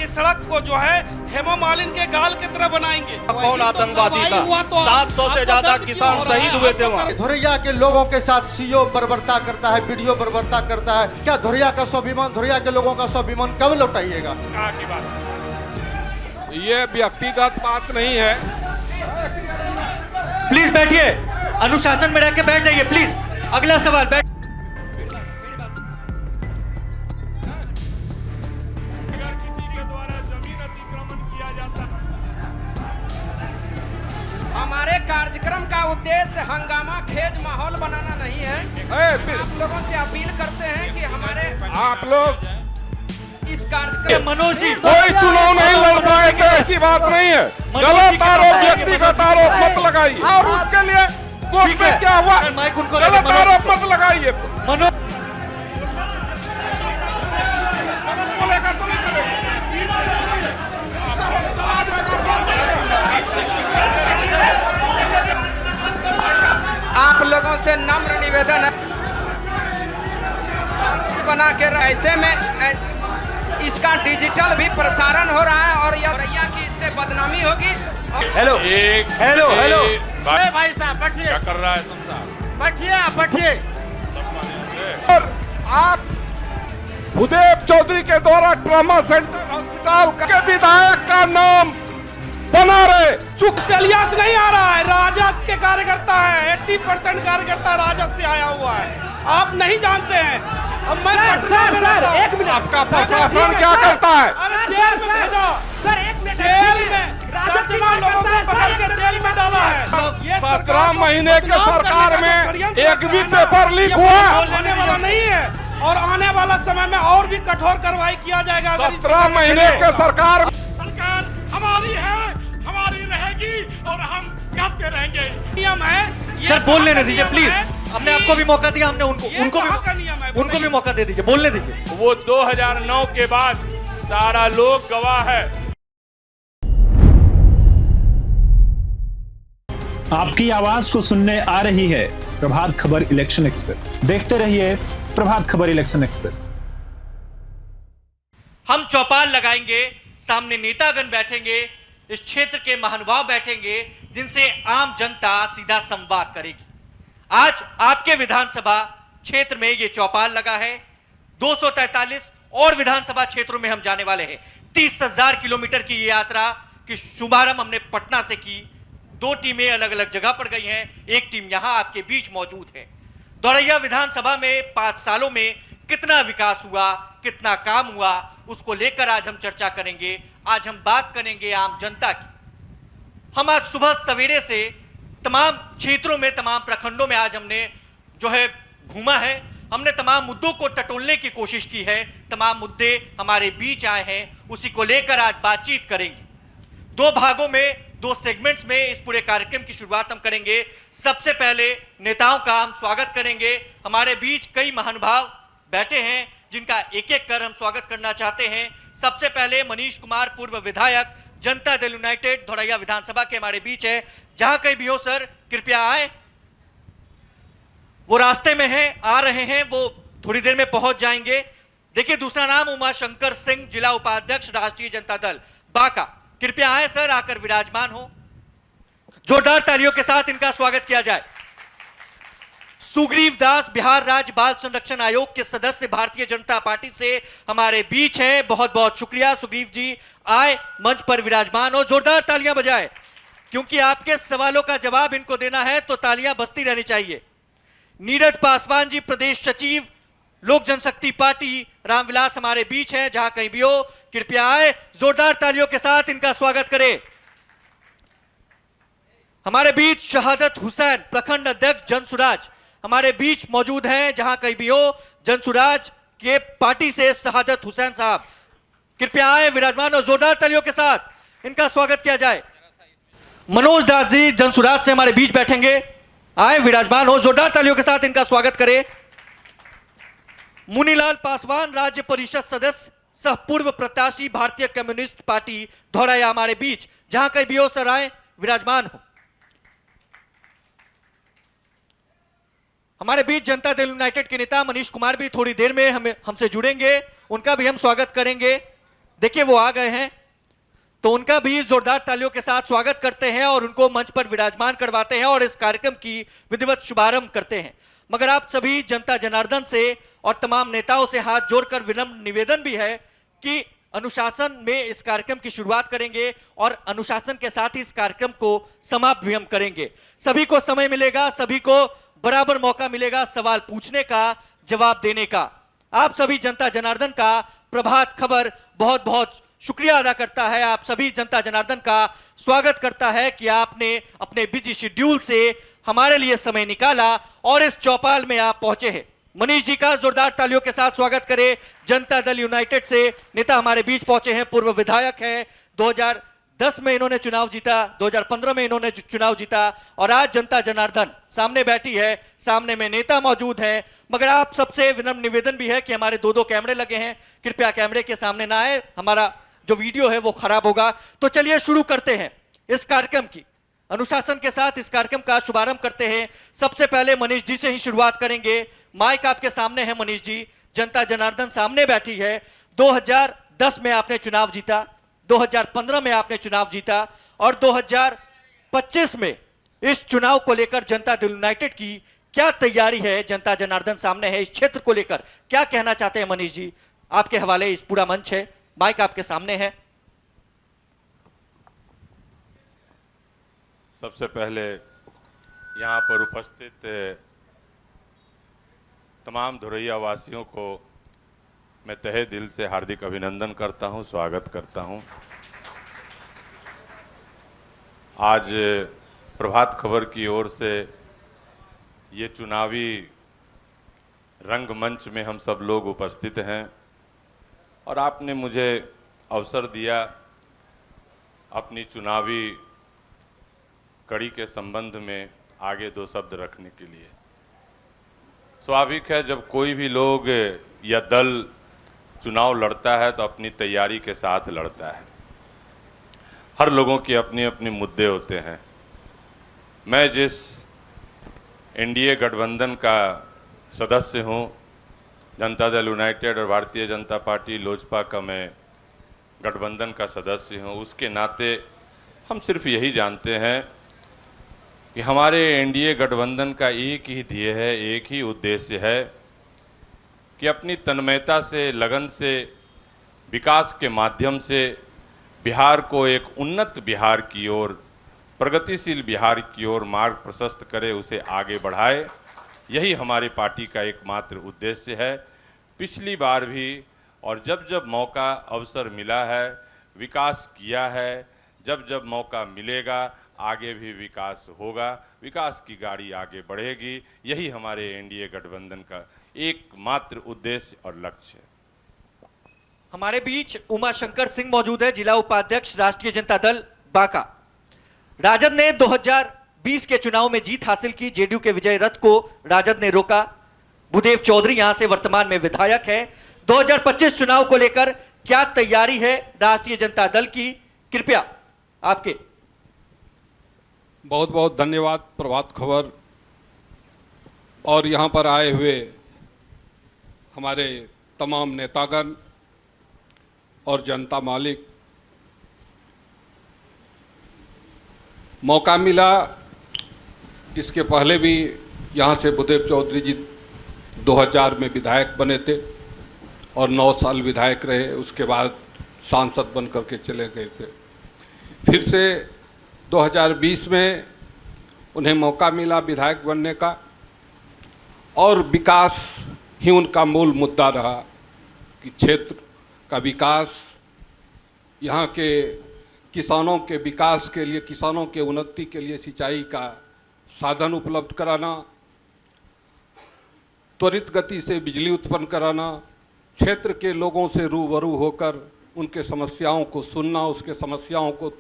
की सड़क को जो है हेमा मालिनी के गाल की तरह बनाएंगे। कौन आतंकवादी था? 700 से ज्यादा किसान शहीद हुए थे वहाँ। धोरिया के लोगों के साथ सीओ बर्बरता करता है, वीडियो बर्बरता करता है। क्या धोरिया का स्वाभिमान, धोरिया के लोगों का स्वाभिमान कब लौटाइएगा? ये व्यक्तिगत बात नहीं है। प्लीज बैठिए, अनुशासन में रह के बैठ जाइए प्लीज। अगला सवाल बैठ। हमारे कार्यक्रम का उद्देश्य हंगामा खेज माहौल बनाना नहीं है। आप लोगों से अपील करते हैं कि हमारे आप लोग इस कार्यक्रम मनोज जी कोई चुनाव नहीं लड़ पाए थे, ऐसी बात नहीं है। गलत आरोप, व्यक्तिगत आरोप मत लगाइए। और उसके लिए कोर्ट में क्या हुआ? गलत आरोप मत लगाइए। मनोज आप लोगों से नम्र निवेदन है, शांति बना के ऐसे में इसका डिजिटल भी प्रसारण हो रहा है और यह रैया की इससे बदनामी होगी। हेलो हेलो हेलो भाई साहब बैठिए। क्या कर रहा है तुम? बैठिए, आप बैठिए। और आप भूदेव चौधरी के द्वारा ट्रॉमा सेंटर अस्पताल के विधायक का नाम बना रहे। चुप सेलियास नहीं आ रहा है, राजद के कार्यकर्ता है। 80% कार्यकर्ता राजद से आया हुआ है, आप नहीं जानते हैं। अब मैं सर एक मिनट, आपका प्रशासन क्या करता है? अरे जेल में भेजा, सर एक मिनट। जेल में दर्जनों लोगों को पकड़ के जेल में डाला है। ये 17 महीने के बदनाम सरकार करने का में षड्यंत्र एक भी रचना है। पेपर लीक ये हुआ? होने वाला नहीं है और आने वाला समय में और भी कठोर कार्रवाई किया जाएगा। अगर इस 17 महीने के सरकार हमारी है, हमारी रहेगी और हम करते रहेंगे। नियम है। सर बोल लेने दीजिए प्लीज। हमने आपको भी मौका दिया, हमने उनको उनको भी मौका दे दीजिए, बोलने दीजिए। वो 2009 के बाद सारा लोग गवाह है। आपकी आवाज को सुनने आ रही है प्रभात खबर इलेक्शन एक्सप्रेस। देखते रहिए प्रभात खबर इलेक्शन एक्सप्रेस। हम चौपाल लगाएंगे, सामने नेतागण बैठेंगे, इस क्षेत्र के महानुभाव बैठेंगे जिनसे आम जनता सीधा संवाद करेगी। आज आपके विधानसभा क्षेत्र में ये चौपाल लगा है। 243 और विधानसभा क्षेत्रों में हम जाने वाले हैं। 30,000 किलोमीटर की ये यात्रा की शुभारंभ हमने पटना से की। 2 टीमें अलग अलग जगह पर गई हैं, एक टीम यहां आपके बीच मौजूद है। धोरैया विधानसभा में 5 सालों में कितना विकास हुआ, कितना काम हुआ, उसको लेकर आज हम चर्चा करेंगे। आज हम बात करेंगे आम जनता की। हम आज सुबह सवेरे से तमाम क्षेत्रों में, तमाम प्रखंडों में आज हमने जो है घूमा है। हमने तमाम मुद्दों को टटोलने की कोशिश की है। तमाम मुद्दे हमारे बीच आए हैं, उसी को लेकर आज बातचीत करेंगे। 2 भागों में, 2 सेगमेंट्स में इस पूरे कार्यक्रम की शुरुआत हम करेंगे। सबसे पहले नेताओं का हम स्वागत करेंगे। हमारे बीच कई महानुभाव बैठे हैं जिनका एक एक कर हम स्वागत करना चाहते हैं। सबसे पहले मनीष कुमार, पूर्व विधायक, जनता दल यूनाइटेड धोरैया विधानसभा के हमारे बीच है। जहां कहीं भी हो सर, कृपया आए। वो रास्ते में हैं, आ रहे हैं, वो थोड़ी देर में पहुंच जाएंगे। देखिए, दूसरा नाम उमाशंकर सिंह, जिला उपाध्यक्ष, राष्ट्रीय जनता दल बांका। कृपया आए सर, आकर विराजमान हो। जोरदार तालियों के साथ इनका स्वागत किया जाए। सुग्रीव दास, बिहार राज्य बाल संरक्षण आयोग के सदस्य, भारतीय जनता पार्टी से हमारे बीच हैं। बहुत बहुत शुक्रिया सुग्रीव जी, आए मंच पर विराजमान हो। जोरदार तालियां बजाएं, क्योंकि आपके सवालों का जवाब इनको देना है तो तालियां बजती रहनी चाहिए। नीरज पासवान जी, प्रदेश सचिव, लोक जनशक्ति पार्टी, रामविलास हमारे बीच हैं। जहां कहीं भी हो, कृपया आए, जोरदार तालियों के साथ इनका स्वागत करें। हमारे बीच शहादत हुसैन, प्रखंड अध्यक्ष जनसुराज हमारे बीच मौजूद हैं। जहां कहीं भी हो, जनसुराज के पार्टी से शहादत हुसैन साहब कृपया आए, विराजमान और जोरदार तालियों के साथ इनका स्वागत किया जाए। मनोज दास जी, जनसुराज से हमारे बीच बैठेंगे। आए, विराजमान हो, जोरदार तालियों के साथ इनका स्वागत करें। मुनीलाल पासवान, राज्य परिषद सदस्य, सह पूर्व प्रत्याशी, भारतीय कम्युनिस्ट पार्टी धोरैया हमारे बीच। जहां कहीं भी हो सर, आए, विराजमान हो। हमारे बीच जनता दल यूनाइटेड के नेता मनीष कुमार भी थोड़ी देर में हमसे जुड़ेंगे, उनका भी हम स्वागत करेंगे। देखिए वो आ गए हैं, तो उनका भी जोरदार तालियों के साथ स्वागत करते हैं और उनको मंच पर विराजमान करवाते हैं और इस कार्यक्रम की विधिवत शुभारंभ करते हैं। मगर आप सभी जनता जनार्दन से और तमाम नेताओं से हाथ जोड़कर विनम्र निवेदन भी है कि अनुशासन में इस कार्यक्रम की शुरुआत करेंगे और अनुशासन के साथ ही इस कार्यक्रम को समाप्त भी हम करेंगे। सभी को समय मिलेगा, सभी को बराबर मौका मिलेगा सवाल पूछने का, जवाब देने का। आप सभी जनता जनार्दन का प्रभात खबर बहुत बहुत शुक्रिया अदा करता है, आप सभी जनता जनार्दन का स्वागत करता है कि आपने अपने बिजी शेड्यूल से हमारे लिए समय निकाला और इस चौपाल में आप पहुंचे हैं। मनीष जी का जोरदार तालियों के साथ स्वागत करें। जनता दल यूनाइटेड से नेता हमारे बीच पहुंचे हैं, पूर्व विधायक हैं, 2010 में इन्होंने चुनाव जीता, 2015 में इन्होंने चुनाव जीता और आज जनता जनार्दन सामने बैठी है, सामने में नेता मौजूद हैं। मगर आप सबसे विनम्र निवेदन भी है कि हमारे दो कैमरे लगे हैं, कृपया कैमरे के सामने ना आए, हमारा जो वीडियो है वो खराब होगा। तो चलिए शुरू करते हैं इस कार्यक्रम की, अनुशासन के साथ इस कार्यक्रम का शुभारंभ करते हैं। सबसे पहले मनीष जी से ही शुरुआत करेंगे। माइक आपके सामने है मनीष जी, जनता जनार्दन सामने बैठी है। 2010 में आपने चुनाव जीता, 2015 में आपने चुनाव जीता और 2025 में इस चुनाव को लेकर जनता दल यूनाइटेड की क्या तैयारी है? जनता जनार्दन सामने है, इस क्षेत्र को लेकर क्या कहना चाहते हैं मनीष जी? आपके हवाले इस पूरा मंच है, माइक आपके सामने है। सबसे पहले यहाँ पर उपस्थित तमाम धुरैया वासियों को मैं तहे दिल से हार्दिक अभिनंदन करता हूँ, स्वागत करता हूँ। आज प्रभात खबर की ओर से ये चुनावी रंगमंच में हम सब लोग उपस्थित हैं और आपने मुझे अवसर दिया अपनी चुनावी कड़ी के संबंध में आगे दो शब्द रखने के लिए। स्वाभाविक है, जब कोई भी लोग या दल चुनाव लड़ता है तो अपनी तैयारी के साथ लड़ता है। हर लोगों की अपनी अपनी मुद्दे होते हैं। मैं जिस एनडीए गठबंधन का सदस्य हूँ, जनता दल यूनाइटेड और भारतीय जनता पार्टी लोजपा का मैं गठबंधन का सदस्य हूँ, उसके नाते हम सिर्फ यही जानते हैं कि हमारे एनडीए गठबंधन का एक ही ध्येय है, एक ही उद्देश्य है कि अपनी तन्मयता से, लगन से, विकास के माध्यम से बिहार को एक उन्नत बिहार की ओर, प्रगतिशील बिहार की ओर मार्ग प्रशस्त करे, उसे आगे बढ़ाए। यही हमारी पार्टी का एकमात्र उद्देश्य है। पिछली बार भी और जब जब मौका अवसर मिला है विकास किया है, जब जब मौका मिलेगा आगे भी विकास होगा, विकास की गाड़ी आगे बढ़ेगी। यही हमारे एनडीए गठबंधन का एकमात्र उद्देश्य और लक्ष्य है। हमारे बीच उमाशंकर सिंह मौजूद है, जिला उपाध्यक्ष राष्ट्रीय जनता दल बांका। राजद ने 2020 के चुनाव में जीत हासिल की, जेडीयू के विजय रथ को राजद ने रोका। भूदेव चौधरी यहां से वर्तमान में विधायक है। 2025 चुनाव को लेकर क्या तैयारी है राष्ट्रीय जनता दल की? कृपया आपके। बहुत बहुत धन्यवाद प्रभात खबर और यहाँ पर आए हुए हमारे तमाम नेतागण और जनता मालिक। मौका मिला, इसके पहले भी यहाँ से भूदेव चौधरी जी 2000 में विधायक बने थे और 9 साल विधायक रहे, उसके बाद सांसद बन करके चले गए थे। फिर से 2020 में उन्हें मौका मिला विधायक बनने का और विकास ही उनका मूल मुद्दा रहा कि क्षेत्र का विकास, यहाँ के किसानों के विकास के लिए, किसानों के उन्नति के लिए सिंचाई का साधन उपलब्ध कराना, त्वरित गति से बिजली उत्पन्न कराना, क्षेत्र के लोगों से रूबरू होकर उनके समस्याओं को सुनना, उसके समस्याओं को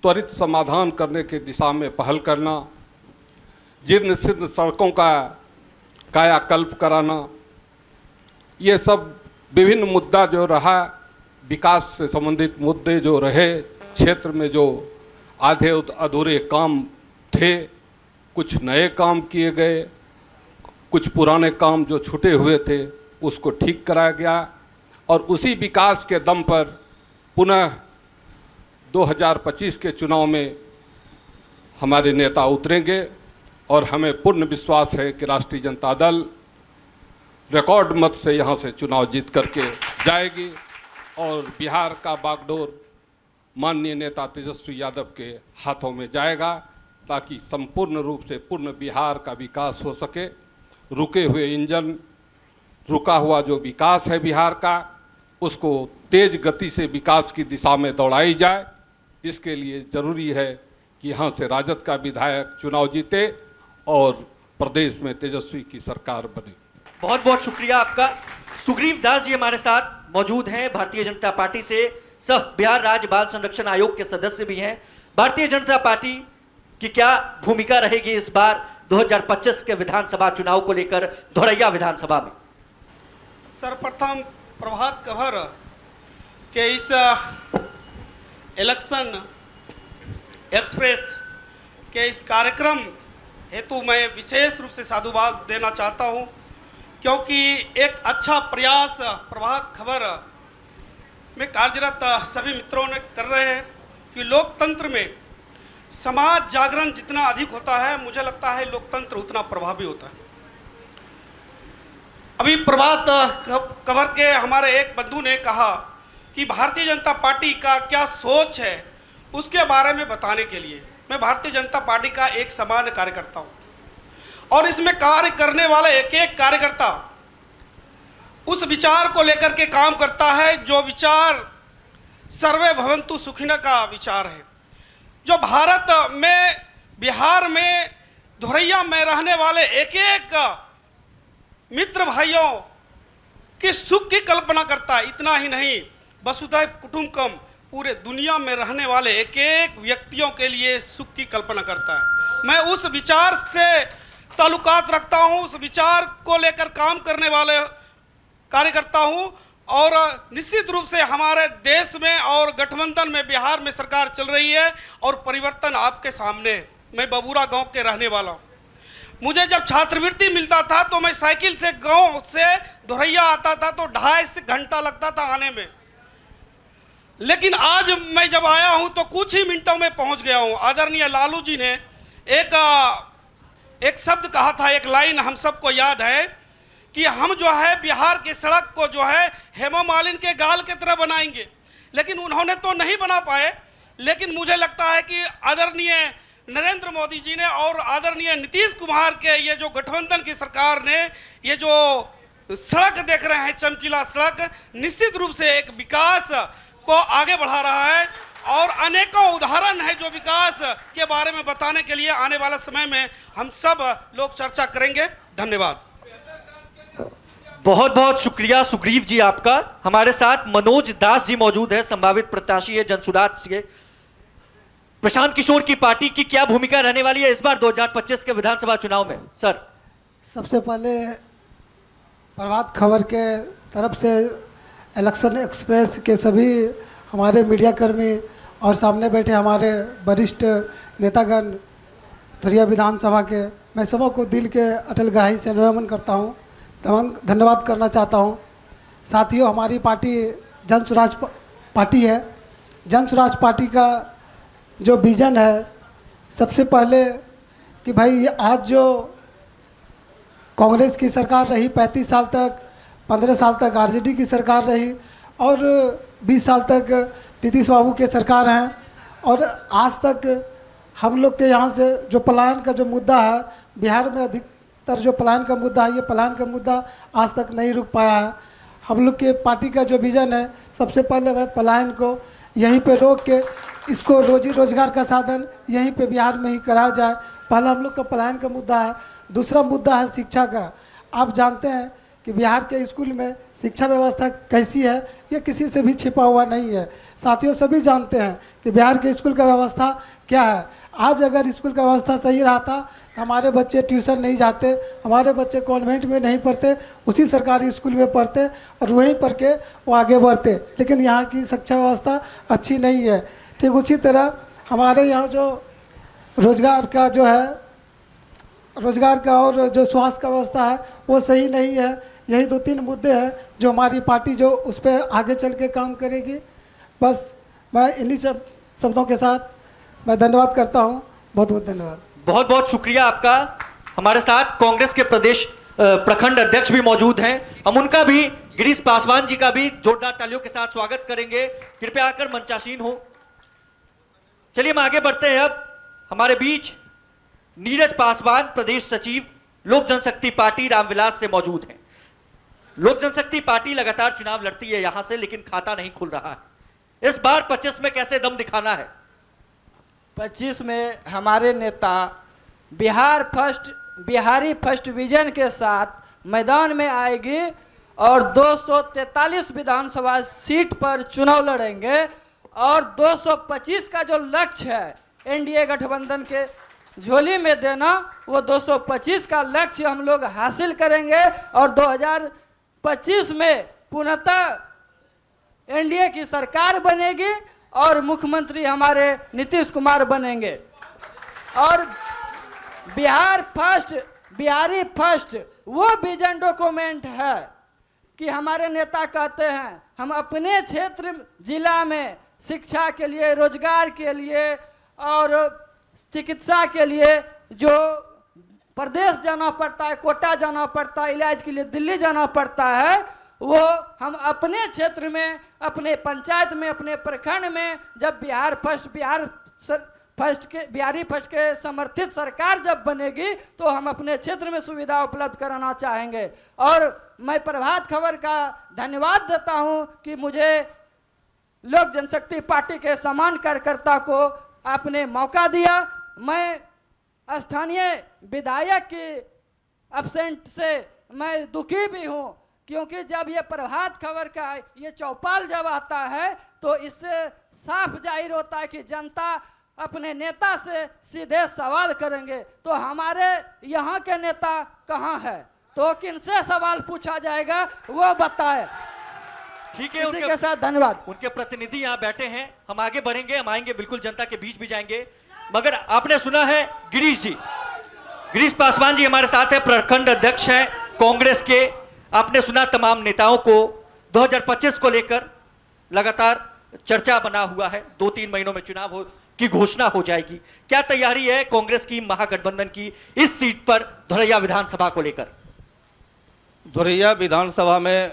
त्वरित समाधान करने के दिशा में पहल करना, जीर्ण शीर्ण सड़कों का कायाकल्प कराना, ये सब विभिन्न मुद्दा जो रहा, विकास से संबंधित मुद्दे जो रहे, क्षेत्र में जो आधे अधूरे काम थे, कुछ नए काम किए गए, कुछ पुराने काम जो छूटे हुए थे उसको ठीक कराया गया और उसी विकास के दम पर पुनः 2025 के चुनाव में हमारे नेता उतरेंगे और हमें पूर्ण विश्वास है कि राष्ट्रीय जनता दल रिकॉर्ड मत से यहाँ से चुनाव जीत करके जाएगी और बिहार का बागडोर माननीय नेता तेजस्वी यादव के हाथों में जाएगा, ताकि संपूर्ण रूप से पूर्ण बिहार का विकास हो सके। रुके हुए इंजन, रुका हुआ जो विकास है बिहार का, उसको तेज गति से विकास की दिशा में दौड़ाई जाए। इसके लिए ज़रूरी है कि यहाँ से राजद का विधायक चुनाव जीते और प्रदेश में तेजस्वी की सरकार बने। बहुत बहुत शुक्रिया आपका। सुग्रीव दास जी हमारे साथ मौजूद हैं, भारतीय जनता पार्टी से सह बिहार राज्य बाल संरक्षण आयोग के सदस्य भी हैं। भारतीय जनता पार्टी की क्या भूमिका रहेगी इस बार 2025 के विधानसभा चुनाव को लेकर धोरैया विधानसभा में? सर्वप्रथम प्रभात खबर के इस इलेक्शन एक्सप्रेस के इस कार्यक्रम हेतु मैं विशेष रूप से साधुवाद देना चाहता हूं, क्योंकि एक अच्छा प्रयास प्रभात खबर में कार्यरत सभी मित्रों ने कर रहे हैं कि लोकतंत्र में समाज जागरण जितना अधिक होता है, मुझे लगता है लोकतंत्र उतना प्रभावी होता है। अभी प्रभात खबर के हमारे एक बंधु ने कहा कि भारतीय जनता पार्टी का क्या सोच है, उसके बारे में बताने के लिए मैं भारतीय जनता पार्टी का एक सामान्य कार्यकर्ता हूं और इसमें कार्य करने वाला एक एक कार्यकर्ता उस विचार को लेकर के काम करता है जो विचार सर्वे भवन्तु सुखिनः का विचार है, जो भारत में बिहार में धोरैया में रहने वाले एक एक मित्र भाइयों की सुख की कल्पना करता है। इतना ही नहीं, वसुधैव कुटुंबकम पूरे दुनिया में रहने वाले एक एक व्यक्तियों के लिए सुख की कल्पना करता है। मैं उस विचार से ताल्लुकात रखता हूं, उस विचार को लेकर काम करने वाले कार्यकर्ता हूं और निश्चित रूप से हमारे देश में और गठबंधन में बिहार में सरकार चल रही है और परिवर्तन आपके सामने। मैं बबूरा गांव के रहने वाला हूं। मुझे जब छात्रवृत्ति मिलता था तो मैं साइकिल से गांव से धोरैया आता था तो 2.5 घंटा लगता था आने में, लेकिन आज मैं जब आया हूं तो कुछ ही मिनटों में पहुंच गया हूं। आदरणीय लालू जी ने एक शब्द कहा था, एक लाइन हम सबको याद है कि हम जो है बिहार की सड़क को जो है हेमा मालिनी के गाल की तरह बनाएंगे, लेकिन उन्होंने तो नहीं बना पाए। लेकिन मुझे लगता है कि आदरणीय नरेंद्र मोदी जी ने और आदरणीय नीतीश कुमार के ये जो गठबंधन की सरकार ने ये जो सड़क देख रहे हैं, चमकीला सड़क, निश्चित रूप से एक विकास को आगे बढ़ा रहा है और अनेकों उदाहरण है जो विकास के बारे में बताने के लिए आने वाले समय में हम सब लोग चर्चा करेंगे। धन्यवाद। बहुत बहुत शुक्रिया सुग्रीव जी आपका। हमारे साथ मनोज दास जी मौजूद है, संभावित प्रत्याशी है जनसुराज से। प्रशांत किशोर की पार्टी की क्या भूमिका रहने वाली है इस बार 2025 के विधानसभा चुनाव में? सर, सबसे पहले प्रभात खबर के तरफ से इलेक्शन एक्सप्रेस के सभी हमारे मीडिया कर्मी और सामने बैठे हमारे वरिष्ठ नेतागण धोरैया विधानसभा के, मैं सबको दिल के अटल गहराई से नमन करता हूँ, धन्यवाद करना चाहता हूँ। साथियों, हमारी पार्टी जनसुराज पार्टी है। जनसुराज पार्टी का जो विज़न है, सबसे पहले कि भाई आज जो कांग्रेस की सरकार रही 35 साल तक, 15 साल तक आरजेडी की सरकार रही और 20 साल तक नीतीश बाबू के सरकार हैं, और आज तक हम लोग के यहाँ से जो पलायन का जो मुद्दा है, बिहार में अधिकतर जो पलायन का मुद्दा है, ये पलायन का मुद्दा आज तक नहीं रुक पाया है। हम लोग के पार्टी का जो विज़न है, सबसे पहले वह पलायन को यहीं पे रोक के इसको रोजी रोजगार का साधन यहीं पे बिहार में ही करा जाए। पहला हम लोग का पलायन का मुद्दा है। दूसरा मुद्दा है शिक्षा का। आप जानते हैं कि बिहार के स्कूल में शिक्षा व्यवस्था कैसी है, ये किसी से भी छिपा हुआ नहीं है। साथियों, सभी जानते हैं कि बिहार के स्कूल का व्यवस्था क्या है। आज अगर स्कूल का व्यवस्था सही रहता तो हमारे बच्चे ट्यूशन नहीं जाते, हमारे बच्चे कॉन्वेंट में नहीं पढ़ते, उसी सरकारी स्कूल में पढ़ते और वहीं पढ़ के वो आगे बढ़ते। लेकिन यहाँ की शिक्षा व्यवस्था अच्छी नहीं है। ठीक उसी तरह हमारे यहाँ जो रोजगार का जो है, रोजगार का और जो स्वास्थ्य का व्यवस्था है वो सही नहीं है। यही 2-3 मुद्दे हैं जो हमारी पार्टी जो उस पर आगे चल के काम करेगी। बस मैं इन्हीं शब्दों के साथ मैं धन्यवाद करता हूँ। बहुत बहुत धन्यवाद। बहुत बहुत शुक्रिया आपका। हमारे साथ कांग्रेस के प्रदेश प्रखंड अध्यक्ष भी मौजूद हैं, हम उनका भी, गिरीश पासवान जी का भी जोरदार तालियों के साथ स्वागत करेंगे। कृपया आकर मंचासीन हो। चलिए हम आगे बढ़ते हैं। अब हमारे बीच नीरज पासवान, प्रदेश सचिव लोक जनशक्ति पार्टी रामविलास से मौजूद हैं। लोक जनशक्ति पार्टी लगातार चुनाव लड़ती है यहां से, लेकिन खाता नहीं खुल रहा है। इस बार 25 में कैसे दम दिखाना है? 25 में हमारे नेता बिहारी फर्स्ट विजन के साथ मैदान में आएगी और 243 विधानसभा सीट पर चुनाव लड़ेंगे और 225 का जो लक्ष्य है एनडीए गठबंधन के झोली में देना, वो 225 का लक्ष्य हम लोग हासिल करेंगे और 2025 में पुनः एनडीए की सरकार बनेगी और मुख्यमंत्री हमारे नीतीश कुमार बनेंगे। और बिहारी फर्स्ट वो विजन डॉक्यूमेंट है कि हमारे नेता कहते हैं हम अपने क्षेत्र जिला में शिक्षा के लिए, रोजगार के लिए और चिकित्सा के लिए जो प्रदेश जाना पड़ता है, कोटा जाना पड़ता है, इलाज के लिए दिल्ली जाना पड़ता है, वो हम अपने क्षेत्र में, अपने पंचायत में, अपने प्रखंड में जब बिहारी फर्स्ट के समर्थित सरकार जब बनेगी तो हम अपने क्षेत्र में सुविधा उपलब्ध कराना चाहेंगे। और मैं प्रभात खबर का धन्यवाद देता हूं कि मुझे लोक जनशक्ति पार्टी के समान कार्यकर्ता को आपने मौका दिया। मैं स्थानीय विधायक के एब्सेंट से मैं दुखी भी हूं, क्योंकि जब ये प्रभात खबर का ये चौपाल जब आता है तो इससे साफ जाहिर होता है कि जनता अपने नेता से सीधे सवाल करेंगे। तो हमारे यहाँ के नेता कहाँ है, तो किनसे सवाल पूछा जाएगा वो बताए। ठीक है, इसी के साथ धन्यवाद। उनके प्रतिनिधि यहाँ बैठे हैं, हम आगे बढ़ेंगे, हम आएंगे, बिल्कुल जनता के बीच भी जाएंगे। मगर आपने सुना है गिरीश पासवान जी हमारे साथ है, प्रखंड अध्यक्ष हैं कांग्रेस के। आपने सुना तमाम नेताओं को 2025 को लेकर लगातार चर्चा बना हुआ है। 2-3 महीनों में चुनाव की घोषणा हो जाएगी। क्या तैयारी है कांग्रेस की, महागठबंधन की इस सीट पर धोरैया विधानसभा को लेकर? धोरैया विधानसभा में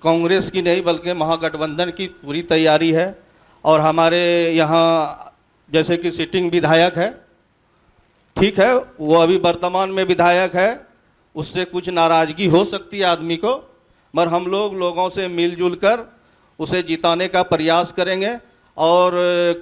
कांग्रेस की नहीं बल्कि महागठबंधन की पूरी तैयारी है। और हमारे यहाँ जैसे कि सिटिंग विधायक है, ठीक है, वो अभी वर्तमान में विधायक है, उससे कुछ नाराजगी हो सकती है आदमी को, मगर हम लोगों से मिलजुल कर उसे जिताने का प्रयास करेंगे। और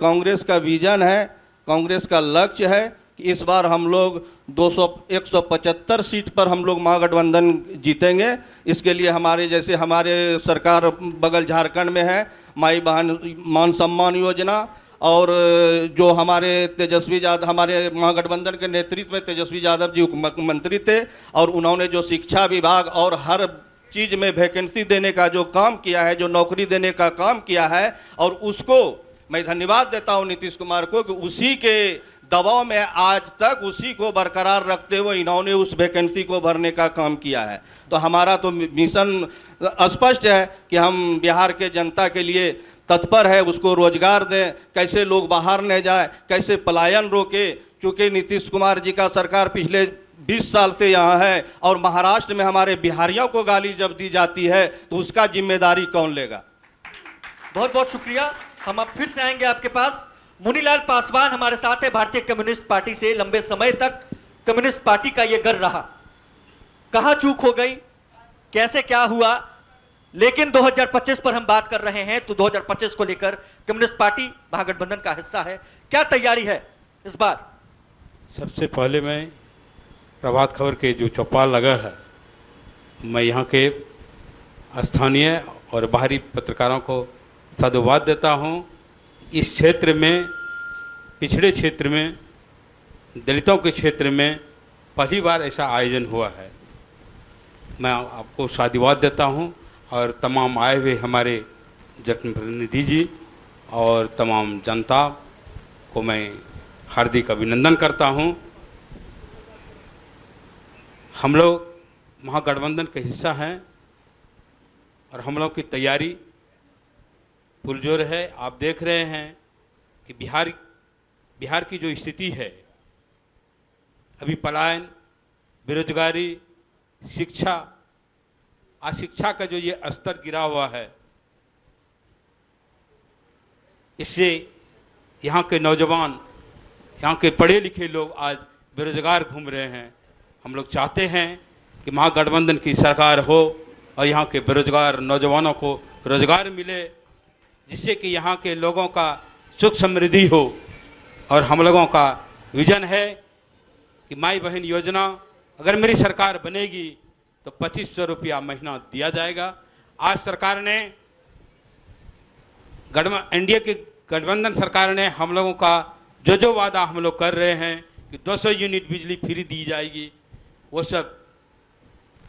कांग्रेस का विजन है, कांग्रेस का लक्ष्य है कि इस बार हम लोग 175 सीट पर हम लोग महागठबंधन जीतेंगे। इसके लिए हमारे सरकार बगल झारखंड में है माई बहन मान सम्मान योजना, और जो हमारे तेजस्वी यादव, हमारे महागठबंधन के नेतृत्व में तेजस्वी यादव जी मुख्यमंत्री थे, और उन्होंने जो शिक्षा विभाग और हर चीज़ में वैकेंसी देने का जो काम किया है, जो नौकरी देने का काम किया है, और उसको मैं धन्यवाद देता हूं नीतीश कुमार को कि उसी के दबाव में आज तक उसी को बरकरार रखते हुए इन्होंने उस वैकेंसी को भरने का काम किया है। तो हमारा तो मिशन स्पष्ट है कि हम बिहार के जनता के लिए तत्पर है, उसको रोजगार दें, कैसे लोग बाहर न जाए, कैसे पलायन रोके। क्योंकि नीतीश कुमार जी का सरकार पिछले 20 साल से यहाँ है, और महाराष्ट्र में हमारे बिहारियों को गाली जब दी जाती है तो उसका जिम्मेदारी कौन लेगा? बहुत बहुत शुक्रिया। हम अब फिर से आएंगे आपके पास। मुनीलाल पासवान हमारे साथ है, भारतीय कम्युनिस्ट पार्टी से। लंबे समय तक कम्युनिस्ट पार्टी का ये गर रहा, कहां चूक हो गई, कैसे क्या हुआ, लेकिन 2025 पर हम बात कर रहे हैं, तो 2025 को लेकर कम्युनिस्ट पार्टी महागठबंधन का हिस्सा है, क्या तैयारी है इस बार? सबसे पहले मैं प्रभात खबर के जो चौपाल लगा है, मैं यहाँ के स्थानीय और बाहरी पत्रकारों को साधुवाद देता हूँ। इस क्षेत्र में, पिछड़े क्षेत्र में, दलितों के क्षेत्र में पहली बार ऐसा आयोजन हुआ है। मैं आपको साधुवाद देता हूँ, और तमाम आए हुए हमारे जनप्रतिनिधि जी और तमाम जनता को मैं हार्दिक अभिनंदन करता हूँ। हम लोग महागठबंधन के हिस्सा हैं और हम लोग की तैयारी पुरजोर है। आप देख रहे हैं कि बिहार की जो स्थिति है, अभी पलायन, बेरोजगारी, शिक्षा, अशिक्षा का जो ये स्तर गिरा हुआ है, इससे यहाँ के नौजवान, यहाँ के पढ़े लिखे लोग आज बेरोजगार घूम रहे हैं। हम लोग चाहते हैं कि महागठबंधन की सरकार हो और यहाँ के बेरोजगार नौजवानों को रोजगार मिले, जिससे कि यहाँ के लोगों का सुख समृद्धि हो। और हम लोगों का विजन है कि माई बहन योजना अगर मेरी सरकार बनेगी तो 2500 रुपया महीना दिया जाएगा। आज सरकार ने एनडीए की गठबंधन सरकार ने हम लोगों का जो वादा हम लोग कर रहे हैं कि 200 यूनिट बिजली फ्री दी जाएगी, वो सब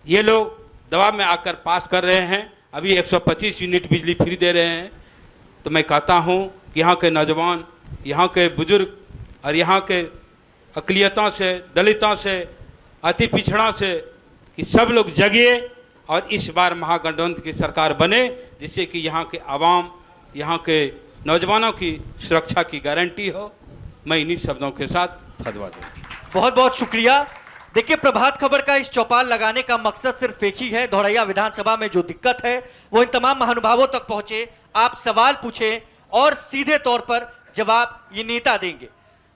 ये लोग दबाव में आकर पास कर रहे हैं। अभी 125 यूनिट बिजली फ्री दे रहे हैं। तो मैं कहता हूँ कि यहाँ के नौजवान, यहाँ के बुजुर्ग और यहाँ के अक़लियतों से, दलितों से, अति पिछड़ा से कि सब लोग जगिए और इस बार महागठबंधन की सरकार बने, जिससे कि यहाँ के आवाम, यहाँ के नौजवानों की सुरक्षा की गारंटी हो। मैं इन्हीं शब्दों के साथ धन्यवाद दूँ। बहुत बहुत शुक्रिया। देखिए, प्रभात खबर का इस चौपाल लगाने का मकसद सिर्फ एक ही है। धौरैया विधानसभा में जो दिक्कत है वो इन तमाम महानुभावों तक पहुंचे, आप सवाल पूछें और सीधे तौर पर जवाब ये नेता देंगे।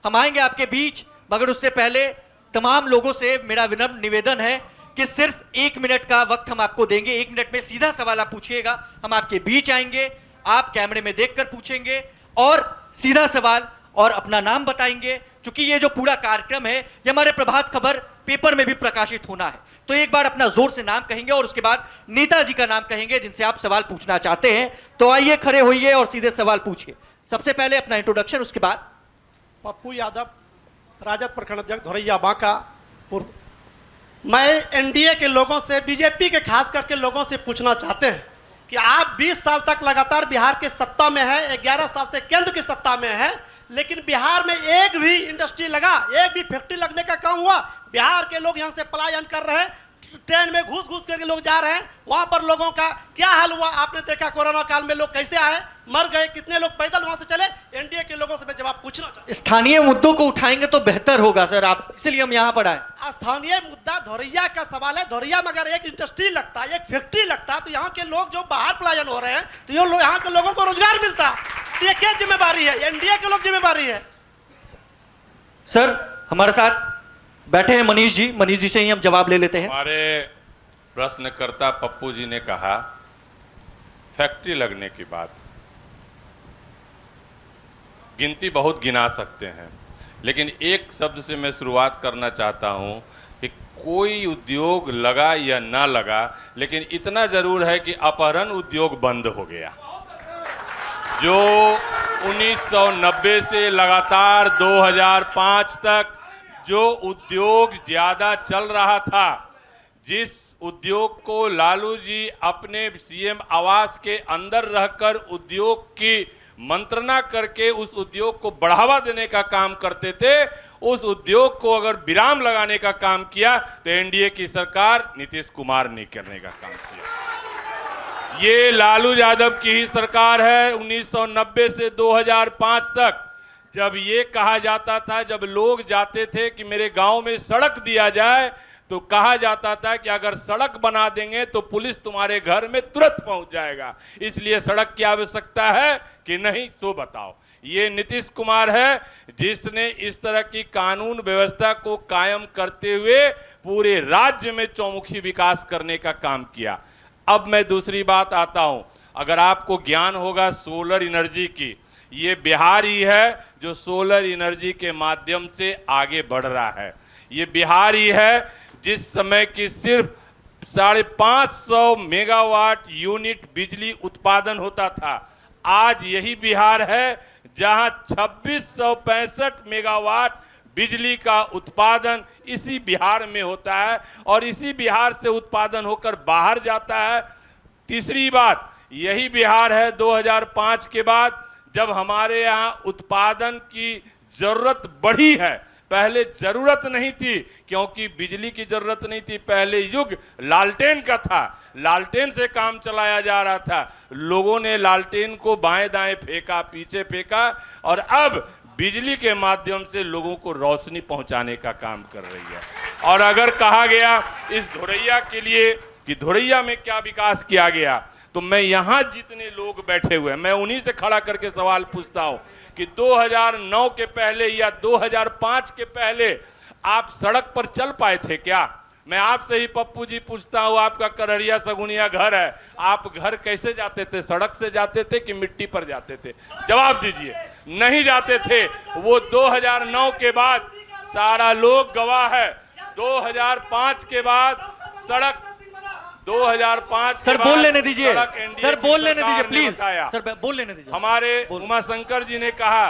हम आएंगे आपके बीच, मगर उससे पहले तमाम लोगों से मेरा विनम्र निवेदन है कि सिर्फ 1 मिनट का वक्त हम आपको देंगे। 1 मिनट में सीधा सवाल आप पूछिएगा, हम आपके बीच आएंगे, आप कैमरे में देखकर पूछेंगे और सीधा सवाल और अपना नाम बताएंगे। क्योंकि ये जो पूरा कार्यक्रम है ये हमारे प्रभात खबर पेपर में भी प्रकाशित होना है, तो एक बार अपना जोर से नाम कहेंगे और उसके बाद नेताजी का नाम कहेंगे जिनसे आप सवाल पूछना चाहते हैं। तो आइए, खड़े होइए और सीधे सवाल पूछिए। सबसे पहले अपना इंट्रोडक्शन, उसके बाद। पप्पू यादव, राजद प्रखंड अध्यक्ष, धौरैया बांका पूर्व। मैं एनडीए के लोगों से, बीजेपी के खास करके लोगों से पूछना चाहते हैं कि आप 20 साल तक लगातार बिहार के सत्ता में है, 11 साल से केंद्र की सत्ता में है, लेकिन बिहार में एक भी इंडस्ट्री लगा, एक भी फैक्ट्री लगने का काम हुआ? बिहार के लोग यहाँ से पलायन कर रहे हैं, ट्रेन में घुस घुस करके लोग जा रहे हैं, वहां पर लोगों का क्या हाल हुआ? आपने देखा कोरोना काल में लोग कैसे आए, मर गए, कितने लोग पैदल वहां से चले। एनडीए के लोगों से मैं जवाब पूछना चाहता हूं। स्थानीय मुद्दों को उठाएंगे तो बेहतर होगा सर, आप, इसलिए हम यहाँ पर आए। स्थानीय मुद्दा धौरैया का सवाल है। धौरैया में अगर एक इंडस्ट्री लगता है, एक फैक्ट्री लगता है, तो यहाँ के लोग जो बाहर पलायन हो रहे हैं, तो यहाँ के लोगों को रोजगार मिलता। ये क्या जिम्मेवारी है? एनडीए के लोग जिम्मेवारी है। सर, हमारे साथ बैठे हैं मनीष जी, मनीष जी से ही हम जवाब ले लेते हैं। हमारे प्रश्नकर्ता पप्पू जी ने कहा फैक्ट्री लगने की बात, गिनती बहुत गिना सकते हैं, लेकिन एक शब्द से मैं शुरुआत करना चाहता हूं कि कोई उद्योग लगा या ना लगा, लेकिन इतना जरूर है कि अपहरण उद्योग बंद हो गया। जो 1990 से लगातार 2005 तक जो उद्योग ज्यादा चल रहा था, जिस उद्योग को लालू जी अपने सीएम आवास के अंदर रहकर उद्योग की मंत्रणा करके उस उद्योग को बढ़ावा देने का काम करते थे, उस उद्योग को अगर विराम लगाने का काम किया तो एनडीए की सरकार नीतीश कुमार ने करने का काम किया। ये लालू यादव की ही सरकार है। 1990 से 2005 तक जब ये कहा जाता था, जब लोग जाते थे कि मेरे गांव में सड़क दिया जाए, तो कहा जाता था कि अगर सड़क बना देंगे तो पुलिस तुम्हारे घर में तुरंत पहुंच जाएगा, इसलिए सड़क की आवश्यकता है कि नहीं, सो बताओ। ये नीतीश कुमार है जिसने इस तरह की कानून व्यवस्था को कायम करते हुए पूरे राज्य में चौमुखी विकास करने का काम किया। अब मैं दूसरी बात आता हूं, अगर आपको ज्ञान होगा सोलर एनर्जी की, ये बिहार ही है जो सोलर एनर्जी के माध्यम से आगे बढ़ रहा है। ये बिहार ही है जिस समय की सिर्फ 550 मेगावाट यूनिट बिजली उत्पादन होता था, आज यही बिहार है जहां 2665 मेगावाट बिजली का उत्पादन इसी बिहार में होता है और इसी बिहार से उत्पादन होकर बाहर जाता है। तीसरी बात, यही बिहार है 2005 के बाद जब हमारे यहाँ उत्पादन की जरूरत बढ़ी है, पहले जरूरत नहीं थी, क्योंकि बिजली की जरूरत नहीं थी। पहले युग लालटेन का था, लालटेन से काम चलाया जा रहा था। लोगों ने लालटेन को बाएं दाएं फेंका, पीछे फेंका, और अब बिजली के माध्यम से लोगों को रोशनी पहुंचाने का काम कर रही है। और अगर कहा गया इस धोरैया के लिए कि धोरैया में क्या विकास किया गया, तो मैं यहां जितने लोग बैठे हुए हैं, मैं उन्हीं से खड़ा करके सवाल पूछता हूं कि 2009 के पहले या 2005 के पहले आप सड़क पर चल पाए थे क्या? मैं आपसे ही पप्पू जी पूछता हूं, आपका करहरिया सगुनिया घर है, आप घर कैसे जाते थे? सड़क से जाते थे कि मिट्टी पर जाते थे? जवाब दीजिए। नहीं जाते थे। वो 2009 के बाद सारा लोग गवाह है। 2005 के बाद सड़क 2005 सर बोल लेने दीजिए, सर बोल लेने दीजिए प्लीज, सर बोल लेने दीजिए। हमारे उमाशंकर जी ने कहा,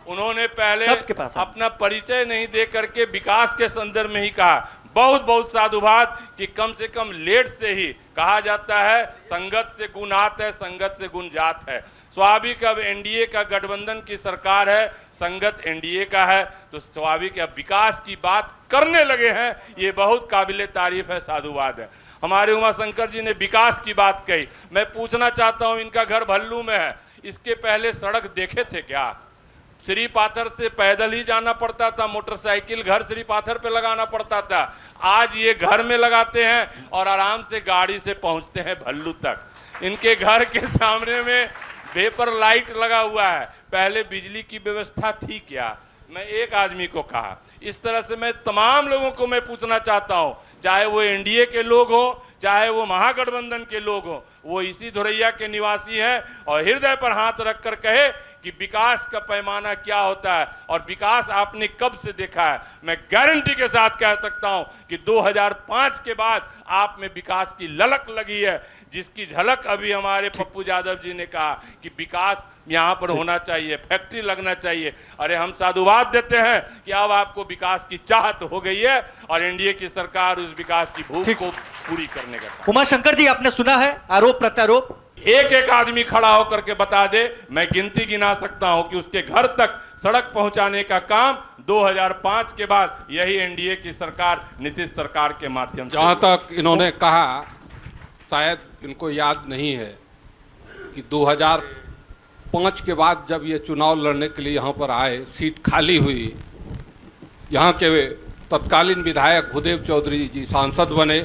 उन्होंने पहले अपना परिचय नहीं दे करके विकास के संदर्भ में ही कहा। बहुत बहुत साधुवाद कि कम से कम लेट से ही कहा जाता है संगत से गुण आत है, संगत से गुण जात है। स्वाभाविक अब एनडीए का गठबंधन की सरकार है, संगत एनडीए का है, तो स्वाभाविक अब विकास की बात करने लगे हैं, ये बहुत काबिले तारीफ है, साधुवाद है। हमारे उमाशंकर जी ने विकास की बात कही। मैं पूछना चाहता हूं, इनका घर भल्लू में है, इसके पहले सड़क देखे थे क्या? श्री पाथर से पैदल ही जाना पड़ता था, मोटरसाइकिल घर श्री पाथर पे लगाना पड़ता था। आज ये घर में लगाते हैं और आराम से गाड़ी से पहुंचते हैं भल्लू तक। इनके घर के सामने में वेपर लाइट लगा हुआ है। पहले बिजली की व्यवस्था थी क्या? मैं एक आदमी को कहा। इस तरह से मैं तमाम लोगों को मैं पूछना चाहता हूं, चाहे वो एनडीए के लोग हो, चाहे वो महागठबंधन के लोग हो, वो इसी धोरैया के निवासी हैं और हृदय पर हाथ रखकर कहे कि विकास का पैमाना क्या होता है और विकास आपने कब से देखा है। मैं गारंटी के साथ कह सकता हूं कि 2005 के बाद आप में विकास की ललक लगी है, जिसकी झलक अभी हमारे पप्पू यादव जी ने कहा कि विकास यहाँ पर होना चाहिए, फैक्ट्री लगना चाहिए। अरे हम साधुवाद देते हैं कि अब आपको विकास की चाहत हो गई है और एनडीए की सरकार उस विकास की भूख को पूरी करने का। उमाशंकर जी, आपने सुना है आरोप प्रत्यारोप। एक एक आदमी खड़ा होकर के बता दे, मैं गिनती गिना सकता हूं कि उसके घर तक सड़क पहुंचाने का काम 2005 के बाद यही एनडीए की सरकार, नीतीश सरकार के माध्यम से। जहां तक इन्होंने कहा, शायद इनको याद नहीं है कि 2005 के बाद जब ये चुनाव लड़ने के लिए यहाँ पर आए, सीट खाली हुई, यहाँ के तत्कालीन विधायक भूदेव चौधरी जी सांसद बने।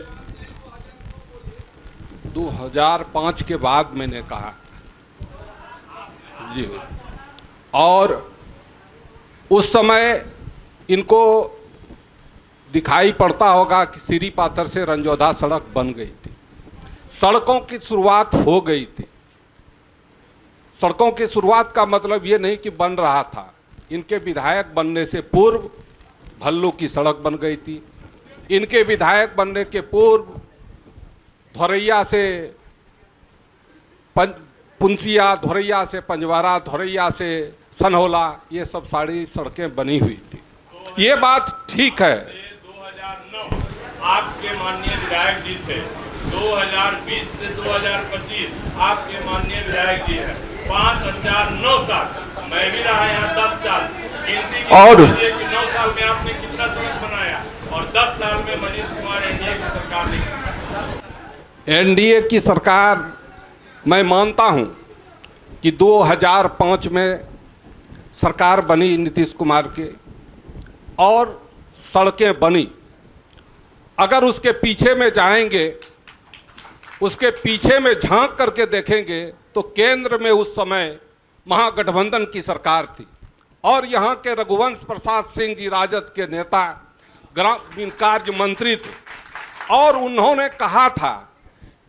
2005 के बाद मैंने कहा जी, और उस समय इनको दिखाई पड़ता होगा कि श्री पाथर से रंजोधा सड़क बन गई थी, सड़कों की शुरुआत हो गई थी। सड़कों की शुरुआत का मतलब ये नहीं कि बन रहा था, इनके विधायक बनने से पूर्व भल्लू की सड़क बन गई थी। इनके विधायक बनने के पूर्व धोरैया से पुंसिया, धोरैया से पंजवारा, धोरैया से सनहोला, ये सब सारी सड़कें बनी हुई थी। ये बात ठीक है। 2009 आपके माननीय विधायक जी थे, 2020 से 2025 आपके माननीय विधायक जी हैं। 5 और 4 9 साल मैं भी रहा यहाँ 10 साल। और 9 साल में आपने कितना सड़क बनाया और 10 साल में मनीष कुमार एनडीए की सरकार ने। एनडीए की सरकार, मैं मानता हूं कि 2005 में सरकार बनी नीतीश कुमार के और सड़कें बनी। अगर उसके पीछे में जाएंगे, उसके पीछे में झांक करके देखेंगे तो केंद्र में उस समय महागठबंधन की सरकार थी और यहाँ के रघुवंश प्रसाद सिंह जी राजद के नेता ग्रामीण कार्य मंत्री थे और उन्होंने कहा था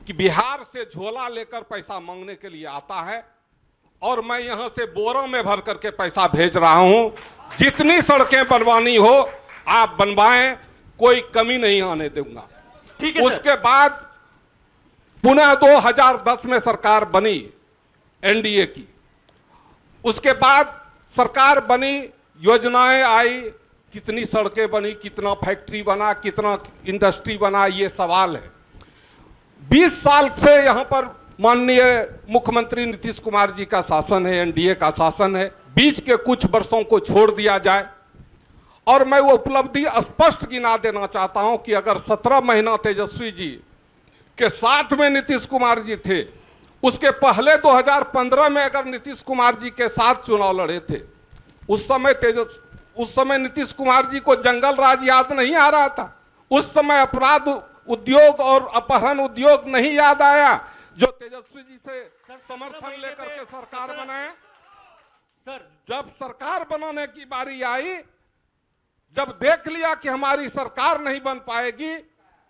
कि बिहार से झोला लेकर पैसा मांगने के लिए आता है और मैं यहाँ से बोरों में भर करके पैसा भेज रहा हूँ, जितनी सड़कें बनवानी हो आप बनवाएं, कोई कमी नहीं आने दूंगा। ठीक है। उसके बाद पुनः 2010 में सरकार बनी एनडीए की। उसके बाद सरकार बनी, योजनाएं आई, कितनी सड़कें बनी, कितना फैक्ट्री बना, कितना इंडस्ट्री बना, ये सवाल है। 20 साल से यहाँ पर माननीय मुख्यमंत्री नीतीश कुमार जी का शासन है, एनडीए का शासन है। बीच के कुछ वर्षों को छोड़ दिया जाए और मैं वो उपलब्धि स्पष्ट गिना देना चाहता हूं कि अगर 17 महीना तेजस्वी जी के साथ में नीतीश कुमार जी थे, उसके पहले 2015 में अगर नीतीश कुमार जी के साथ चुनाव लड़े थे, उस समय नीतीश कुमार जी को जंगल राज याद नहीं आ रहा था, उस समय अपराध उद्योग और अपहरण उद्योग नहीं याद आया जो तेजस्वी जी से समर्थन लेकर के सरकार बनाए। सर जब सरकार बनाने की बारी आई, जब देख लिया कि हमारी सरकार नहीं बन पाएगी,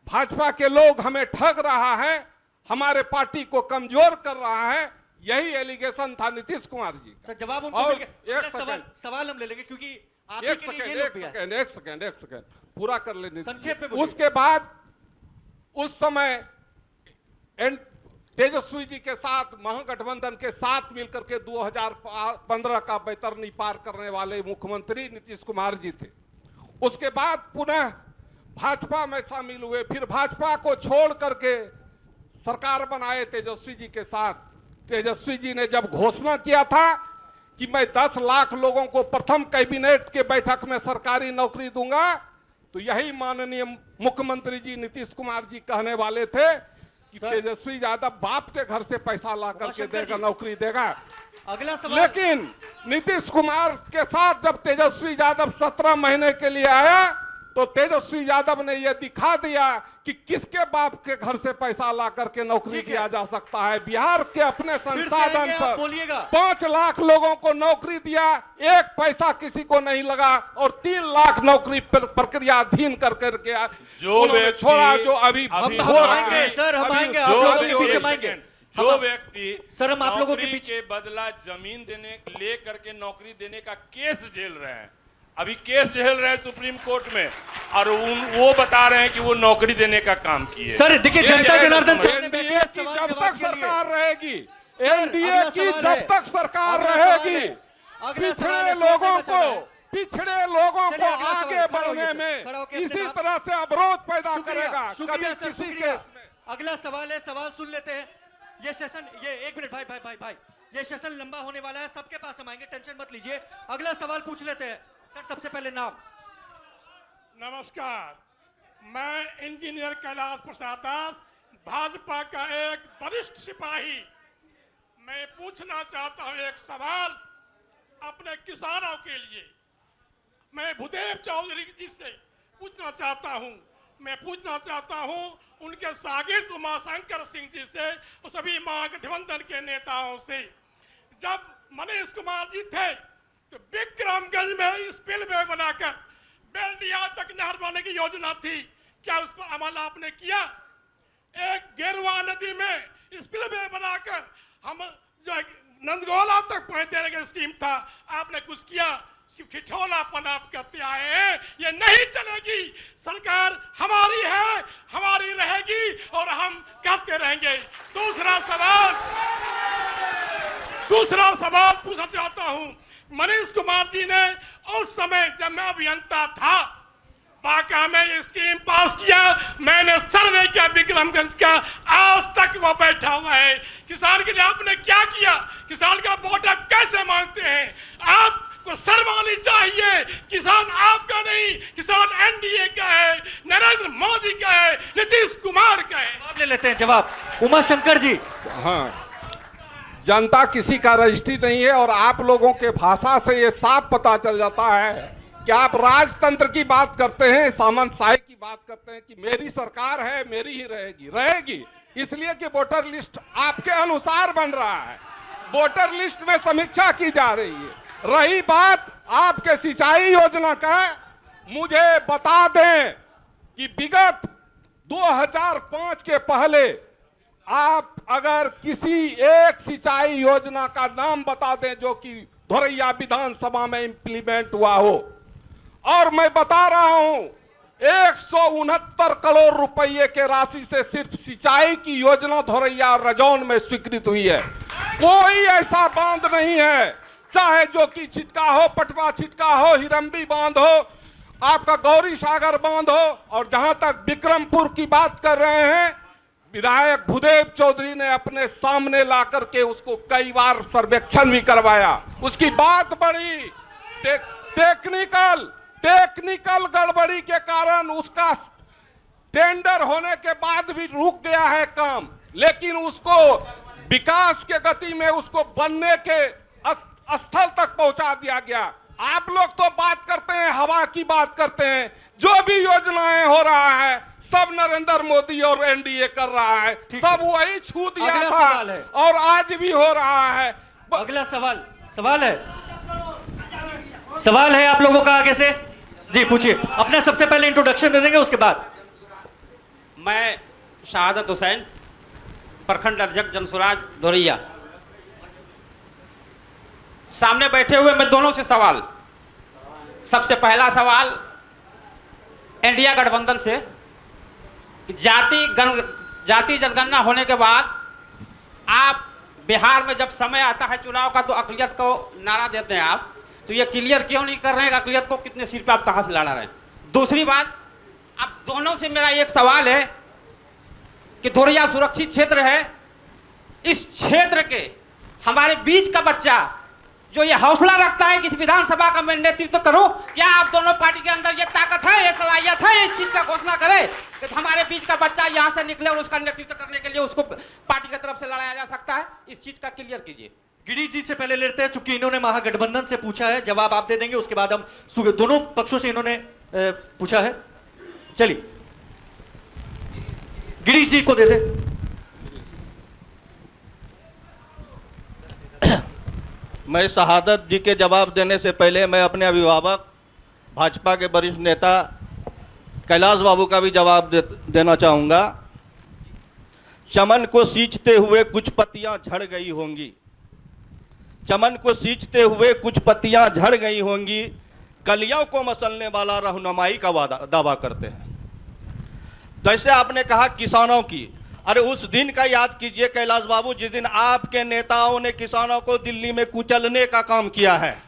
भाजपा के लोग हमें ठग रहा है, हमारे पार्टी को कमजोर कर रहा है, यही एलिगेशन था नीतीश कुमार जी का। सर जवाब उनको और मिल गया। सवाल हम ले लेंगे क्योंकि आप ही के लिए ये लोग भी हैं। एक सेकंड पूरा कर लेने संक्षेप में बोलिए। उसके बाद उस समय तेजस्वी जी के साथ महागठबंधन के साथ मिलकर के 2015 का बैतरनी पार करने वाले मुख्यमंत्री नीतीश कुमार जी थे। उसके बाद पुनः भाजपा में शामिल हुए, फिर भाजपा को छोड़ करके सरकार बनाए तेजस्वी जी के साथ। तेजस्वी जी ने जब घोषणा किया था कि मैं 10 लाख लोगों को प्रथम कैबिनेट के बैठक में सरकारी नौकरी दूंगा, तो यही माननीय मुख्यमंत्री जी नीतीश कुमार जी कहने वाले थे कि तेजस्वी यादव बाप के घर से पैसा ला करके देगा, नौकरी देगा। अगला सवाल। लेकिन नीतीश कुमार के साथ जब तेजस्वी यादव 17 महीने के लिए आया, तो तेजस्वी यादव ने यह दिखा दिया कि किसके बाप के घर से पैसा ला करके नौकरी दिया जा सकता है। बिहार के अपने संसाधन पर 5 लाख लोगों को नौकरी दिया, 1 पैसा किसी को नहीं लगा, और 3 लाख नौकरी प्रक्रियाधीन कर करके जो छोड़ा, जो अभी हम आएंगे सर, हम आएंगे आप लोगों के बीच में आएंगे। जो व्यक्ति सर हम आप लोगों के नौकरी पीछे के बदला जमीन देने ले करके नौकरी देने का केस झेल रहे हैं, अभी केस झेल रहे हैं सुप्रीम कोर्ट में, और वो बता रहे हैं कि वो नौकरी देने का काम किए। सर देखिए, जनता जनार्दन से एनडीए की जब तक सरकार रहेगी, एनडीए की जब तक सरकार रहेगी, पिछड़े लोगों को आगे बढ़ने में इसी तरह से अवरोध पैदा करेगा। कभी किसी केस में। अगला सवाल है, सवाल सुन लेते हैं। ये सेशन, ये 1 मिनट भाई, ये सेशन लंबा होने वाला है, सबके पास हम आएंगे, टेंशन मत लीजिए। अगला सवाल पूछ लेते हैं। सर सबसे पहले नाम। नमस्कार, मैं इंजीनियर कैलाश प्रसाद दास, भाजपा का एक वरिष्ठ सिपाही। मैं पूछना चाहता हूं एक सवाल अपने किसानों के लिए। मैं भूदेव चौधरी जी से पूछना चाहता हूं, उनके शागिर्द उमाशंकर सिंह जी से और सभी महागठबंधन के नेताओं से। जब मनीष कुमार जी थे तो विक्रमगंज में स्पिलवे बनाकर बेल्डिया तक नहर बनाने की योजना थी, क्या उस पर अमल आपने किया? एक गेरुआ नदी में स्पिलवे बनाकर हम जो नंदगोला तक पानी देने का स्कीम था, आपने कुछ किया? ठिठोलापन आप करते आए हैं, ये नहीं चलेगी। सरकार हमारी है, हमारी रहेगी और हम करते रहेंगे। दूसरा सवाल पूछना चाहता हूं। मनीष कुमार जी ने उस समय जब मैं अभियंता था, बांका में स्कीम पास किया, मैंने सर्वे किया विक्रमगंज का, आज तक वो बैठा हुआ है। किसान के लिए आपने क्या किया? किसान का वोट आप कैसे मांगते हैं? आपको शर्म आनी चाहिए। किसान आपका नहीं, किसान एनडीए का है, नरेंद्र मोदी का है, नीतीश कुमार का है। जवाब ले लेते हैं। जवाब उमाशंकर जी। हाँ, जनता किसी का रजिस्ट्री नहीं है, और आप लोगों के भाषा से ये साफ पता चल जाता है कि आप राजतंत्र की बात करते हैं, सामंतशाही की बात करते हैं कि मेरी सरकार है, मेरी ही रहेगी, इसलिए कि वोटर लिस्ट आपके अनुसार बन रहा है, वोटर लिस्ट में समीक्षा की जा रही है। रही बात आपके सिंचाई योजना का, मुझे बता दें कि विगत 2005 के पहले आप अगर किसी एक सिंचाई योजना का नाम बता दें जो कि धोरैया विधानसभा में इंप्लीमेंट हुआ हो, और मैं बता रहा हूं 169 करोड़ रुपए के राशि से सिर्फ सिंचाई की योजना धोरैया और रजौन में स्वीकृत हुई है। कोई ऐसा बांध नहीं है, चाहे जो कि छिटका हो, पटवा छिटका हो, हिरंबी बांध हो, आपका गौरी सागर बांध हो, और जहां तक विक्रमपुर की बात कर रहे हैं, विधायक भूदेव चौधरी ने अपने सामने ला करके उसको कई बार सर्वेक्षण भी करवाया। उसकी बात बड़ी टेक्निकल टेक्निकल गड़बड़ी के कारण उसका टेंडर होने के बाद भी रुक गया है काम, लेकिन उसको विकास के गति में उसको बनने के स्थल तक पहुंचा दिया गया। आप लोग तो बात करते हैं, हवा की बात करते हैं, जो भी योजनाएं हो रहा है सब नरेंद्र मोदी और एनडीए कर रहा है, सब वही छू दिया था और आज भी हो रहा है। अगला सवाल है आप लोगों का आगे से। जी पूछिए, अपना सबसे पहले इंट्रोडक्शन दे देंगे, उसके बाद। मैं शहादत हुसैन, प्रखंड अध्यक्ष जनसुराज धोरैया। सामने बैठे हुए मैं दोनों से सवाल, सबसे पहला सवाल इंडिया गठबंधन से, जाति जनगणना होने के बाद आप बिहार में जब समय आता है चुनाव का तो अक़लियत को नारा देते हैं आप, तो ये क्लियर क्यों नहीं कर रहे हैं अक़लियत को कितने सीट पे आप कहां से लड़ा रहे हैं? दूसरी बात, आप दोनों से मेरा एक सवाल है कि धोरैया सुरक्षित क्षेत्र है, इस क्षेत्र के हमारे बीच का बच्चा जो ये हौसला रखता है कि इस विधानसभा का मैं नेतृत्व करूं, क्या आप दोनों पार्टी के अंदर ये ताकत है, ये सलाहियत है, इस चीज का घोषणा करे कि हमारे बीच का बच्चा यहां से निकले और उसका नेतृत्व करने के लिए उसको पार्टी की तरफ से लड़ाया जा सकता है? इस चीज का क्लियर कीजिए। गिरीश जी से पहले लेते हैं, चूंकि इन्होंने महागठबंधन से पूछा है, जवाब आप दे देंगे, उसके बाद हम दोनों पक्षों से इन्होंने पूछा है। चलिए गिरीश जी को दे दे। मैं शहादत जी के जवाब देने से पहले मैं अपने अभिभावक भाजपा के वरिष्ठ नेता कैलाश बाबू का भी जवाब देना चाहूँगा। चमन को सींचते हुए कुछ पत्तियां झड़ गई होंगी, चमन को सींचते हुए कुछ पत्तियां झड़ गई होंगी, कलियों को मसलने वाला रहनुमाई का दावा करते हैं। जैसे आपने कहा किसानों की, अरे उस दिन का याद कीजिए कैलाश बाबू, जिस दिन आपके नेताओं ने किसानों को दिल्ली में कुचलने का काम किया है।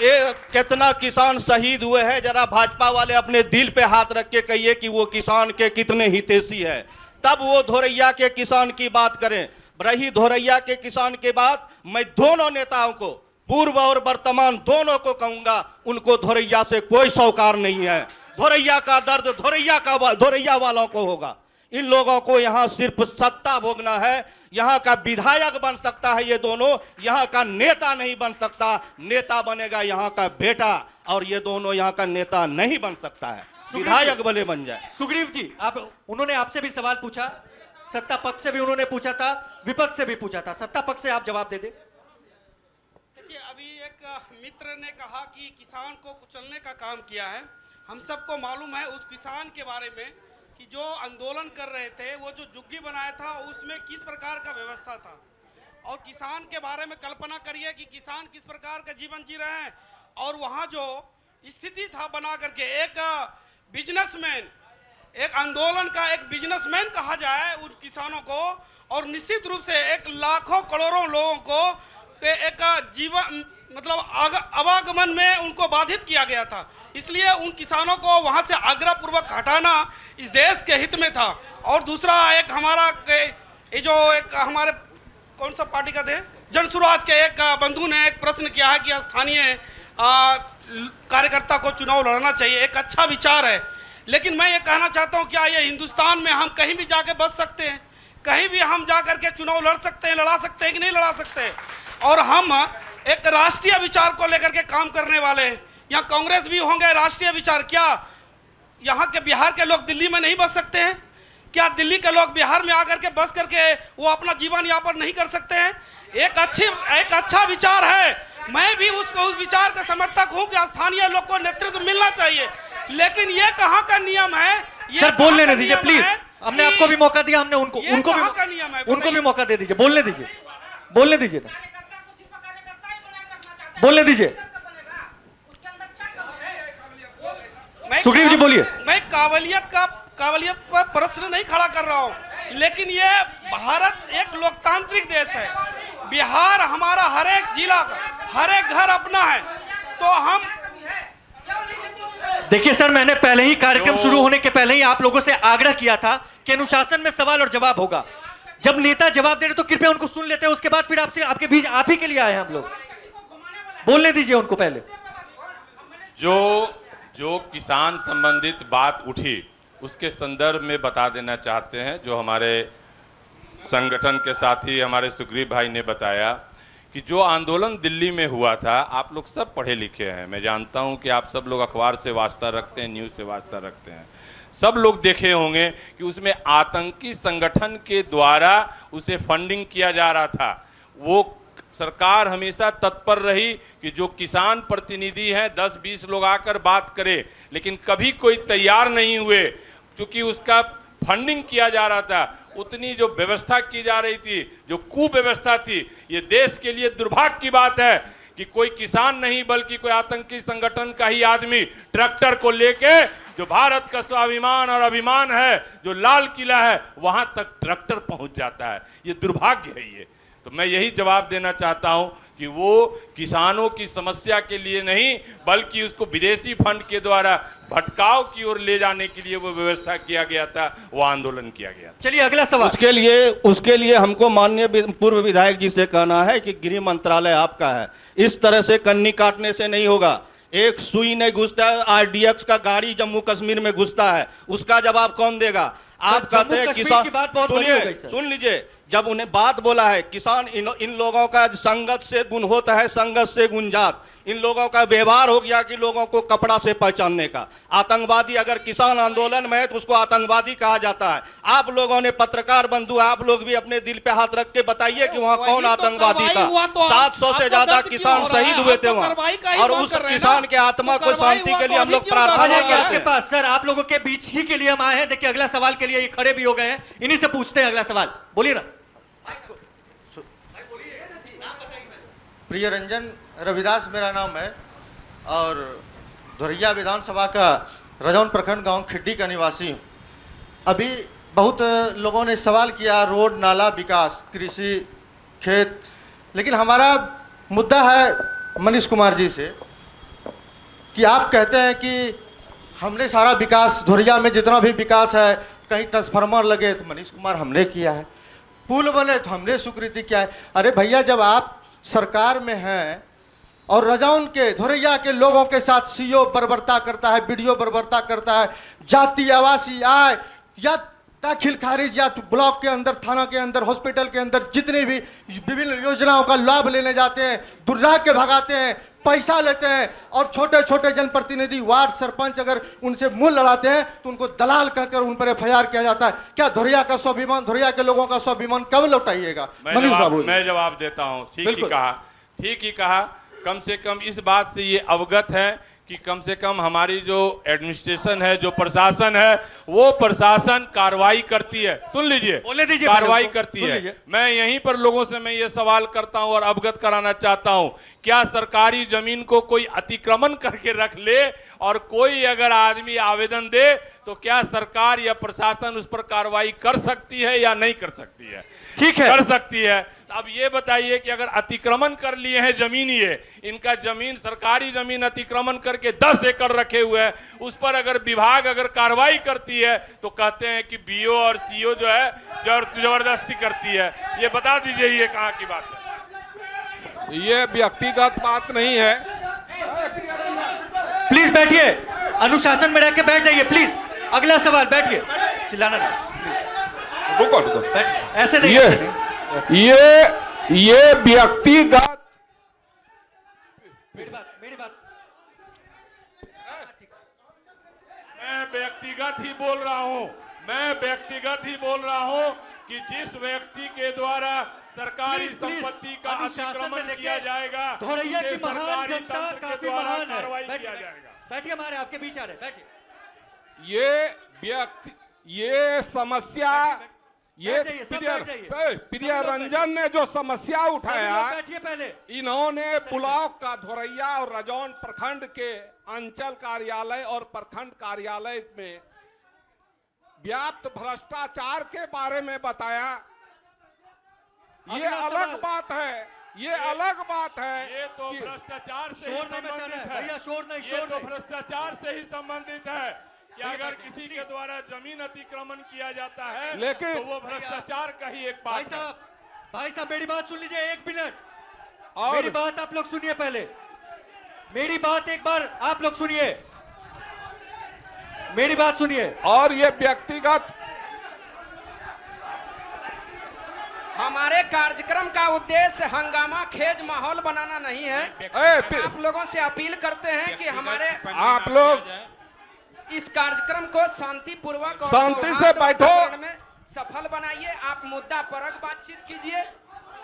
ये कितना किसान शहीद हुए हैं, जरा भाजपा वाले अपने दिल पे हाथ रख के कहिए कि वो किसान के कितने हितैषी है, तब वो धोरैया के किसान की बात करें। रही धोरैया के किसान के बाद, मैं दोनों नेताओं को, पूर्व और वर्तमान दोनों को कहूंगा, उनको धोरैया से कोई सौकार नहीं है। धोरैया का दर्द धोरैया वालों को होगा। इन लोगों को यहाँ सिर्फ सत्ता भोगना है। यहाँ का विधायक बन सकता है ये दोनों, यहाँ का नेता नहीं बन सकता। नेता बनेगा यहाँ का बेटा, और ये दोनों यहाँ का नेता नहीं बन सकता है, विधायक भले बन जाए। सुग्रीव जी, उन्होंने आपसे भी सवाल पूछा, सत्ता पक्ष से भी उन्होंने पूछा था, विपक्ष से भी पूछा था। सत्ता पक्ष से आप जवाब दे दे। देखिए, अभी एक मित्र ने कहा कि किसान को कुचलने का काम किया है। हम सबको मालूम है उस किसान के बारे में कि जो आंदोलन कर रहे थे, वो जो जुग्गी बनाया था उसमें किस प्रकार का व्यवस्था था, और किसान के बारे में कल्पना करिए कि किसान किस प्रकार का जीवन जी रहे हैं। और वहाँ जो स्थिति था बना करके, एक बिजनेसमैन, एक आंदोलन का एक बिजनेसमैन कहा जाए उन किसानों को, और निश्चित रूप से एक लाखों करोड़ों लोगों को एक जीवन मतलब आवागमन में उनको बाधित किया गया था। इसलिए उन किसानों को वहां से आग्रहपूर्वक हटाना इस देश के हित में था। और दूसरा, एक हमारा ये जो एक हमारे कौन सा पार्टी का थे, जनसुराज के एक बंधु ने एक प्रश्न किया है कि स्थानीय कार्यकर्ता को चुनाव लड़ना चाहिए। एक अच्छा विचार है, लेकिन मैं ये कहना चाहता हूँ, क्या ये हिंदुस्तान में हम कहीं भी जाके बच सकते हैं? कहीं भी हम जा करके चुनाव लड़ सकते हैं, लड़ा सकते हैं कि नहीं लड़ा सकते? और हम एक राष्ट्रीय विचार को लेकर के काम करने वाले हैं। यहाँ कांग्रेस भी होंगे राष्ट्रीय विचार। क्या यहाँ के बिहार के लोग दिल्ली में नहीं बस सकते हैं? क्या दिल्ली के लोग बिहार में आकर के बस करके वो अपना जीवन यापन नहीं कर सकते हैं? एक अच्छा विचार है। मैं भी उस विचार का समर्थक हूँ कि स्थानीय लोग को नेतृत्व मिलना चाहिए, लेकिन ये कहाँ का नियम है? सर बोल लेने दीजिए प्लीज, हमने आपको भी मौका दिया, हमने उनको भी मौका दे दीजिए, बोलने दीजिए बोलने दीजिए। सुग्रीव जी बोलिए। मैं काबिलियत पर प्रश्न नहीं खड़ा कर रहा हूं, लेकिन ये भारत एक लोकतांत्रिक देश है। बिहार हमारा हर एक जिला का, हर एक घर अपना है, तो हम देखिए सर, मैंने पहले ही कार्यक्रम शुरू होने के पहले ही आप लोगों से आग्रह किया था कि अनुशासन में सवाल और जवाब होगा। जब नेता जवाब दे रहे तो कृपया उनको सुन लेते हैं, उसके बाद फिर आपसे आपके बीच आप ही के लिए आए हम लोग। बोलने दीजिए उनको पहले। जो किसान संबंधित बात उठी उसके संदर्भ में बता देना चाहते हैं। जो हमारे संगठन के साथी हमारे सुग्रीव भाई ने बताया कि जो आंदोलन दिल्ली में हुआ था, आप लोग सब पढ़े लिखे हैं, मैं जानता हूं कि आप सब लोग अखबार से वास्ता रखते हैं, न्यूज़ से वास्ता रखते हैं, सब लोग देखे होंगे कि उसमें आतंकी संगठन के द्वारा उसे फंडिंग किया जा रहा था। वो सरकार हमेशा तत्पर रही कि जो किसान प्रतिनिधि हैं 10-20 लोग आकर बात करें, लेकिन कभी कोई तैयार नहीं हुए, क्योंकि उसका फंडिंग किया जा रहा था। उतनी जो व्यवस्था की जा रही थी, जो कुव्यवस्था थी, ये देश के लिए दुर्भाग्य की बात है कि कोई किसान नहीं बल्कि कोई आतंकी संगठन का ही आदमी ट्रैक्टर को लेके, जो भारत का स्वाभिमान और अभिमान है, जो लाल किला है, वहां तक ट्रैक्टर पहुंच जाता है। ये दुर्भाग्य है। ये तो मैं यही जवाब देना चाहता हूं कि वो किसानों की समस्या के लिए नहीं बल्कि उसको विदेशी फंड के द्वारा भटकाव की ओर ले जाने के लिए वो व्यवस्था किया गया था, वो आंदोलन किया गया। चलिए अगला सवाल। उसके लिए हमको माननीय पूर्व विधायक जी से कहना है कि गृह मंत्रालय आपका है, इस तरह से कन्नी काटने से नहीं होगा। एक सुई नहीं घुसता है, RDX का गाड़ी जम्मू कश्मीर में घुसता है, उसका जवाब कौन देगा? आप कहते हैं किसान, सुन लीजिए, जब उन्हें बात बोला है किसान, इन लोगों का संगत से गुण होता है, संगत से गुंजात। इन लोगों का व्यवहार हो गया कि लोगों को कपड़ा से पहचानने का। आतंकवादी अगर किसान आंदोलन में है तो उसको आतंकवादी कहा जाता है। आप लोगों ने, पत्रकार बंधु, आप लोग भी अपने दिल पे हाथ रख के बताइए कि वहां कौन आतंकवादी था। 700 से ज्यादा किसान शहीद हुए थे वहां, और उस किसान के आत्मा को शांति के लिए हम लोग प्रार्थना करते हैं। पास सर, आप लोगों के बीच ही के लिए हम आए हैं। देखिए अगला सवाल के लिए ये खड़े भी हो गए हैं, इन्हीं से पूछते हैं अगला सवाल। बोलिए ना। प्रिय रंजन रविदास मेरा नाम है और धोरिया विधानसभा का रजौन प्रखंड गांव खिड्डी का निवासी हूं। अभी बहुत लोगों ने सवाल किया रोड, नाला, विकास, कृषि, खेत, लेकिन हमारा मुद्दा है मनीष कुमार जी से कि आप कहते हैं कि हमने सारा विकास, धोरिया में जितना भी विकास है, कहीं ट्रांसफार्मर लगे तो मनीष कुमार हमने किया है, पुल बने तो हमने स्वीकृति किया है। अरे भैया, जब आप सरकार में हैं और रजौन के, धोरिया के लोगों के साथ CO बर्बरता करता है, BDO बर्बरता करता है, जाति, आवासीय, आय या दाखिल खारिज या ब्लॉक के अंदर, थाना के अंदर, हॉस्पिटल के अंदर जितनी भी विभिन्न योजनाओं का लाभ लेने जाते हैं, दुर्रा के भगाते हैं, पैसा लेते हैं, और छोटे छोटे जनप्रतिनिधि, वार्ड सरपंच अगर उनसे मुंह लड़ाते हैं तो उनको दलाल कहकर उन पर FIR किया जाता है। क्या धोरिया का स्वाभिमान, धोरिया के लोगों का स्वाभिमान कब लौटाइएगा? मनीष बाबू, मैं जवाब देता हूँ। ठीक ही कहा। कम से कम इस बात से ये अवगत है कि कम से कम हमारी जो एडमिनिस्ट्रेशन है, जो प्रशासन है, वो प्रशासन कार्रवाई करती है। सुन लीजिए, कार्रवाई करती है। मैं यहीं पर लोगों से मैं ये सवाल करता हूं और अवगत कराना चाहता हूं, क्या सरकारी जमीन को कोई अतिक्रमण करके रख ले और कोई अगर आदमी आवेदन दे तो क्या सरकार या प्रशासन उस पर कार्रवाई कर सकती है या नहीं कर सकती है? ठीक है, कर सकती है। अब ये बताइए कि अगर अतिक्रमण कर लिए हैं जमीन, ये इनका जमीन, सरकारी जमीन अतिक्रमण करके 10 एकड़ रखे हुए हैं, उस पर अगर विभाग अगर कार्रवाई करती है तो कहते हैं कि BO और CO जो है जबरदस्ती करती है। ये बता दीजिए ये कहाँ की बात है? ये व्यक्तिगत बात नहीं है। प्लीज बैठिए, अनुशासन में रह के बैठ जाइए प्लीज। अगला सवाल, बैठिए, चिल्लाना नहीं, रुको ऐसे नहीं। ये व्यक्तिगत, मेरी बात मैं व्यक्तिगत ही बोल रहा हूं। मैं व्यक्तिगत ही बोल रहा हूं कि जिस व्यक्ति के द्वारा सरकारी संपत्ति का अतिक्रमण किया जाएगा, धोरिया की महान जनता काफी महान है। बैठिए, हमारे आपके बीच आ रहे, बैठिए। ये समस्या, ये प्रिय रंजन ने जो समस्या उठाया, बैठिए पहले। इन्होंने ब्लॉक का धोरिया और रजौन प्रखंड के अंचल कार्यालय और प्रखंड कार्यालय में व्याप्त भ्रष्टाचार के बारे में बताया। ये अलग बात है, ये अलग बात है। ये तो भ्रष्टाचार से शोर नहीं मचाना है भैया, शोर नहीं, ये तो भ्रष्टाचार से ही संबंधित है कि अगर किसी के द्वारा जमीन अतिक्रमण किया जाता है, लेकिन तो वो भ्रष्टाचार का ही एक बात है। भाई साहब मेरी बात सुन लीजिए, 1 मिनट, मेरी बात आप लोग सुनिए पहले। मेरी बात एक बार आप लोग सुनिए, मेरी बात सुनिए। और ये व्यक्तिगत हमारे कार्यक्रम का उद्देश्य हंगामा खेज माहौल बनाना नहीं है। आप लोगों से अपील करते हैं कि हमारे आप लोग इस कार्यक्रम को शांतिपूर्वक और शांति से बैठो, में सफल बनाइए। आप मुद्दा परक बातचीत कीजिए,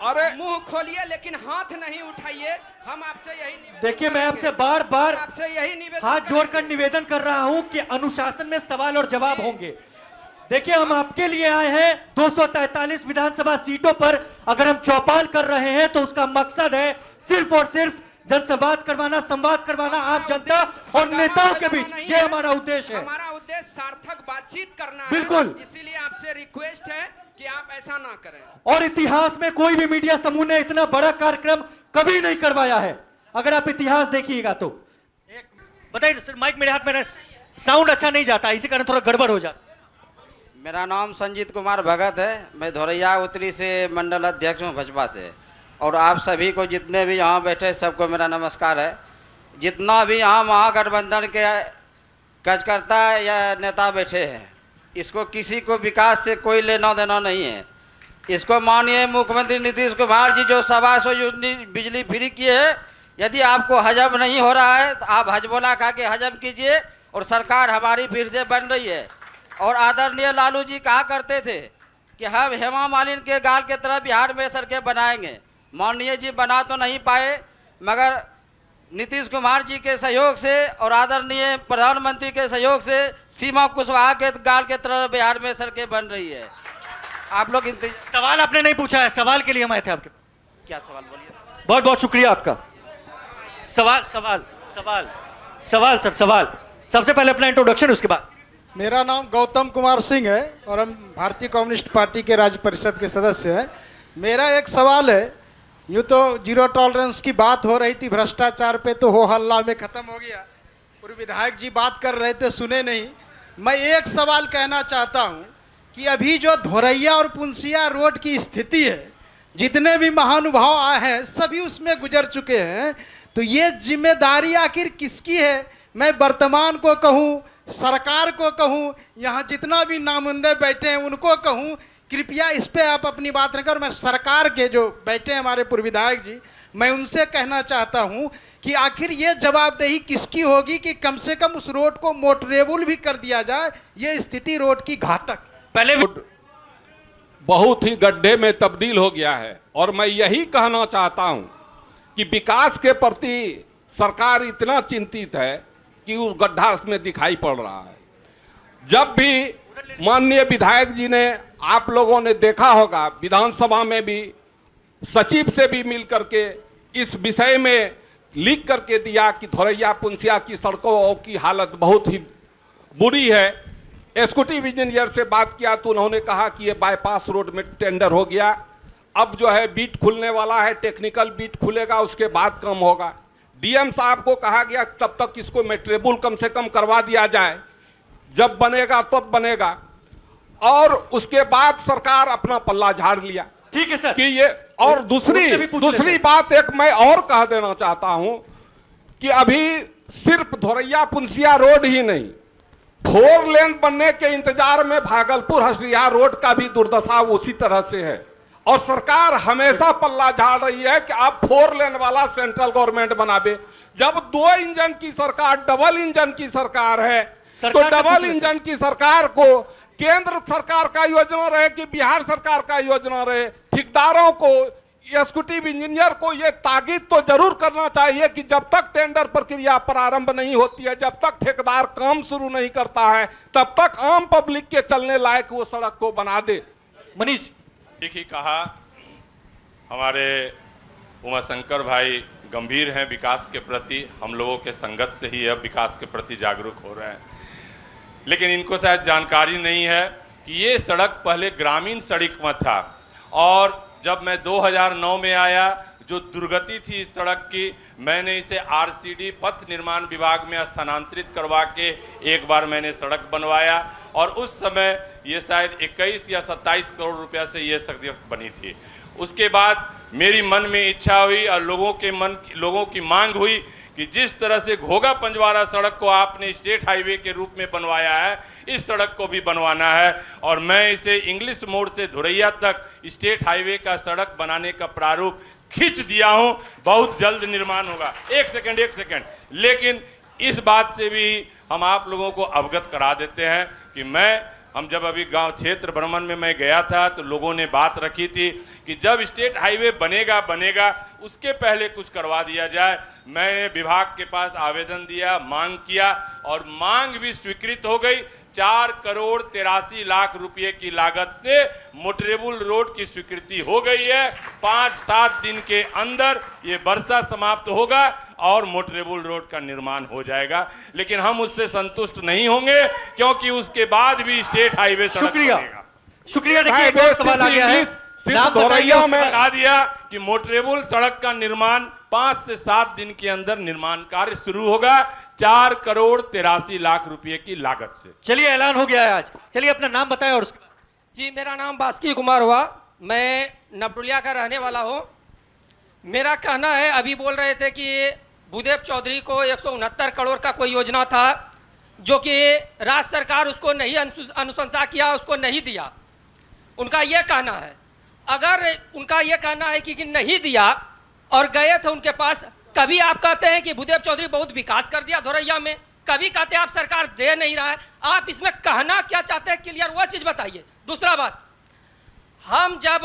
अरे मुंह खोलिए, लेकिन हाथ नहीं उठाइए। हम आपसे यही देखिए, मैं आपसे बार बार आपसे यही निवेदन हाथ जोड़कर निवेदन कर रहा हूं कि अनुशासन में सवाल और जवाब होंगे। देखिए, हम आपके लिए आए हैं 243 विधानसभा सीटों पर। अगर हम चौपाल कर रहे हैं तो उसका मकसद है सिर्फ और सिर्फ जनसंवाद करवाना, संवाद करवाना आप जनता और नेताओं के बीच। ये हमारा उद्देश्य है। हमारा उद्देश्य सार्थक बातचीत करना है। बिल्कुल। इसीलिए आपसे रिक्वेस्ट है कि आप ऐसा ना करें। और इतिहास में कोई भी मीडिया समूह ने इतना बड़ा कार्यक्रम कभी नहीं करवाया है, अगर आप इतिहास देखिएगा तो। बताइए सर, माइक मेरे हाथ में, साउंड अच्छा नहीं जाता, इसी कारण थोड़ा गड़बड़ हो जाता। मेरा नाम संजीत कुमार भगत है। मैं धोरैया उत्तरी से मंडल अध्यक्ष हूँ भाजपा से। और आप सभी को, जितने भी यहाँ बैठे, सबको मेरा नमस्कार है। जितना भी यहाँ महागठबंधन के कार्यकर्ता या नेता बैठे हैं, इसको किसी को विकास से कोई लेना देना नहीं है। इसको माननीय मुख्यमंत्री नीतीश कुमार जी जो 125 यूनिट बिजली फ्री किए है, यदि आपको हजम नहीं हो रहा है तो आप हजमोला खा के हजम कीजिए। और सरकार हमारी फिर से बन रही है। और आदरणीय लालू जी कहा करते थे कि हम हेमा मालिनी के गाल के तरह बिहार में सड़कें बनाएंगे। माननीय जी बना तो नहीं पाए, मगर नीतीश कुमार जी के सहयोग से और आदरणीय प्रधानमंत्री के सहयोग से सीमा कुशवाहा के गाल के तरह बिहार में सड़कें बन रही है। आप लोग सवाल आपने नहीं पूछा है, सवाल के लिए हम आए थे आपके। क्या सवाल बोलिए? बहुत बहुत शुक्रिया आपका। सवाल सवाल सवाल सवाल सर, सवाल। सबसे पहले अपना इंट्रोडक्शन, उसके बाद। मेरा नाम गौतम कुमार सिंह है और हम भारतीय कम्युनिस्ट पार्टी के राज्य परिषद के सदस्य हैं। मेरा एक सवाल है, यूँ तो जीरो टॉलरेंस की बात हो रही थी, भ्रष्टाचार पे तो हो हल्ला में ख़त्म हो गया। पूर्व विधायक जी बात कर रहे थे, सुने नहीं। मैं एक सवाल कहना चाहता हूँ कि अभी जो धोरैया और पुंसिया रोड की स्थिति है, जितने भी महानुभाव आए हैं सभी उसमें गुजर चुके हैं। तो ये जिम्मेदारी आखिर किसकी है? मैं वर्तमान को कहूँ, सरकार को कहूँ, यहाँ जितना भी नामुंदे बैठे हैं उनको कहूँ, कृपया इस पे आप अपनी बात न करो। मैं सरकार के जो बैठे हैं हमारे पूर्व विधायक जी, मैं उनसे कहना चाहता हूँ कि आखिर ये जवाबदेही किसकी होगी कि कम से कम उस रोड को मोटरेबल भी कर दिया जाए। ये स्थिति रोड की घातक। पहले बहुत ही गड्ढे में तब्दील हो गया है। और मैं यही कहना चाहता हूं कि विकास के प्रति सरकार इतना चिंतित है कि उस गड्ढा में दिखाई पड़ रहा है। जब भी माननीय विधायक जी ने, आप लोगों ने देखा होगा, विधानसभा में भी सचिव से भी मिल करके इस विषय में लिख करके दिया कि धोरैया पुंसिया की सड़कों की हालत बहुत ही बुरी है। एग्जीक्यूटिव इंजीनियर से बात किया तो उन्होंने कहा कि ये बाईपास रोड में टेंडर हो गया, अब जो है बीट खुलने वाला है, टेक्निकल बीट खुलेगा, उसके बाद काम होगा। डीएम साहब को कहा गया तब तक इसको मेट्रेबल कम से कम करवा दिया जाए, जब बनेगा तब बनेगा। और उसके बाद सरकार अपना पल्ला झाड़ लिया। ठीक है सर कि ये, और दूसरी बात एक मैं और कह देना चाहता हूं कि अभी सिर्फ धोरैया पुंसिया रोड ही नहीं, 4 लेन बनने के इंतजार में भागलपुर हसरिया रोड का भी दुर्दशा उसी तरह से है। और सरकार हमेशा पल्ला झाड़ रही है कि आप 4 लेन वाला सेंट्रल गवर्नमेंट बनावे, जब 2 इंजन की सरकार, डबल इंजन की सरकार है। तो डबल इंजन की सरकार को केंद्र सरकार का योजना रहे कि बिहार सरकार का योजना रहे, ठेकेदारों को, एग्जीक्यूटिव इंजीनियर को ये ताकीद तो जरूर करना चाहिए कि जब तक टेंडर प्रक्रिया प्रारंभ नहीं होती है, जब तक ठेकेदार काम शुरू नहीं करता है, तब तक आम पब्लिक के चलने लायक वो सड़क को बना दे। मनीष ठीक ही कहा, हमारे उमाशंकर भाई गंभीर हैं विकास के प्रति। हम लोगों के संगत से ही अब विकास के प्रति जागरूक हो रहे हैं, लेकिन इनको शायद जानकारी नहीं है कि ये सड़क पहले ग्रामीण सड़क में था। और जब मैं 2009 में आया, जो दुर्गति थी इस सड़क की, मैंने इसे आरसीडी पथ निर्माण विभाग में स्थानांतरित करवा के एक बार मैंने सड़क बनवाया। और उस समय ये शायद 21 या 27 करोड़ रुपया से ये सड़क बनी थी। उसके बाद मेरी मन में इच्छा हुई और लोगों की मांग हुई कि जिस तरह से घोगा पंजवारा सड़क को आपने स्टेट हाईवे के रूप में बनवाया है, इस सड़क को भी बनवाना है। और मैं इसे इंग्लिश मोड़ से धुरैया तक स्टेट हाईवे का सड़क बनाने का प्रारूप खींच दिया हूं। बहुत जल्द निर्माण होगा। एक सेकंड। लेकिन इस बात से भी हम आप लोगों को अवगत करा देते हैं कि हम जब अभी गांव क्षेत्र भ्रमण में मैं गया था तो लोगों ने बात रखी थी कि जब स्टेट हाईवे बनेगा उसके पहले कुछ करवा दिया जाए। मैंने विभाग के पास आवेदन दिया, मांग किया और मांग भी स्वीकृत हो गई। 4,83,00,000 रुपए की लागत से मोटरेबल रोड की स्वीकृति हो गई है। 5-7 दिन के अंदर ये वर्षा समाप्त होगा और मोटरेबल रोड का निर्माण हो जाएगा। लेकिन हम उससे संतुष्ट नहीं होंगे क्योंकि उसके बाद भी स्टेट हाईवे सड़क बनेगा। शुक्रिया। देखिए एक और सवाल आ गया है, नाम धोरैया में बता दिया कि मोटरेबल सड़क का निर्माण 5 से 7 दिन के अंदर निर्माण कार्य शुरू होगा 4,83,00,000 रुपए की लागत से। चलिए ऐलान हो गया है आज। चलिए अपना नाम बताएं और उसके बाद। जी मेरा नाम बास्की कुमार हुआ, मैं नवटुलिया का रहने वाला हूँ। मेरा कहना है, अभी बोल रहे थे कि भूदेव चौधरी को 169 करोड़ का कोई योजना था जो कि राज्य सरकार उसको नहीं अनुशंसा किया, उसको नहीं दिया। उनका ये कहना है, अगर उनका ये कहना है कि नहीं दिया और गए थे उनके पास, कभी आप कहते हैं कि भूदेव चौधरी बहुत विकास कर दिया धोरैया में, कभी कहते हैं आप सरकार दे नहीं रहा है। आप इसमें कहना क्या चाहते हैं, क्लियर वो चीज़ बताइए। दूसरा बात, हम जब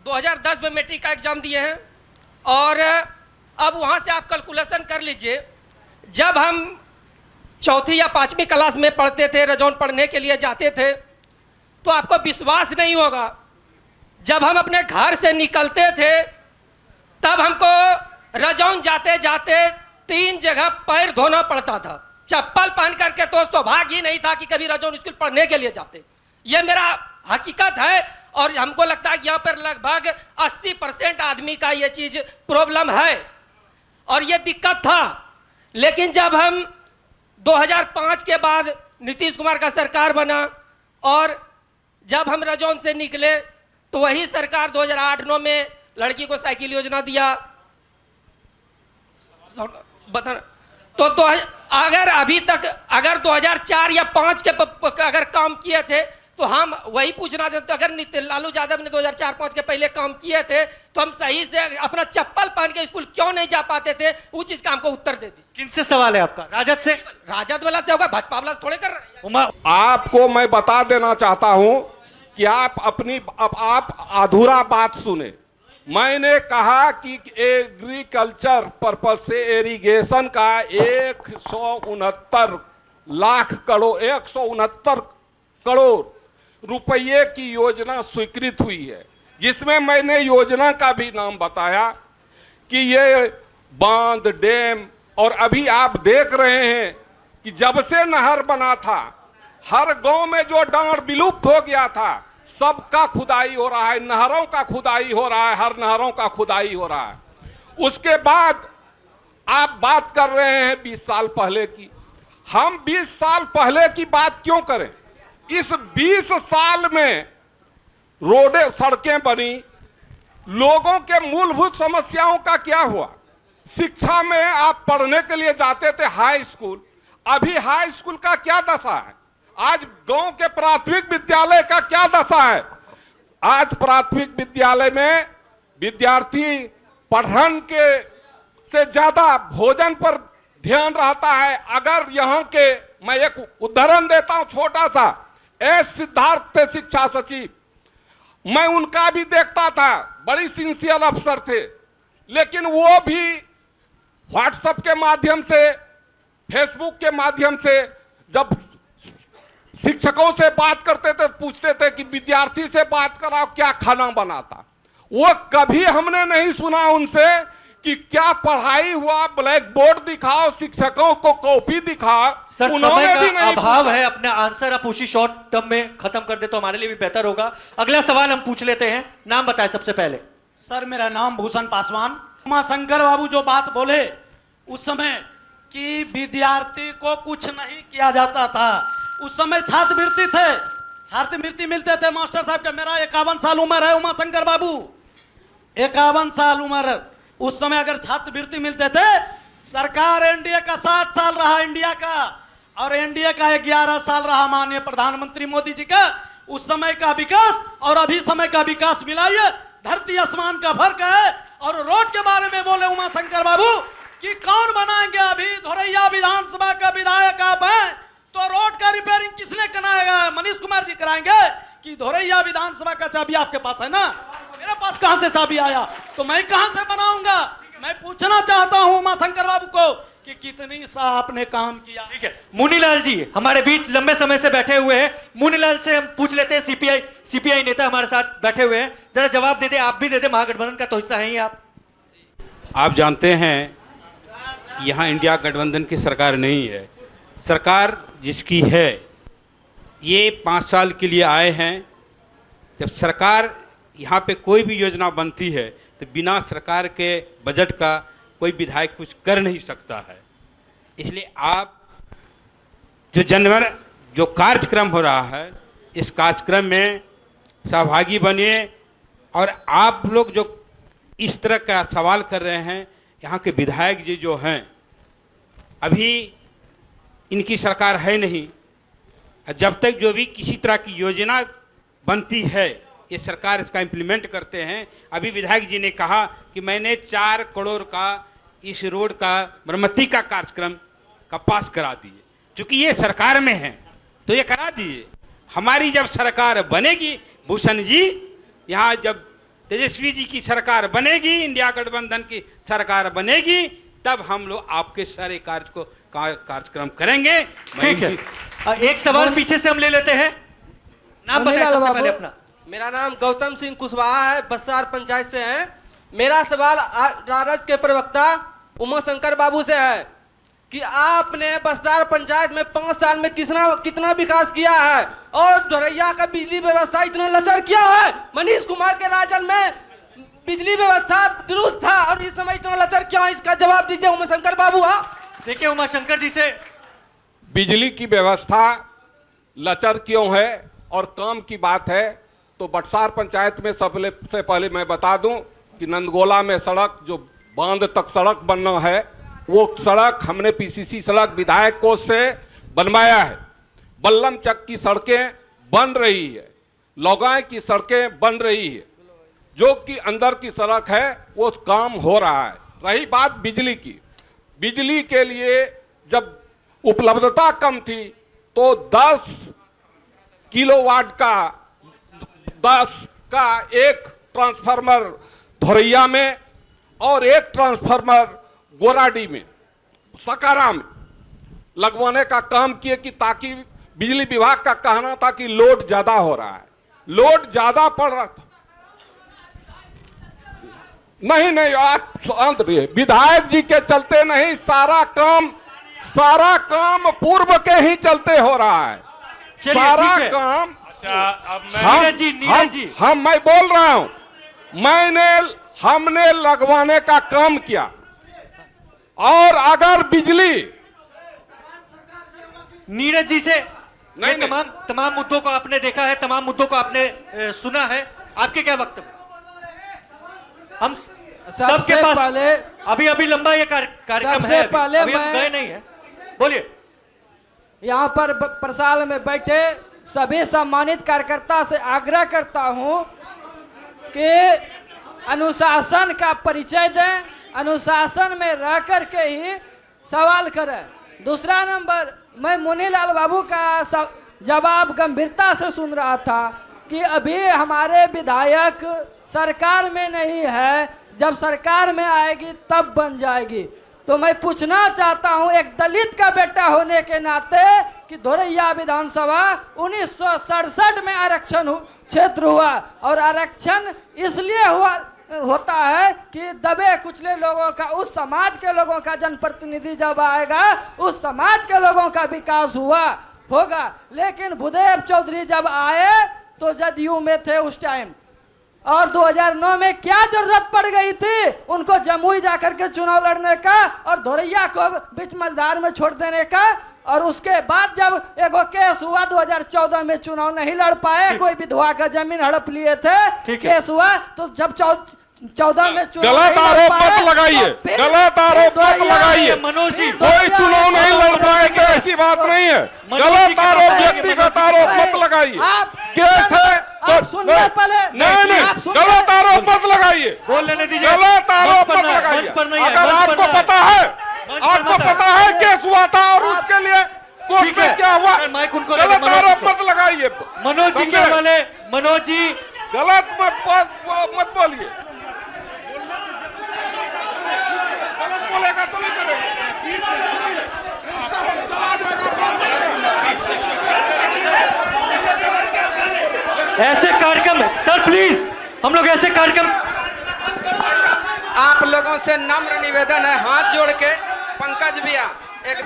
2010 में मैट्रिक का एग्जाम दिए हैं और अब वहाँ से आप कैलकुलेशन कर लीजिए, जब हम 4वीं या 5वीं क्लास में पढ़ते थे, रजौन पढ़ने के लिए जाते थे, तो आपको विश्वास नहीं होगा, जब हम अपने घर से निकलते थे तब हमको रजौन जाते जाते 3 जगह पैर धोना पड़ता था। चप्पल पहन करके तो सौभाग्य ही नहीं था कि कभी रजौन स्कूल पढ़ने के लिए जाते। ये मेरा हकीकत है और हमको लगता है कि यहाँ पर लगभग 80% आदमी का ये चीज प्रॉब्लम है और ये दिक्कत था। लेकिन जब हम 2005 के बाद नीतीश कुमार का सरकार बना और जब हम रजौन से निकले तो वही सरकार 2008-9 में लड़की को साइकिल योजना दिया। तो अगर अभी तक अगर 2004 या 5 के अगर काम किए थे तो हम वही पूछना चाहते, अगर लालू यादव ने 2004-5 के पहले काम किए थे तो हम सही से अपना चप्पल पहन के स्कूल क्यों नहीं जा पाते थे, वो चीज का हमको उत्तर दे दी। किनसे सवाल है आपका? राजद से? राजद वाला से होगा, भाजपा वाला थोड़े कर रहे हैं। आपको मैं बता देना चाहता हूं कि आप अधूरा बात सुने। मैंने कहा कि एग्रीकल्चर पर्पज से इरिगेशन का 169 करोड़ रुपये की योजना स्वीकृत हुई है, जिसमें मैंने योजना का भी नाम बताया कि ये बांध, डैम, और अभी आप देख रहे हैं कि जब से नहर बना था हर गांव में जो डांड विलुप्त हो गया था सबका खुदाई हो रहा है, नहरों का खुदाई हो रहा है, हर नहरों का खुदाई हो रहा है। उसके बाद आप बात कर रहे हैं 20 साल पहले की। हम 20 साल पहले की बात क्यों करें? इस 20 साल में रोडें, सड़कें बनी, लोगों के मूलभूत समस्याओं का क्या हुआ? शिक्षा में आप पढ़ने के लिए जाते थे हाई स्कूल, अभी हाई स्कूल का क्या दशा है? आज गांव के प्राथमिक विद्यालय का क्या दशा है? आज प्राथमिक विद्यालय में विद्यार्थी पढ़न के से ज्यादा भोजन पर ध्यान रहता है। अगर यहाँ के, मैं एक उदाहरण देता हूं छोटा सा, एस सिद्धार्थ थे शिक्षा सचिव, मैं उनका भी देखता था, बड़ी सिंसियर अफसर थे, लेकिन वो भी व्हाट्सएप के माध्यम से, फेसबुक के माध्यम से जब शिक्षकों से बात करते थे, पूछते थे कि विद्यार्थी से बात कराओ क्या खाना बनाता। वो कभी हमने नहीं सुना उनसे कि क्या पढ़ाई हुआ, ब्लैक बोर्ड दिखाओ, शिक्षकों को कॉपी दिखाओ। सर, समय का अभाव है, अपना आंसर आप उसी शॉर्ट टर्म में खत्म कर दे तो हमारे लिए भी बेहतर होगा। अगला सवाल हम पूछ लेते हैं, नाम बताएं सबसे पहले। सर मेरा नाम भूषण पासवान। उमाशंकर बाबू जो बात बोले उस समय कि विद्यार्थी को कुछ नहीं किया जाता था, उस समय छात्रवृत्ति थे, छात्रवृत्ति मिलते थे मास्टर साहब का। मेरा 51 साल उम्र है उमाशंकर बाबू, 51 साल उम्र। उस समय अगर छात्रवृत्ति मिलते थे सरकार एनडीए का 60 साल रहा इंडिया का, और एनडीए का 11 साल रहा माननीय प्रधानमंत्री मोदी जी का। उस समय का विकास और अभी समय का विकास मिलाइए, धरती आसमान का फर्क है। और रोड के बारे में बोले उमा शंकर बाबू कि कौन बनाएंगे? अभी धोरैया विधानसभा का विधायक आप हैं, तो रोड का रिपेयरिंग किसने कराएगा? मनीष कुमार जी कराएंगे कि धोरैया विधानसभा का चाबी आपके पास है ना? मेरे पास कहां से चाबी आया? तो मैं कहां से बनाऊंगा? मैं पूछना चाहता हूं उमा शंकर बाबू को कि कितनी सा आपने काम किया। ठीक है, मुनीलाल जी हमारे बीच लंबे समय से बैठे हुए हैं। मुनीलाल से हम पूछ लेते हैं, सीपीआई नेता हमारे साथ बैठे हुए हैं, जरा जवाब दे दे, आप भी दे दे, महागठबंधन का तो हिस्सा है ही आप जानते हैं यहाँ इंडिया गठबंधन की सरकार नहीं है। सरकार जिसकी है ये 5 साल के लिए आए हैं। जब सरकार यहाँ पे कोई भी योजना बनती है तो बिना सरकार के बजट का कोई विधायक कुछ कर नहीं सकता है। इसलिए आप जो कार्यक्रम हो रहा है इस कार्यक्रम में सहभागी बनिए। और आप लोग जो इस तरह का सवाल कर रहे हैं, यहाँ के विधायक जी जो हैं अभी इनकी सरकार है नहीं। जब तक जो भी किसी तरह की योजना बनती है ये सरकार इसका इम्प्लीमेंट करते हैं। अभी विधायक जी ने कहा कि मैंने 4 करोड़ का इस रोड का मरम्मती का कार्यक्रम का पास करा दिए। क्योंकि ये सरकार में है तो ये करा दिए। हमारी जब सरकार बनेगी भूषण जी, यहाँ जब तेजस्वी जी की सरकार बनेगी, इंडिया गठबंधन की सरकार बनेगी, तब हम लोग आपके सारे कार्यक्रम करेंगे। ठीक है, एक सवाल पीछे से हम ले लेते हैं। नाम बताइए सबसे पहले अपना। मेरा नाम गौतम सिंह कुशवाहा है, बस्सार पंचायत से है। मेरा सवाल राजद के प्रवक्ता उमा शंकर बाबू से है कि आपने बस्सार पंचायत में 5 साल में कितना विकास किया है और धोरैया का बिजली व्यवस्था इतना लचर किया है। मनीष कुमार के राजन में बिजली व्यवस्था दुरुस्त था और इस समय इतना लचर क्यों है? इसका जवाब दीजिए उमा शंकर बाबू। देखिए उमा शंकर जी से, बिजली की व्यवस्था लचर क्यों है और काम की बात है तो बटसार पंचायत में सबसे पहले मैं बता दूं कि नंदगोला में सड़क जो बांध तक सड़क बनना है वो सड़क हमने पीसीसी सड़क विधायक कोष से बनवाया है। बल्लम चक की सड़कें बन रही है, लौगाई की सड़कें बन रही है, जो कि अंदर की सड़क है वो काम हो रहा है। रही बात बिजली की, बिजली के लिए जब उपलब्धता कम थी तो 10 किलोवाट का एक ट्रांसफार्मर धोरैया में और एक ट्रांसफार्मर गोराडी में सकारा में लगवाने का काम किए कि ताकि बिजली विभाग का कहना था कि लोड ज्यादा हो रहा है, लोड ज्यादा पड़ रहा था। नहीं आप शांत रहिए, विधायक जी के चलते नहीं, सारा काम पूर्व के ही चलते हो रहा है। सारा काम मैं बोल रहा हूं, हमने लगवाने का काम किया। और अगर बिजली नीरज जी से नहीं, तमाम मुद्दों को आपने देखा है, तमाम मुद्दों को आपने सुना है, आपके क्या वक्तव्य? हम सबके पास अभी लंबा ये कार्यक्रम है, अभी हम गए नहीं है। बोलिए। यहाँ पर प्रसाल में बैठे सभी सम्मानित कार्यकर्ता से आग्रह करता हूँ कि अनुशासन का परिचय दें, अनुशासन में रह कर के ही सवाल करें। दूसरा नंबर, मैं मुनीलाल बाबू का जवाब गंभीरता से सुन रहा था कि अभी हमारे विधायक सरकार में नहीं है, जब सरकार में आएगी तब बन जाएगी। तो मैं पूछना चाहता हूं एक दलित का बेटा होने के नाते कि धोरैया विधानसभा 1967 में आरक्षण क्षेत्र हुआ और आरक्षण इसलिए होता है कि दबे कुचले लोगों का, उस समाज के लोगों का जनप्रतिनिधि जब आएगा उस समाज के लोगों का विकास होगा। लेकिन भूदेव चौधरी जब आए तो जदयू में थे उस टाइम, और 2009 में क्या जरूरत पड़ गई थी उनको जमुई जाकर के चुनाव लड़ने का और धोरैया को बीच मझधार में छोड़ देने का। और उसके बाद जब एगो केस हुआ 2014 में, चुनाव नहीं लड़ पाए, कोई विधवा का जमीन हड़प लिए थे, केस हुआ, तो जब 14 में चुनाव गलत नहीं लड़ आरोप पाए, मत लगाइए, तो फिर गलत आरोप मत लगाइए। मनोज जी, कोई चुनाव नहीं लड़ पाए तो ऐसी बात नहीं है। गलत आरोप, व्यक्तिगत आरोप मत लगाइए। केस है आप सुनिए पहले। नहीं, गलत आरोप मत लगाइए, बोल लेने दीजिए। गलत आरोप मत मंच लगाइए। पर नहीं है, अगर मंच पर आपको नहीं है। पता है, मंच पर आपको मत है। पता है केस हुआ था और उसके लिए कोर्ट ठीक में है। क्या हुआ, सर, माइक उनको गलत लगे, मनोज आरोप को। मत लगाइए। मनोज जी क्या बोले? मनोज जी गलत मत बोलिए। गलत बोलेगा तो नहीं करेगा। ऐसे कार्यक्रम, सर प्लीज, हम लोग ऐसे कार्यक्रम, आप लोगों से नम्र निवेदन है, हाथ जोड़ के, पंकज भैया एक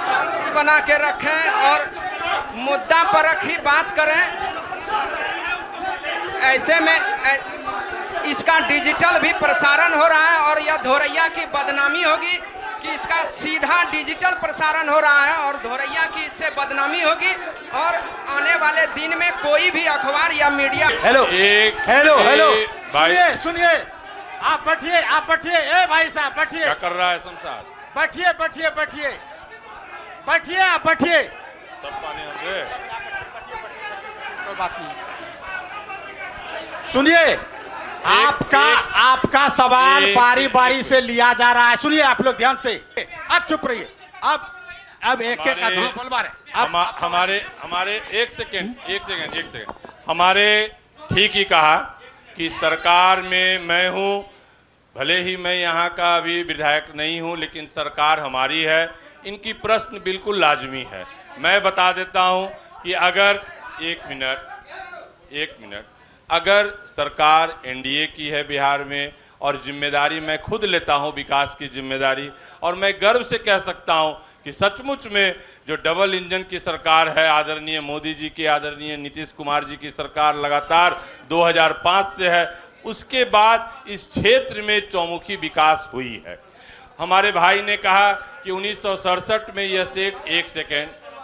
शांति बना के रखें और मुद्दा पर ही बात करें। ऐसे में इसका डिजिटल भी प्रसारण हो रहा है और यह धोरैया की बदनामी होगी कि इसका सीधा डिजिटल प्रसारण हो रहा है और धोरैया की इससे बदनामी होगी और आने वाले दिन में कोई भी अखबार या मीडिया। हेलो हेलो हेलो, सुनिए सुनिए, आप बैठिए, ए भाई साहब बैठिए। क्या कर रहा है शमशाद? बैठिए, आप बैठिए। सब पानी होंगे, कोई बात नहीं। सुनिए, आपका सवाल बारी बारी से लिया जा रहा है। सुनिए आप लोग ध्यान से, आप चुप रहिए। अब एक एक आदमी बोलवा रहे। हमारे एक सेकंड हमारे ठीक ही कहा कि सरकार में मैं हूं, भले ही मैं यहाँ का अभी विधायक नहीं हूं, लेकिन सरकार हमारी है। इनकी प्रश्न बिल्कुल लाजमी है। मैं बता देता हूं कि अगर एक मिनट अगर सरकार एनडीए की है बिहार में और जिम्मेदारी मैं खुद लेता हूं विकास की जिम्मेदारी, और मैं गर्व से कह सकता हूं कि सचमुच में जो डबल इंजन की सरकार है, आदरणीय मोदी जी की, आदरणीय नीतीश कुमार जी की सरकार लगातार 2005 से है, उसके बाद इस क्षेत्र में चौमुखी विकास हुई है। हमारे भाई ने कहा कि 1967 में यह सेट,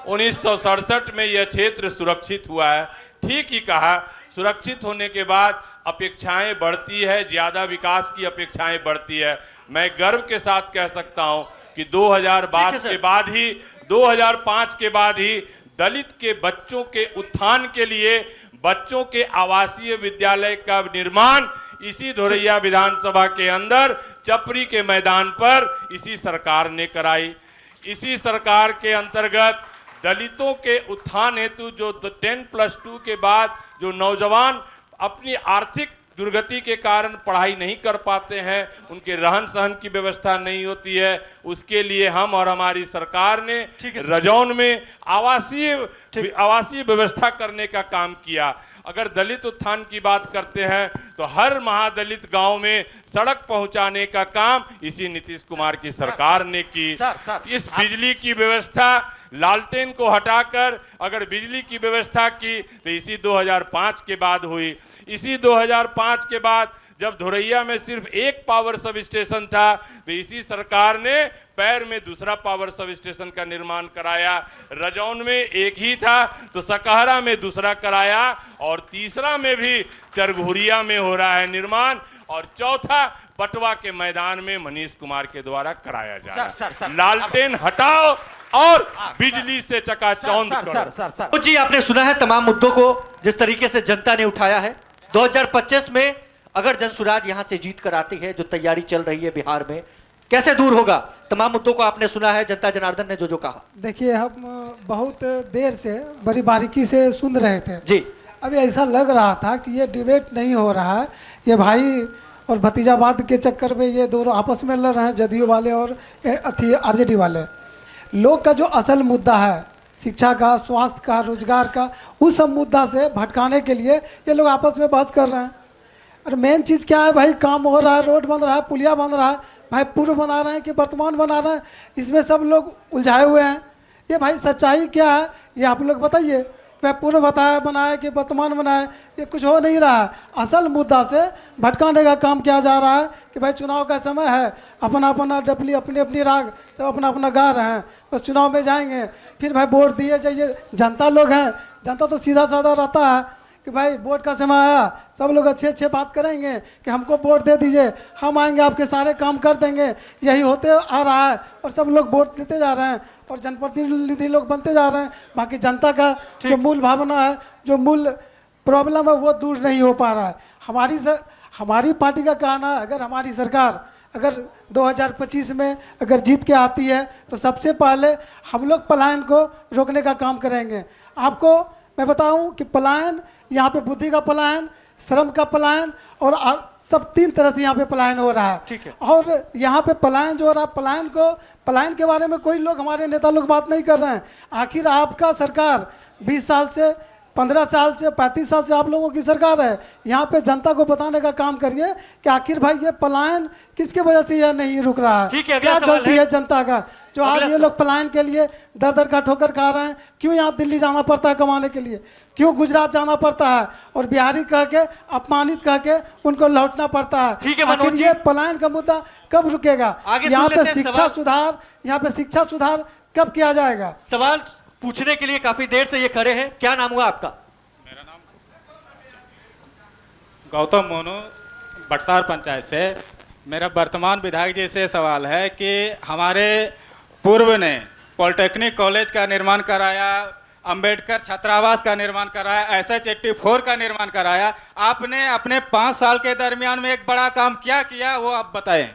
1967 में यह क्षेत्र सुरक्षित हुआ है। ठीक ही कहा, सुरक्षित होने के बाद अपेक्षाएं बढ़ती है, ज़्यादा विकास की अपेक्षाएं बढ़ती है। मैं गर्व के साथ कह सकता हूं कि 2005 के बाद ही दलित के बच्चों के उत्थान के लिए बच्चों के आवासीय विद्यालय का निर्माण इसी धोरैया विधानसभा के अंदर चपरी के मैदान पर इसी सरकार ने कराई। इसी सरकार के अंतर्गत दलितों के उत्थान हेतु जो 10+2 के बाद जो नौजवान अपनी आर्थिक दुर्गति के कारण पढ़ाई नहीं कर पाते हैं, उनके रहन सहन की व्यवस्था नहीं होती है, उसके लिए हम और हमारी सरकार ने रजौन में आवासीय व्यवस्था करने का काम किया। अगर दलित उत्थान की बात करते हैं तो हर महादलित गांव में सड़क पहुंचाने का काम इसी नीतीश कुमार की सरकार ने की। इस बिजली की व्यवस्था, लालटेन को हटाकर अगर बिजली की व्यवस्था की तो इसी 2005 के बाद हुई। इसी 2005 के बाद जब धोरैया में सिर्फ एक पावर सब स्टेशन था तो इसी सरकार ने पैर में दूसरा पावर सब स्टेशन का निर्माण कराया। रजौन में एक ही था तो सकहरा में दूसरा कराया, और तीसरा में भी चरघुरिया में हो रहा है निर्माण, और चौथा पटवा के मैदान में मनीष कुमार के द्वारा कराया जा रहा है। लालटेन हटाओ और बिजली से चकाचौंध करो। तो जी, आपने सुना है तमाम मुद्दों को जिस तरीके से जनता ने उठाया है। 2025 में अगर जनसुराज यहां से जीत कर आती है, जो तैयारी चल रही है बिहार में, कैसे दूर होगा? तमाम मुद्दों को आपने सुना है, जनता जनार्दन ने जो कहा। देखिए, हम बहुत देर से बड़ी बारीकी से सुन रहे थे जी। अभी ऐसा लग रहा था कि ये डिबेट नहीं हो रहा है, ये भाई और भतीजाबाद के चक्कर में ये दोनों आपस में लड़ रहे हैं, जदयू वाले और आरजेडी वाले। लोग का जो असल मुद्दा है, शिक्षा का, स्वास्थ्य का, रोजगार का, उस सब मुद्दा से भटकाने के लिए ये लोग आपस में बहस कर रहे हैं। और मेन चीज़ क्या है भाई? काम हो रहा है, रोड बन रहा है, पुलिया बन रहा है, भाई पूर्व बना रहे हैं कि वर्तमान बना रहे हैं, इसमें सब लोग उलझाए हुए हैं। ये भाई सच्चाई क्या है ये आप लोग बताइए। वह पूर्व बताया बनाए कि वर्तमान बनाए, ये कुछ हो नहीं रहा है। असल मुद्दा से भटकाने का काम किया जा रहा है कि भाई चुनाव का समय है, अपना अपना डपली अपनी अपनी राग सब अपना अपना गा रहे हैं, बस चुनाव में जाएंगे, फिर भाई वोट दिए जाइए। जनता लोग हैं, जनता तो सीधा साधा रहता है कि भाई वोट का समय आया, सब लोग अच्छे अच्छे बात करेंगे कि हमको वोट दे दीजिए, हम आएंगे आपके सारे काम कर देंगे, यही होते आ रहा है और सब लोग वोट देते जा रहे हैं और जनप्रतिनिधि लोग बनते जा रहे हैं। बाकी जनता का जो मूल भावना है, जो मूल प्रॉब्लम है, वो दूर नहीं हो पा रहा है। हमारी पार्टी का कहना है, अगर हमारी सरकार अगर 2025 में अगर जीत के आती है तो सबसे पहले हम लोग पलायन को रोकने का काम करेंगे। आपको मैं बताऊं कि पलायन, यहाँ पे बुद्धि का पलायन, श्रम का पलायन और सब 3 तरह से यहाँ पे पलायन हो रहा है। ठीक है। और यहाँ पे पलायन जो हो रहा है, पलायन के बारे में कोई लोग, हमारे नेता लोग बात नहीं कर रहे हैं। आखिर आपका सरकार 20 साल से, 15 साल से, 35 साल से आप लोगों की सरकार है। यहाँ पे जनता को बताने का काम करिए कि आखिर भाई ये पलायन किसके वजह से यह नहीं रुक रहा है, ठीक है, क्या गलती है जनता का जो आज ये लोग पलायन के लिए दर दर का ठोकर खा रहे हैं। क्यों यहाँ दिल्ली जाना पड़ता है कमाने के लिए, क्यों गुजरात जाना पड़ता है और बिहारी कह के, अपमानित कह के उनको लौटना पड़ता है। ठीक है मनोज जी, ये पलायन का मुद्दा कब रुकेगा? यहाँ पे शिक्षा सुधार, यहाँ पे शिक्षा सुधार कब किया जाएगा? सवाल पूछने के लिए काफी देर से ये खड़े हैं, क्या नाम हुआ आपका? मेरा नाम गौतम मोनू, बटसार पंचायत से। मेरा वर्तमान विधायक जी से सवाल है कि हमारे पूर्व ने पॉलिटेक्निक कॉलेज का निर्माण कराया, अंबेडकर छात्रावास का निर्माण कराया, SH84 का निर्माण कराया, आपने अपने 5 साल के दरमियान में एक बड़ा काम क्या किया वो आप बताएं।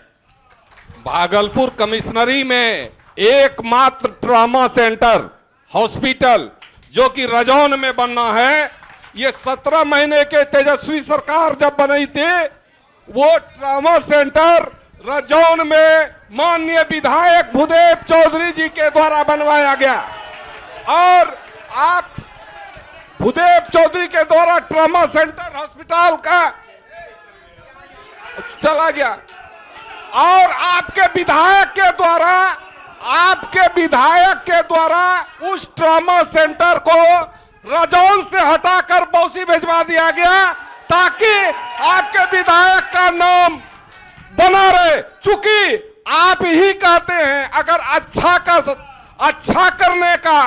भागलपुर कमिश्नरी में एकमात्र ट्रॉमा सेंटर हॉस्पिटल जो कि रजौन में बनना है, ये 17 महीने के तेजस्वी सरकार जब बनाई थी, वो ट्रॉमा सेंटर रजौन में माननीय विधायक भूदेव चौधरी जी के द्वारा बनवाया गया और आप भूदेव चौधरी के द्वारा ट्रॉमा सेंटर हॉस्पिटल का चला गया और आपके विधायक के द्वारा उस ट्रॉमा सेंटर को रजौन से हटाकर बौसी भिजवा दिया गया ताकि आपके विधायक का नाम बना रहे। चूंकि आप ही कहते हैं अगर अच्छा करने का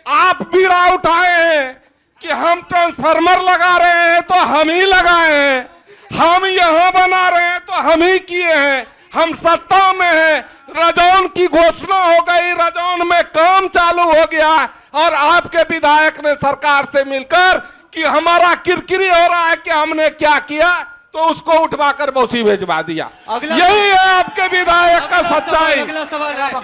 आप बीड़ा उठाए हैं कि हम ट्रांसफार्मर लगा रहे हैं तो हम ही लगाए हैं, हम यहां बना रहे हैं तो हम ही किए हैं, हम सत्ता में हैं, रजौन की घोषणा हो गई, रजौन में काम चालू हो गया और आपके विधायक ने सरकार से मिलकर कि हमारा किरकिरी हो रहा है कि हमने क्या किया तो उसको उठवाकर बौसी भेजवा दिया। यही है आपके विधायक का सच्चाई,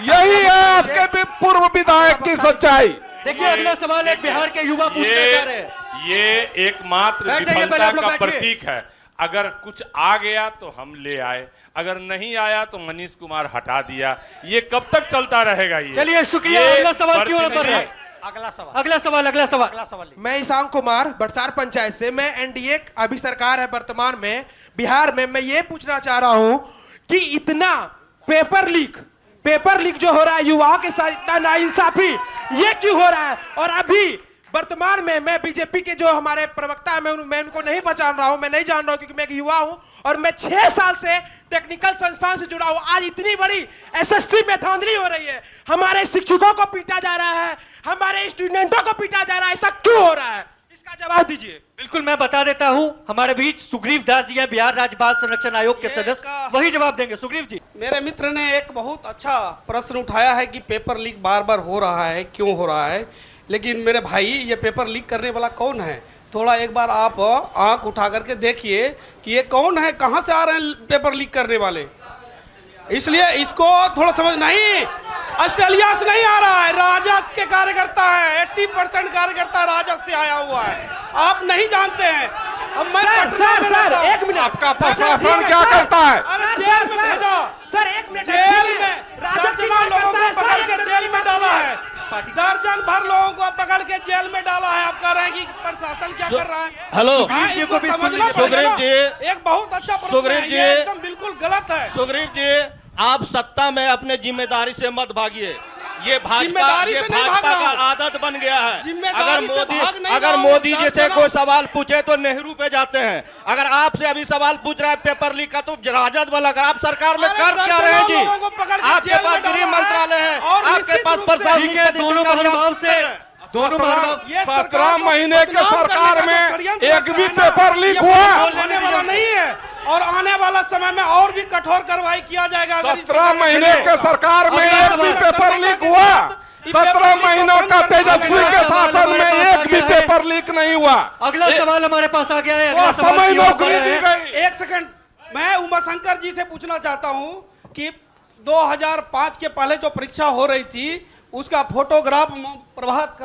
यही है आपके पूर्व विधायक की सच्चाई। देखिए अगला सवाल एक बिहार के युवा पूछना चाह रहे हैं। ये एकमात्र विफलता का प्रतीक है। अगर कुछ आ गया तो हम ले आए, अगर नहीं आया तो मनीष कुमार हटा दिया। ये कब तक चलता रहेगा? ये चलिए शुक्रिया। अगला सवाल क्यों न कर रहे हैं? अगला सवाल। मैं ईशान कुमार, बटसार पंचायत से। मैं एनडीए अभी सरकार है वर्तमान में बिहार में। मैं ये पूछना चाह रहा हूं कि इतना पेपर लीक जो हो रहा है युवाओं के साथ, इतना नाइंसाफी ये क्यों हो रहा है? और अभी वर्तमान में मैं बीजेपी के जो हमारे प्रवक्ता है मैं उनको नहीं पहचान रहा हूं, मैं नहीं जान रहा हूं क्योंकि मैं एक युवा हूं और मैं 6 साल से टेक्निकल संस्थान से जुड़ा हूं। आज इतनी बड़ी एसएससी में धांधली हो रही है, हमारे शिक्षकों को पीटा जा रहा है, हमारे स्टूडेंटों को पीटा जा रहा है, ऐसा क्यों हो रहा है? इसका जवाब दीजिए। बिल्कुल मैं बता देता हूं, हमारे बीच सुग्रीव दास जी हैं, बिहार राज्य बाल संरक्षण आयोग के सदस्य, वही जवाब देंगे। सुग्रीव जी। मेरे मित्र ने एक बहुत अच्छा प्रश्न उठाया है कि पेपर लीक बार बार हो रहा है, क्यों हो रहा है? लेकिन मेरे भाई ये पेपर लीक करने वाला कौन है? थोड़ा एक बार आप आंख उठा करके देखिए कि ये कौन है, कहां से आ रहे हैं पेपर लीक करने वाले। इसलिए इसको थोड़ा समझ, नहीं ऑस्ट्रेलिया से नहीं आ रहा है, राजद के कार्यकर्ता है, 80% कार्यकर्ता राजद से आया हुआ है, आप नहीं जानते हैं। अब मैं सर एक मिनट, आपका प्रशासन क्या करता है? अरे जेल में भेजा सर, एक मिनट, जेल में दर्जनों लोगों को पकड़ के जेल में डाला है, दर्जन भर लोगों को पकड़ के जेल में डाला है। आप कह रहे हैं कि प्रशासन क्या कर रहा है? हेलो इसको समझना पड़ेगा। एक बहुत अच्छा प्रश्न है, ये एकदम बिल्कुल गलत है। सुग्रीव जी, आप सत्ता में अपने जिम्मेदारी से मत भागिए। ये भाजपा का आदत बन गया है। अगर मोदी जी से कोई सवाल पूछे तो नेहरू पे जाते हैं। अगर आपसे अभी सवाल पूछ रहा है पेपर लीक का तो राजद वाला, अगर आप सरकार में कर क्या रहे हैं जी? आपके पास गृह मंत्रालय है, आपके पास प्रशासन, दोनों महानुभाव से ये 17 महीने के सरकार में एक भी पेपर लीक हुआ होने वाला नहीं है और आने वाला समय में और भी कठोर कार्रवाई किया जाएगा। अगर 17 महीने के सरकार में एक भी पेपर लीक हुआ। 17 महीनों का तेजस्वी के शासन में एक भी पेपर लीक नहीं हुआ। अगला सवाल हमारे पास आ गया है। वो समय नौकरी दी गई। एक सेकंड, मैं उमाशंकर जी से पूछना चाहता हूं कि 2005 के पहले जो परीक्षा हो रही थी उसका फोटोग्राफ प्रभात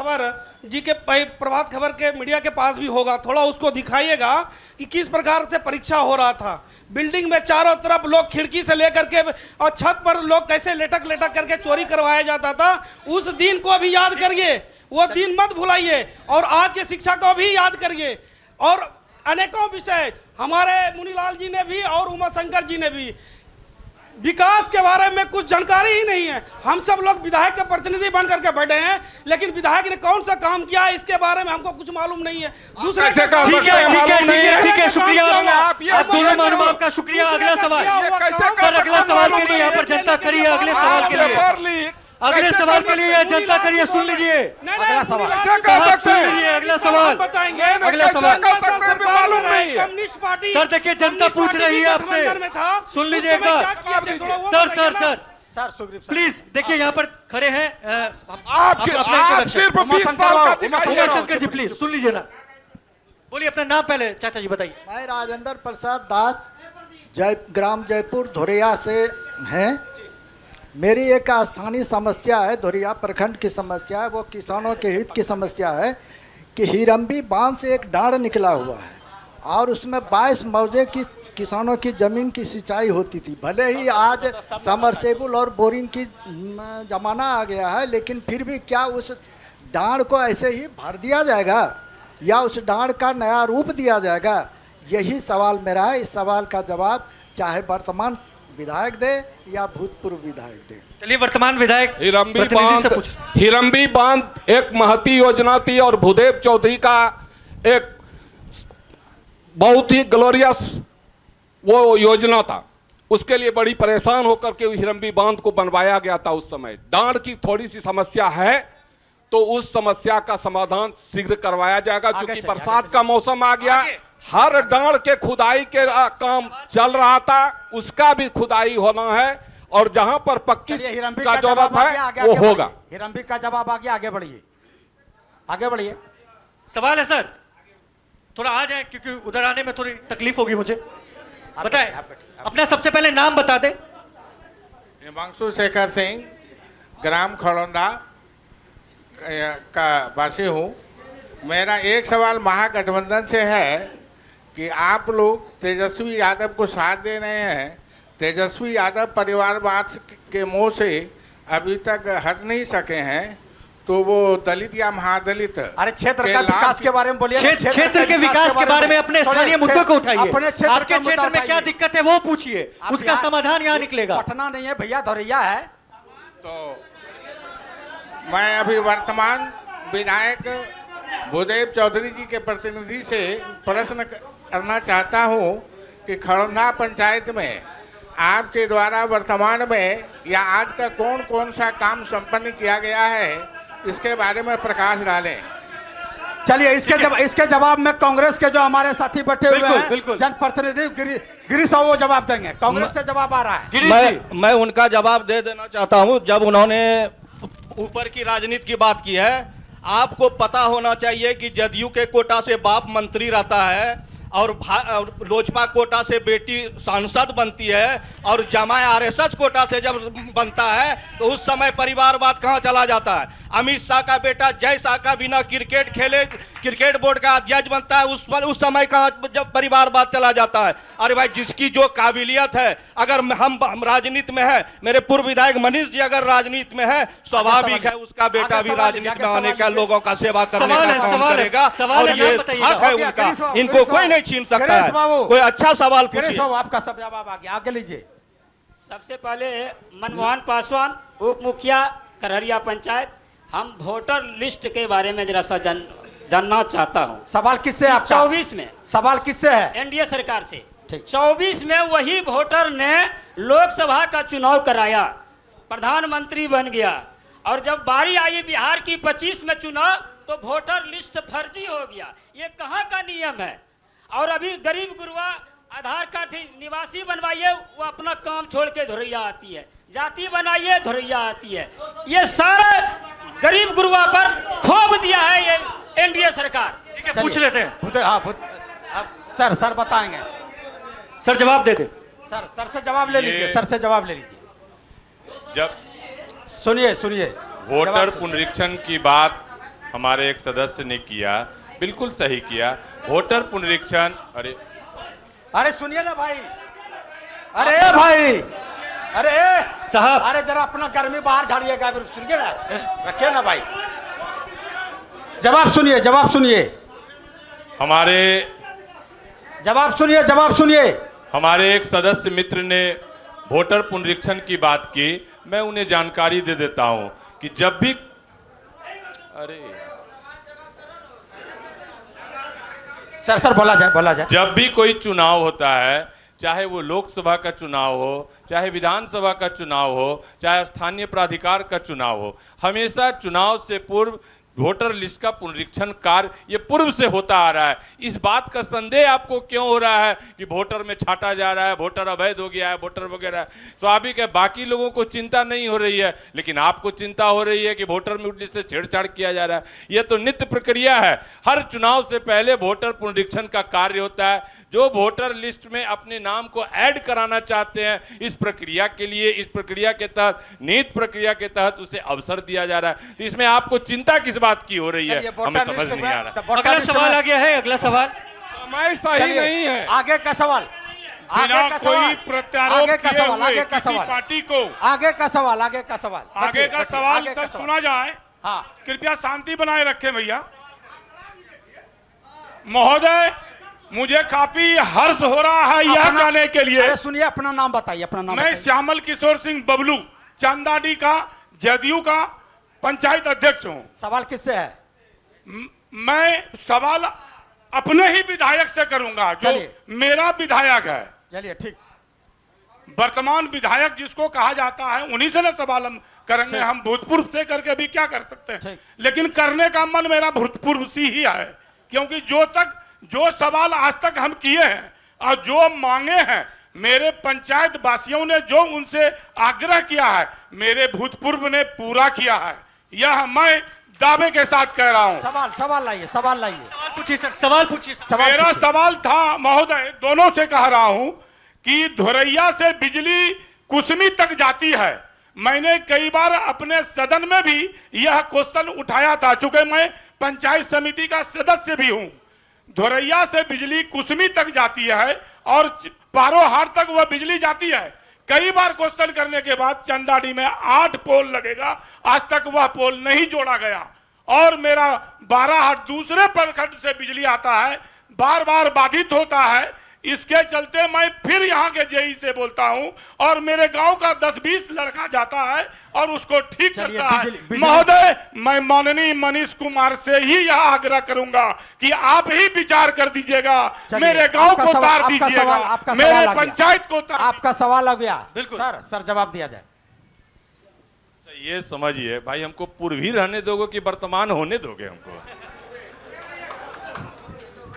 खबर के मीडिया के पास भी होगा, थोड़ा उसको दिखाइएगा कि किस प्रकार से परीक्षा हो रहा था। बिल्डिंग में चारों तरफ लोग खिड़की से लेकर के और छत पर लोग कैसे लेटक करके चोरी करवाया जाता था। उस दिन को भी याद करिए, वो दिन मत भुलाइए और आज के शिक्षा को भी याद करिए। और अनेकों विषय हमारे मुनीलाल जी ने भी और उमाशंकर जी ने भी, विकास के बारे में कुछ जानकारी ही नहीं है। हम सब लोग विधायक के प्रतिनिधि बन करके बैठे हैं, लेकिन विधायक ने कौन सा काम किया इसके बारे में हमको कुछ मालूम नहीं है। दूसरे ठीक है, शुक्रिया। आप दोनों महानुभाव का शुक्रिया। अगला सवाल सर, अगला सवाल के लिए यहाँ पर जनता खड़ी है। अगले सवाल के लिए जनता करिए, सुन लीजिए। अगला सवाल सुन लीजिए। अगला सवाल बताएंगे। अगला सवाल कम्युनिस्ट पार्टी सर, देखिए जनता पूछ रही है आपसे, सुन लीजिए एक बार। सर प्लीज देखिए, यहाँ पर खड़े हैं आप सिर्फ 20 साल का दिखाइए। शंकर जी प्लीज सुन लीजिए ना, बोलिए अपना नाम पहले। चाचा जी बताइए। मैं राजेंद्र प्रसाद दास ग्राम जयपुर धोरिया से हैं। मेरी एक स्थानीय समस्या है, धोरिया प्रखंड की समस्या है। वो किसानों के हित की समस्या है कि हिरंबी बांध से एक डांड निकला हुआ है और उसमें 22 मौजे की किसानों की ज़मीन की सिंचाई होती थी। भले ही आज समरसेबुल और बोरिंग की ज़माना आ गया है, लेकिन फिर भी क्या उस डांड को ऐसे ही भर दिया जाएगा या उस डांड का नया रूप दिया जाएगा? यही सवाल मेरा है। इस सवाल का जवाब चाहे वर्तमान विधायक दे या भूतपूर्व विधायक दे। चलिए वर्तमान विधायक हिरंबी बांध एक महती योजना थी और भूदेव चौधरी का एक बहुत ही ग्लोरियस वो योजना था। उसके लिए बड़ी परेशान होकर के हिरंबी बांध को बनवाया गया था। उस समय डांड की थोड़ी सी समस्या है, तो उस समस्या का समाधान शीघ्र करवाया जाएगा। क्योंकि बरसात का मौसम आ गया, हर डांड के खुदाई के काम चल रहा था, उसका भी खुदाई होना है और जहां पर पक्की का जरूरत है वो होगा। हिरंबी का जवाब आ गया, आगे बढ़िए, आगे बढ़िए। सवाल है सर, थोड़ा आ जाए क्योंकि उधर आने में थोड़ी तकलीफ होगी मुझे। बताएं अपना सबसे पहले नाम बता दें। हिमांशु शेखर सिंह, ग्राम खड़ौंदा का वासी हूँ। मेरा एक सवाल महागठबंधन से है कि आप लोग तेजस्वी यादव को साथ दे रहे हैं। तेजस्वी यादव परिवारवाद के मोह से अभी तक हट नहीं सके हैं, तो वो दलित या महादलित, अरे क्षेत्र का विकास के बारे में बोलिए। क्षेत्र के विकास के बारे में अपने स्थानीय मुद्दों को उठाइए। आपके क्षेत्र में क्या दिक्कत है वो पूछिए, उसका समाधान यहाँ निकलेगा। पटना नहीं है भैया, धोरिया है। तो मैं अभी वर्तमान विधायक भूदेव चौधरी जी के प्रतिनिधि से प्रश्न करना चाहता हूं कि खड़ौंदा पंचायत में आपके द्वारा वर्तमान में या आज तक कौन कौन सा काम संपन्न किया गया है, इसके बारे में प्रकाश डालें। चलिए इसके जवाब में कांग्रेस के जो हमारे साथी बैठे हुए हैं जनप्रतिनिधि गिरीश साहब वो जवाब देंगे। कांग्रेस से जवाब आ रहा है। मैं उनका जवाब दे देना चाहता हूं। जब उन्होंने ऊपर की राजनीति की बात की है, आपको पता होना चाहिए कि जदयू के कोटा से बाप मंत्री रहता है और लोजपा कोटा से बेटी सांसद बनती है और जमाए आरएसएस कोटा से जब बनता है तो उस समय परिवारवाद कहाँ चला जाता है। अमित शाह का बेटा जय शाह का बिना क्रिकेट खेले क्रिकेट बोर्ड का अध्यक्ष बनता है, उस समय कहाँ जब परिवारवाद चला जाता है। अरे भाई, जिसकी जो काबिलियत है, अगर हम राजनीति में है, मेरे पूर्व विधायक मनीष जी अगर राजनीति में है, स्वाभाविक है उसका बेटा भी राजनीति में आने का, लोगों का सेवा करने का काम करेगा और ये हक है उनका, इनको कोई नहीं छीन सकता है। कोई अच्छा सवाल पूछिए। आपका सब जवाब आ गया, आगे लीजिए। सबसे पहले मनमोहन पासवान, उप मुखिया करहरिया पंचायत। हम वोटर लिस्ट के बारे में जरा सा जानना चाहता हूँ। सवाल किससे आपका? 24 में। सवाल किससे है? एनडीए सरकार से। 24 में वही वोटर ने लोकसभा का चुनाव कराया, प्रधानमंत्री बन गया, और जब बारी आई बिहार की 25 में चुनाव, तो वोटर लिस्ट फर्जी हो गया। ये कहाँ का नियम है? और अभी गरीब गुरुआ आधार कार्ड निवासी बनवाइए, वो अपना काम छोड़ के धोरैया आती है, जाति बनाइए धोरैया आती है। ये सारा गरीब गुरुआ पर थोप दिया है ये एनडीए सरकार। पूछ लेते हैं। हाँ, सर बताएंगे। सर जवाब दे दे। सर से जवाब ले लीजिए, सर से जवाब ले लीजिए। जब सुनिए वोटर पुनरीक्षण की बात हमारे एक सदस्य ने किया, बिल्कुल सही किया। वोटर पुनरीक्षण, अरे सुनिए ना भाई, अरे भाई, अरे साहब, अरे जरा अपना गर्मी बाहर झाड़िएगा, सुनिए ना, रखिए ना भाई। जवाब सुनिए हमारे एक सदस्य मित्र ने वोटर पुनरीक्षण की बात की। मैं उन्हें जानकारी दे देता हूं कि जब भी सर बोला जाए। जब भी कोई चुनाव होता है, चाहे वो लोकसभा का चुनाव हो, चाहे विधानसभा का चुनाव हो, चाहे स्थानीय प्राधिकार का चुनाव हो, हमेशा चुनाव से पूर्व वोटर लिस्ट का पुनरीक्षण कार्य ये पूर्व से होता आ रहा है। इस बात का संदेह आपको क्यों हो रहा है कि वोटर में छाटा जा रहा है, वोटर अवैध हो गया है, वोटर वगैरह? स्वाभाविक है, बाकी लोगों को चिंता नहीं हो रही है, लेकिन आपको चिंता हो रही है कि वोटर लिस्ट से छेड़छाड़ किया जा रहा है। यह तो नित्य प्रक्रिया है। हर चुनाव से पहले वोटर पुनरीक्षण का कार्य होता है। जो वोटर लिस्ट में अपने नाम को ऐड कराना चाहते हैं, इस प्रक्रिया के लिए, इस प्रक्रिया के तहत, नीति प्रक्रिया के तहत उसे अवसर दिया जा रहा है। तो इसमें आपको चिंता किस बात की हो रही है, हमें समझ नहीं आ रहा। अगला सवाल आ गया है। अगला सवाल समय सही नहीं है। आगे का सवाल, बिना कोई प्रत्यारोप किए हुए किसी पार्टी को आगे का सवाल सर सुना जाए। हाँ, कृपया शांति बनाए रखें भैया। महोदय, मुझे काफी हर्ष हो रहा है यह जाने के लिए। अरे सुनिए, अपना नाम बताइए। मैं श्यामल किशोर सिंह बबलू, चांदाडी का जदयू का पंचायत अध्यक्ष हूँ। सवाल किससे है? मैं सवाल अपने ही विधायक से करूंगा, जो मेरा विधायक है। चलिए ठीक। वर्तमान विधायक जिसको कहा जाता है, उन्हीं से ना सवाल हम करेंगे। हम भूतपूर्व से करके भी क्या कर सकते हैं, लेकिन करने का मन मेरा भूतपूर्व से ही है। क्योंकि जो सवाल आज तक हम किए हैं और जो मांगे हैं, मेरे पंचायत वासियों ने जो उनसे आग्रह किया है, मेरे भूतपूर्व ने पूरा किया है। यह मैं दावे के साथ कह रहा हूं। सवाल लाइए। सवाल पूछिए सर, सवाल पूछिए। मेरा सवाल था महोदय, दोनों से कह रहा हूं कि धोरैया से बिजली कुसमी तक जाती है। मैंने कई बार अपने सदन में भी यह क्वेश्चन उठाया था, चूंकि मैं पंचायत समिति का सदस्य भी हूं। धोरैया से बिजली कुसमी तक जाती है और पारोहार तक वह बिजली जाती है। कई बार क्वेश्चन करने के बाद चंदाडी में 8 पोल लगेगा, आज तक वह पोल नहीं जोड़ा गया। और मेरा 12 हाट दूसरे प्रखंड से बिजली आता है, बार बार बाधित होता है। इसके चलते मैं फिर यहाँ के जेई से बोलता हूँ, और मेरे गांव का 10-20 लड़का जाता है और उसको ठीक करता है। महोदय, मैं माननीय मनीष कुमार से ही यह आग्रह करूंगा कि आप ही विचार कर दीजिएगा, मेरे गांव को तार दीजिएगा, मेरे पंचायत को तार। आपका सवाल आ गया। बिल्कुल सर, जवाब दिया जाए। ये समझिए भाई, हमको पूर्व ही रहने दोगे कि वर्तमान होने दोगे हमको?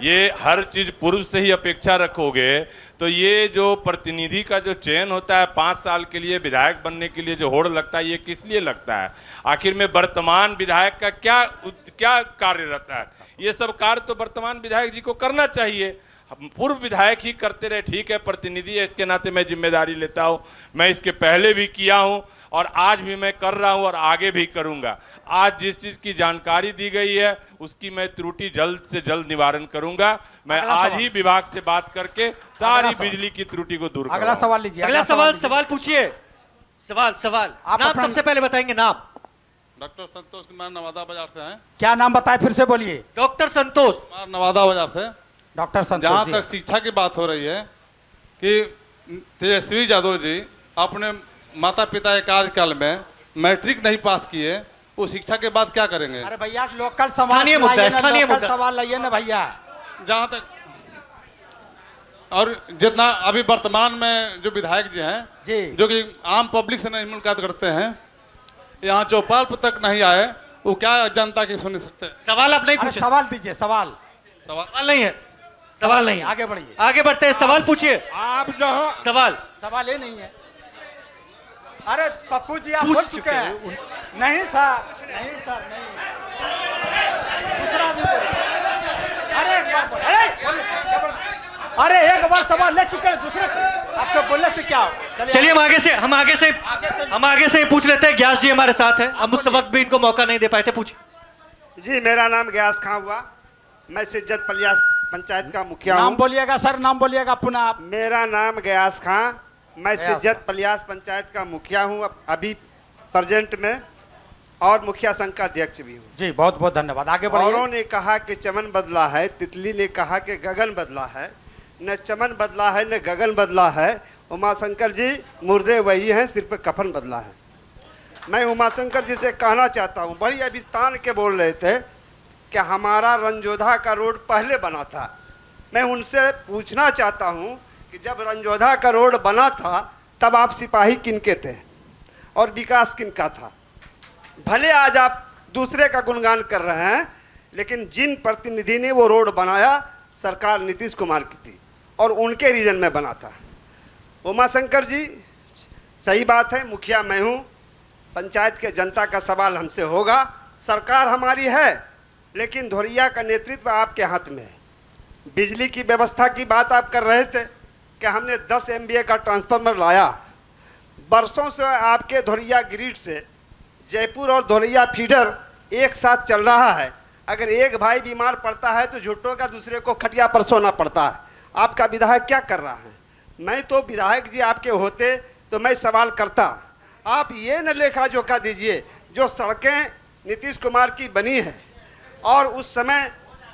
ये हर चीज पूर्व से ही अपेक्षा रखोगे तो ये जो प्रतिनिधि का जो चयन होता है 5 साल के लिए विधायक बनने के लिए जो होड़ लगता है, ये किस लिए लगता है? आखिर में वर्तमान विधायक का क्या कार्य रहता है? ये सब कार्य तो वर्तमान विधायक जी को करना चाहिए। पूर्व विधायक ही करते रहे, ठीक है, प्रतिनिधि है, इसके नाते मैं जिम्मेदारी लेता हूँ। मैं इसके पहले भी किया हूँ और आज भी मैं कर रहा हूँ और आगे भी करूँगा। आज जिस चीज़ की जानकारी दी गई है उसकी मैं त्रुटि जल्द से जल्द निवारण करूँगा। मैं आज ही विभाग से बात करके सारी बिजली की त्रुटि को दूर करूँगा। अगला सवाल लीजिए। अगला सवाल पूछिए। सवाल नाम सबसे पहले बताएंगे। नाम? डॉक्टर संतोष कुमार, नवादा बाजार से हैं। क्या नाम बताए, फिर से बोलिए। डॉक्टर संतोष कुमार, नवादा बाजार से। डॉक्टर संतोष, जहाँ तक शिक्षा की बात हो रही है कि तेजस्वी यादव जी अपने माता पिता के कार्यकाल में मैट्रिक नहीं पास किए, वो शिक्षा के बाद क्या करेंगे? अरे भैया, लोकल सवाल लाइए ना भैया। जहाँ तक और जितना अभी वर्तमान में जो विधायक जी हैं जी, जो कि आम पब्लिक से नहीं मुलाकात करते हैं, यहाँ चौपाल तक नहीं आए वो क्या जनता की सुन सकते हैं। सवाल आप नहीं अरे पूछे। सवाल दीजिए, सवाल सवाल नहीं है, सवाल नहीं है। आगे बढ़िए, आगे बढ़ते हैं, सवाल पूछिए। आप जहां सवाल ये नहीं है। अरे पप्पू जी आप पूछ बोल चुके चुके हैं। नहीं सर, नहीं सर, नहीं। दूसरा आदमी बोलिए। अरे एक बार सवाल ले चुके हैं, दूसरे आपको बोलने से क्या हो। चलिए हम आगे से पूछ लेते हैं। ग्यास जी हमारे साथ हैं, हम उस वक्त भी इनको मौका नहीं दे पाए थे। पूछिए। जी, मेरा नाम ग्यास खां हुआ, मैं सिज्जत पलियास पंचायत का मुखिया हूँ। नाम बोलिएगा सर, नाम बोलिएगा पुनः आप। मेरा नाम ग्यास खां, मैं सिज्जत पलियास पंचायत का मुखिया हूँ अभी प्रेजेंट में, और मुखिया संघ का अध्यक्ष भी हूँ। जी बहुत बहुत धन्यवाद, आगे बढ़िए। औरों ने कहा कि चमन बदला है, तितली ने कहा कि गगन बदला है। न चमन बदला है न गगन बदला है, उमाशंकर जी मुर्दे वही हैं, सिर्फ कफन बदला है। मैं उमाशंकर जी से कहना चाहता हूँ, बड़ी अभिस्तान के बोल रहे थे कि हमारा रंजोधा का रोड पहले बना था। मैं उनसे पूछना चाहता हूँ कि जब रंजोधा का रोड बना था तब आप सिपाही किनके थे और विकास किनका था? भले आज आप दूसरे का गुणगान कर रहे हैं, लेकिन जिन प्रतिनिधि ने वो रोड बनाया सरकार नीतीश कुमार की थी और उनके रीजन में बना था। उमाशंकर जी सही बात है, मुखिया मैं हूँ, पंचायत के जनता का सवाल हमसे होगा। सरकार हमारी है, लेकिन धोरिया का नेतृत्व आपके हाथ में है। बिजली की व्यवस्था की बात आप कर रहे थे कि हमने 10 MVA का ट्रांसफार्मर लाया। बरसों से आपके धोरिया ग्रिड से जयपुर और धोरिया फीडर एक साथ चल रहा है। अगर एक भाई बीमार पड़ता है तो झुट्टों का दूसरे को खटिया पर सोना पड़ता है। आपका विधायक क्या कर रहा है? मैं तो विधायक जी आपके होते तो मैं सवाल करता। आप ये न लेखा जोखा दीजिए जो सड़कें नीतीश कुमार की बनी है और उस समय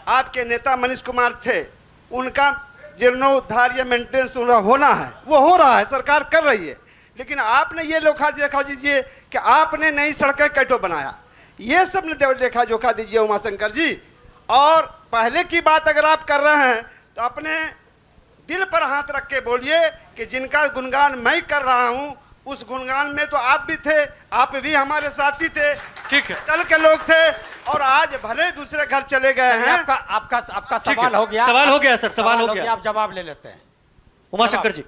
आपके नेता मनीष कुमार थे, उनका जीर्णोद्धार या मेंटेनेंस होना है, वो हो रहा है, सरकार कर रही है। लेकिन आपने ये लेखा देखा दीजिए कि आपने नई सड़कें कैटो बनाया, ये सब लेखा जोखा दीजिए उमाशंकर जी। और पहले की बात अगर आप कर रहे हैं तो अपने दिल पर हाथ रख के बोलिए कि जिनका गुणगान मैं कर रहा हूं उस गुणगान में तो आप भी थे, आप भी हमारे साथी थे, ठीक है, दल के लोग थे, और आज भले दूसरे घर चले गए हैं। आपका सवाल हो गया। सवाल हो गया सर, सवाल हो गया। आप जवाब ले लेते हैं उमाशंकर जी।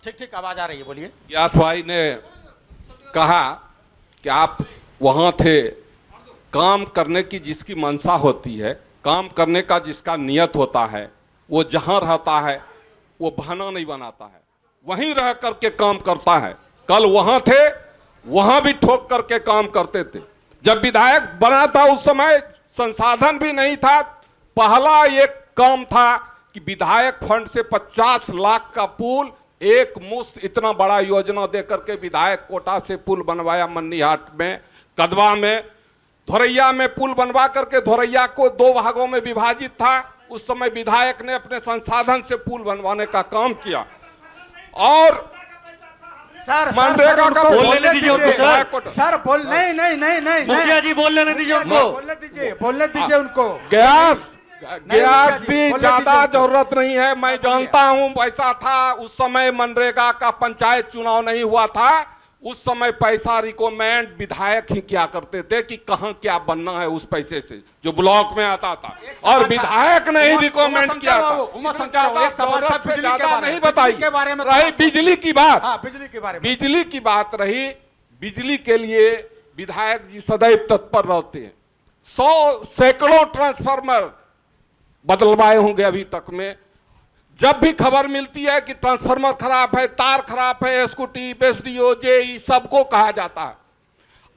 ठीक आवाज आ रही है, बोलिए। ग्यास भाई ने कहा कि आप वहां थे, काम करने की जिसकी मंशा होती है, काम करने का जिसका नियत होता है, वो जहां रहता है वो बहाना नहीं बनाता है, वहीं रह करके काम करता है। कल वहां थे, वहां भी ठोक करके काम करते थे। जब विधायक बना था उस समय संसाधन भी नहीं था। पहला एक काम था कि विधायक फंड से 50 लाख का पुल एक मुश्त इतना बड़ा योजना देकर के विधायक कोटा से पुल बनवाया। मन्नीहाट में, कदवा में, धोरैया में पुल बनवा करके धोरैया को 2 भागों में विभाजित था। उस समय विधायक ने अपने संसाधन से पुल बनवाने का काम किया। और सर मनरेगा का बोलने दीजिए उनको सर बोल नहीं मुखिया जी बोलने दीजिए उनको, बोलने दीजिए उनको। ग्यास भी ज्यादा जरूरत नहीं है, मैं जानता हूं पैसा था उस समय। मनरेगा का पंचायत चुनाव नहीं हुआ था, उस समय पैसा रिकमेंड विधायक ही क्या करते थे कि कहां क्या बनना है उस पैसे से जो ब्लॉक में आता था, और विधायक ने ही रिकमेंड किया था। नहीं बताई रही बिजली की बात, बिजली की बात रही। बिजली के लिए विधायक जी सदैव तत्पर रहते हैं। 100 सैकड़ों ट्रांसफार्मर बदलवाए होंगे अभी तक में। जब भी खबर मिलती है कि ट्रांसफार्मर खराब है, तार खराब है, स्कूटी, एसडीओ, जेई सबको कहा जाता है।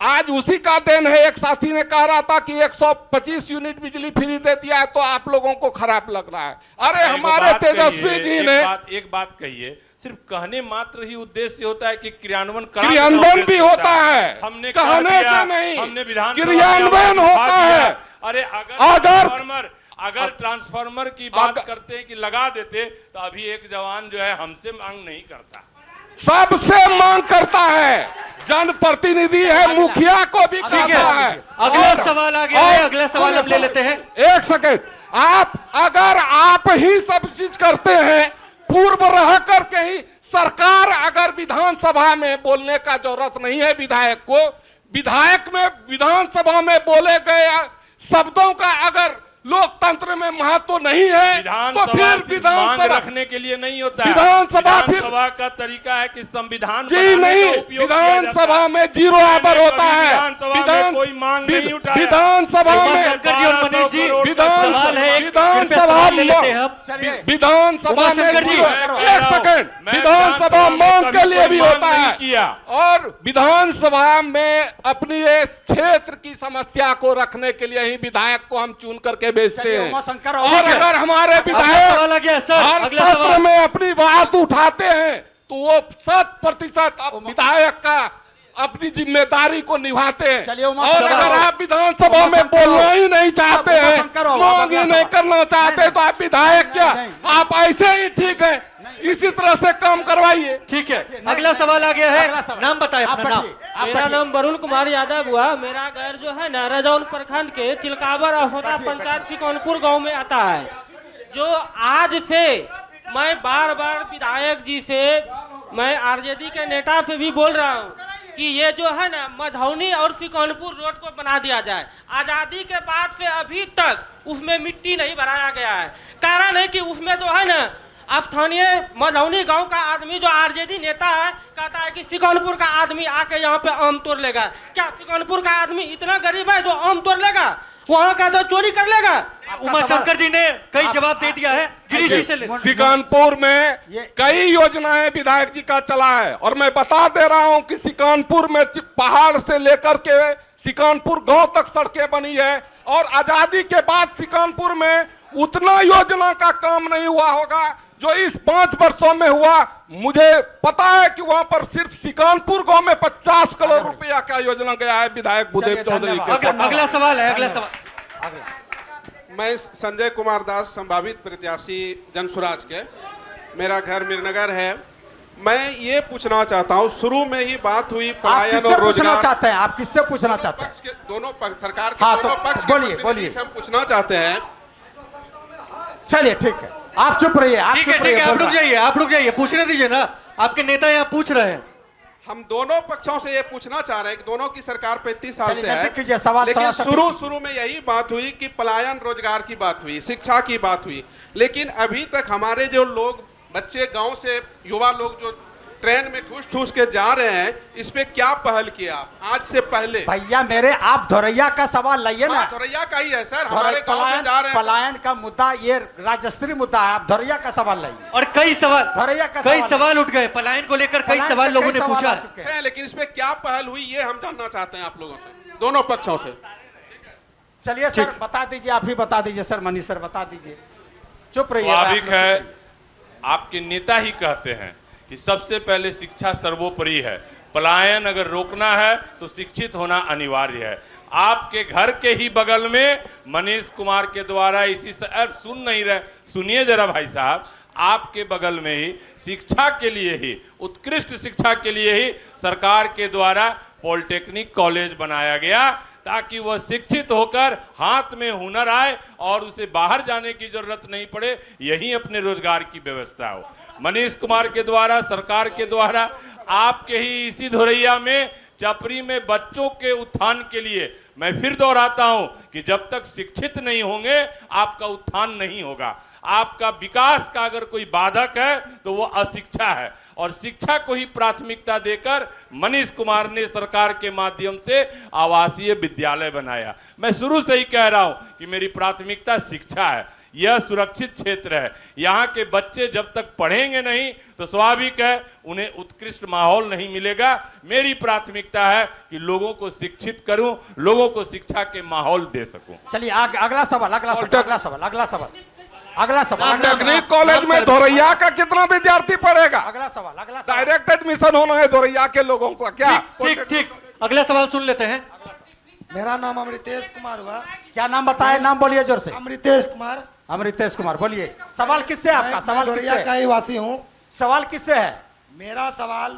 आज उसी का देन है। एक साथी ने कह रहा था कि 125 यूनिट बिजली फ्री दे दिया है तो आप लोगों को खराब लग रहा है। अरे हमारे तेजस्वी जी ने एक बात कहिए, सिर्फ कहने मात्र ही उद्देश्य होता है कि क्रियान्वयन भी होता है, हमने कहने से नहीं, हमने विधान क्रियान्वयन होता है। अरे अगर ट्रांसफार्मर की बात करते हैं कि लगा देते तो अभी एक जवान जो है हमसे मांग नहीं करता, सबसे मांग करता है। जनप्रतिनिधि है, मुखिया को भी करता है। अगला सवाल आ गया है, अगला सवाल हम ले लेते हैं। एक सेकंड, अगर आप ही सब चीज करते हैं, पूर्व रह करके ही सरकार, अगर विधानसभा में बोलने का जरूरत नहीं है विधायक को, विधायक में विधानसभा में बोले गए शब्दों का अगर लोकतंत्र में महत्व नहीं है तो फिर विधानसभा रखने के लिए नहीं होता है। विधानसभा का तरीका है कि संविधान जी नहीं, विधानसभा में 0 आवर होता है। कोई मांग नहीं उठाया। विधानसभा में शंकर जी और मनीष जी विधानसभा में एक सेकंड, विधानसभा मांग के लिए भी होता है और विधानसभा में अपनी इस क्षेत्र की समस्या को रखने के लिए ही विधायक को हम चुन करके भेजते हैं। और अगर हमारे विधायक हर सत्र में अपनी बात उठाते हैं तो वो 100% विधायक का अपनी जिम्मेदारी को निभाते हैं। और अगर आप विधानसभा में बोलना ही नहीं चाहते हैं, मांग ही नहीं करना चाहते तो आप विधायक क्या, आप ऐसे ही ठीक है, इसी तरह से काम करवाइए। ठीक है, अगला सवाल आ गया है, नाम बताएं अपना नाम। मेरा नाम वरुण कुमार यादव हुआ। मेरा घर जो है ना रजौन प्रखंड के तिलकावर अहोदा पंचायत फिकौनपुर गांव में आता है। जो आज से मैं बार बार विधायक जी से, मैं आरजेडी के नेता से भी बोल रहा हूँ कि ये जो है ना मधौनी और फिकौनपुर रोड को बना दिया जाए। आज़ादी के बाद से अभी तक उसमें मिट्टी नहीं भराया गया है। कारण है कि उसमें जो है ना स्थानीय मधौनी गांव का आदमी जो आरजेडी नेता है कहता है कि फिकौनपुर का आदमी आके यहाँ पे आम तोड़ लेगा। क्या फिकौनपुर का आदमी इतना गरीब है जो आम तोड़ लेगा? वहाँ का तो चोरी कर लेगा। उमा शंकर जी ने कई जवाब दे दिया है, गिरीश जी से सिकानपुर में कई योजनाएं विधायक जी का चला है और मैं बता दे रहा हूं कि सिकानपुर में पहाड़ से लेकर के सिकानपुर गांव तक सड़कें बनी है और आजादी के बाद सिकानपुर में उतना योजना का काम नहीं हुआ होगा जो इस 5 वर्षों में हुआ। मुझे पता है कि वहां पर सिर्फ सिकानपुर गांव में 50 करोड़ रुपया का योजना गया है विधायक बुदेव चौधरी के। अगला सवाल है, अगला सवाल। मैं संजय कुमार दास, संभावित प्रत्याशी जनसुराज के, मेरा घर मीरनगर है। मैं ये पूछना चाहता हूँ, शुरू में ही बात हुई पलायन और रोजगार चाहते हैं, आप किससे पूछना चाहते हैं? दोनों पक्ष, सरकार के दोनों पक्ष बोलिए हम पूछना चाहते हैं। चलिए ठीक है, आप चुप रहिए, आप ठीक है, आप रुक जाइए, पूछने दीजिए ना, आपके नेता यहाँ पूछ रहे हैं। हम दोनों पक्षों से ये पूछना चाह रहे हैं कि दोनों की सरकार 35 साल से है, सवाल लेकिन शुरू में यही बात हुई कि पलायन रोजगार की बात हुई, शिक्षा की बात हुई, लेकिन अभी तक हमारे जो लोग, बच्चे गांव से, युवा लोग जो ट्रेन में ठूस ठूस के जा रहे हैं, इस पे क्या पहल किया आज से पहले? भैया मेरे, आप धोरैया का सवाल लाइए ना। धोरैया का ही है सर, हमारे गांव से जा रहे हैं। पलायन का मुद्दा ये राज्य स्तरीय मुद्दा है, आप धोरैया का सवाल लाइए। और कई सवाल, धोरैया का कई सवाल उठ गए, पलायन को लेकर कई सवाल लोगों ने पूछा है, लेकिन इस पे क्या पहल हुई ये हम जानना चाहते हैं आप लोगों से, दोनों पक्षों से। चलिए सर बता दीजिए, आप ही बता दीजिए सर, मनीष सर बता दीजिए। चुप रहिए। स्वाभाविक है, आपके नेता ही कहते हैं कि सबसे पहले शिक्षा सर्वोपरि है, पलायन अगर रोकना है तो शिक्षित होना अनिवार्य है। आपके घर के ही बगल में मनीष कुमार के द्वारा इसी सुन नहीं रहे, सुनिए जरा भाई साहब, आपके बगल में ही शिक्षा के लिए ही, उत्कृष्ट शिक्षा के लिए ही सरकार के द्वारा पॉलिटेक्निक कॉलेज बनाया गया ताकि वह शिक्षित होकर हाथ में हुनर आए और उसे बाहर जाने की जरूरत नहीं पड़े, यही अपने रोजगार की व्यवस्था हो। मनीष कुमार के द्वारा, सरकार के द्वारा, आपके ही इसी धोरैया में चपरी में बच्चों के उत्थान के लिए मैं फिर दोहराता हूं कि जब तक शिक्षित नहीं होंगे आपका उत्थान नहीं होगा। आपका विकास का अगर कोई बाधक है तो वो अशिक्षा है और शिक्षा को ही प्राथमिकता देकर मनीष कुमार ने सरकार के माध्यम से आवासीय विद्यालय बनाया। मैं शुरू से ही कह रहा हूं कि मेरी प्राथमिकता शिक्षा है, यह सुरक्षित क्षेत्र है। यहाँ के बच्चे जब तक पढ़ेंगे नहीं तो स्वाभाविक है उन्हें उत्कृष्ट माहौल नहीं मिलेगा। मेरी प्राथमिकता है कि लोगों को शिक्षित करूं, लोगों को शिक्षा के माहौल दे सकूं। चलिए अगला सवाल। टेक्निक कॉलेज में धोरैया का कितना विद्यार्थी पढ़ेगा? अगला सवाल। डायरेक्ट एडमिशन होना है धोरैया के लोगों को क्या? ठीक, अगला सवाल सुन लेते हैं। मेरा नाम अमृतेश कुमार हुआ। क्या नाम बताए? नाम बोलिए जोर से। अमृतेश कुमार। अमृतेश कुमार बोलिए, सवाल किससे है आपका? सवाल धोरैया का ही वासी हूँ। सवाल किससे है? मेरा सवाल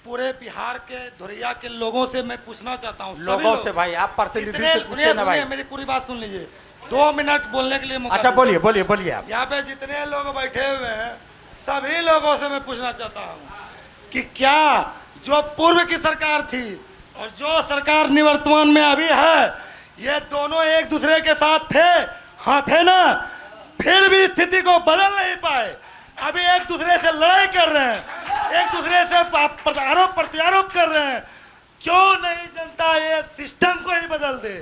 पूरे बिहार के धोरैया के लोगों से मैं पूछना चाहता हूँ। लोगों से भाई, आप प्रतिनिधि से पूछिए ना भाई। मेरी पूरी बात सुन लीजिए, 2 मिनट बोलने के लिए मौका। अच्छा बोलिए आप। यहाँ पे जितने लोग बैठे हुए हैं सभी लोगों से मैं पूछना चाहता हूँ कि क्या जो पूर्व की सरकार थी और जो सरकार निवर्तमान में अभी है, ये दोनों एक दूसरे के साथ थे, हाँ थे ना, फिर भी स्थिति को बदल नहीं पाए। अभी एक दूसरे से लड़ाई कर रहे हैं, एक दूसरे से आरोप प्रत्यारोप कर रहे हैं। क्यों नहीं जनता ये सिस्टम को ही बदल दे,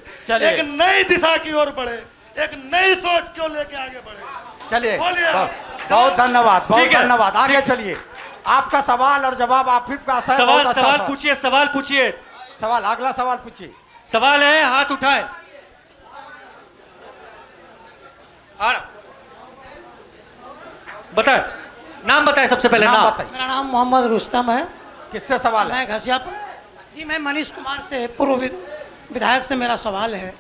एक नई दिशा की ओर बढ़े, एक नई सोच को लेके आगे बढ़े। चलिए, बोलिए। बहुत धन्यवाद, बहुत धन्यवाद। आगे चलिए, आपका सवाल और जवाब आप ही का सवाल पूछिए, सवाल पूछिए। सवाल, अगला सवाल पूछिए। सवाल है, हाथ उठाए। बताए, नाम बताए सबसे पहले। नाम बताइए। मेरा नाम मोहम्मद रुस्तम है। किससे सवाल है? मैं घसियापुर जी, मैं मनीष कुमार से, पूर्व विधायक से मेरा सवाल है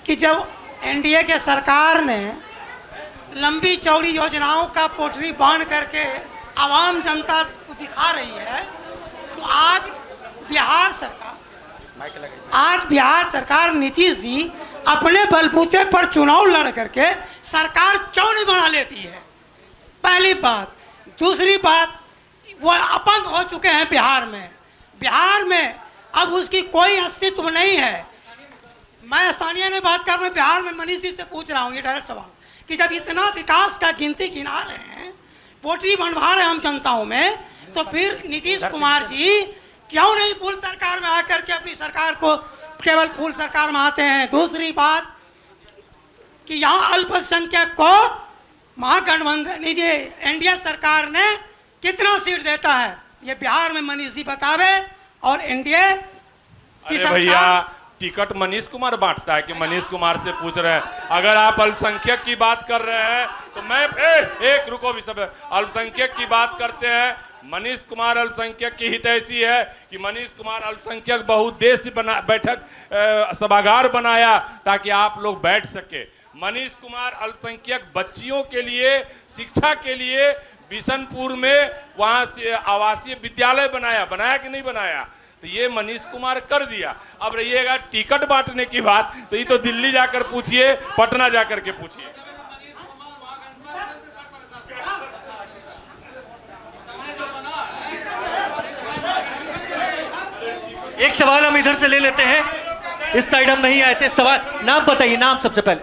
कि जब एनडीए के सरकार ने लंबी चौड़ी योजनाओं का पोटली बांध करके आवाम जनता को दिखा रही है, तो आज बिहार सरकार नीतीश जी अपने बलबूते पर चुनाव लड़ करके सरकार क्यों नहीं बना लेती है? पहली बात। दूसरी बात, वो अपंग हो चुके हैं बिहार में अब उसकी कोई अस्तित्व नहीं है। मैं स्थानीय ने बात कर रहा हूँ, बिहार में मनीष जी से पूछ रहा हूँ ये डायरेक्ट सवाल कि जब इतना विकास का गिनती गिना रहे हैं, पोटली बनवा रहे हैं हम जनताओं में, तो फिर नीतीश कुमार जी क्यों नहीं फुल सरकार में आकर के अपनी सरकार को केवल फुल सरकार में आते हैं? दूसरी बात कि यहाँ अल्पसंख्यक को महागठबंधन एनडीए सरकार ने कितना सीट देता है, ये बिहार में मनीष जी बतावे। और एनडीए की अरे भैया, टिकट मनीष कुमार बांटता है कि मनीष कुमार से पूछ रहे हैं? अगर आप अल्पसंख्यक की बात कर रहे हैं तो मैं एक रुको भी, सब अल्पसंख्यक की बात करते हैं। मनीष कुमार अल्पसंख्यक की हित ऐसी है कि मनीष कुमार अल्पसंख्यक बहुउद्देश्य बैठक सभागार बनाया ताकि आप लोग बैठ सके। मनीष कुमार अल्पसंख्यक बच्चियों के लिए, शिक्षा के लिए बिशनपुर में वहां से आवासीय विद्यालय बनाया कि नहीं बनाया? तो ये मनीष कुमार कर दिया। अब रहिएगा टिकट बांटने की बात, तो ये तो दिल्ली जाकर पूछिए, पटना जाकर के पूछिए। एक सवाल हम इधर से ले लेते हैं, इस साइड हम नहीं आए थे। सवाल, नाम बताइए, नाम सबसे पहले।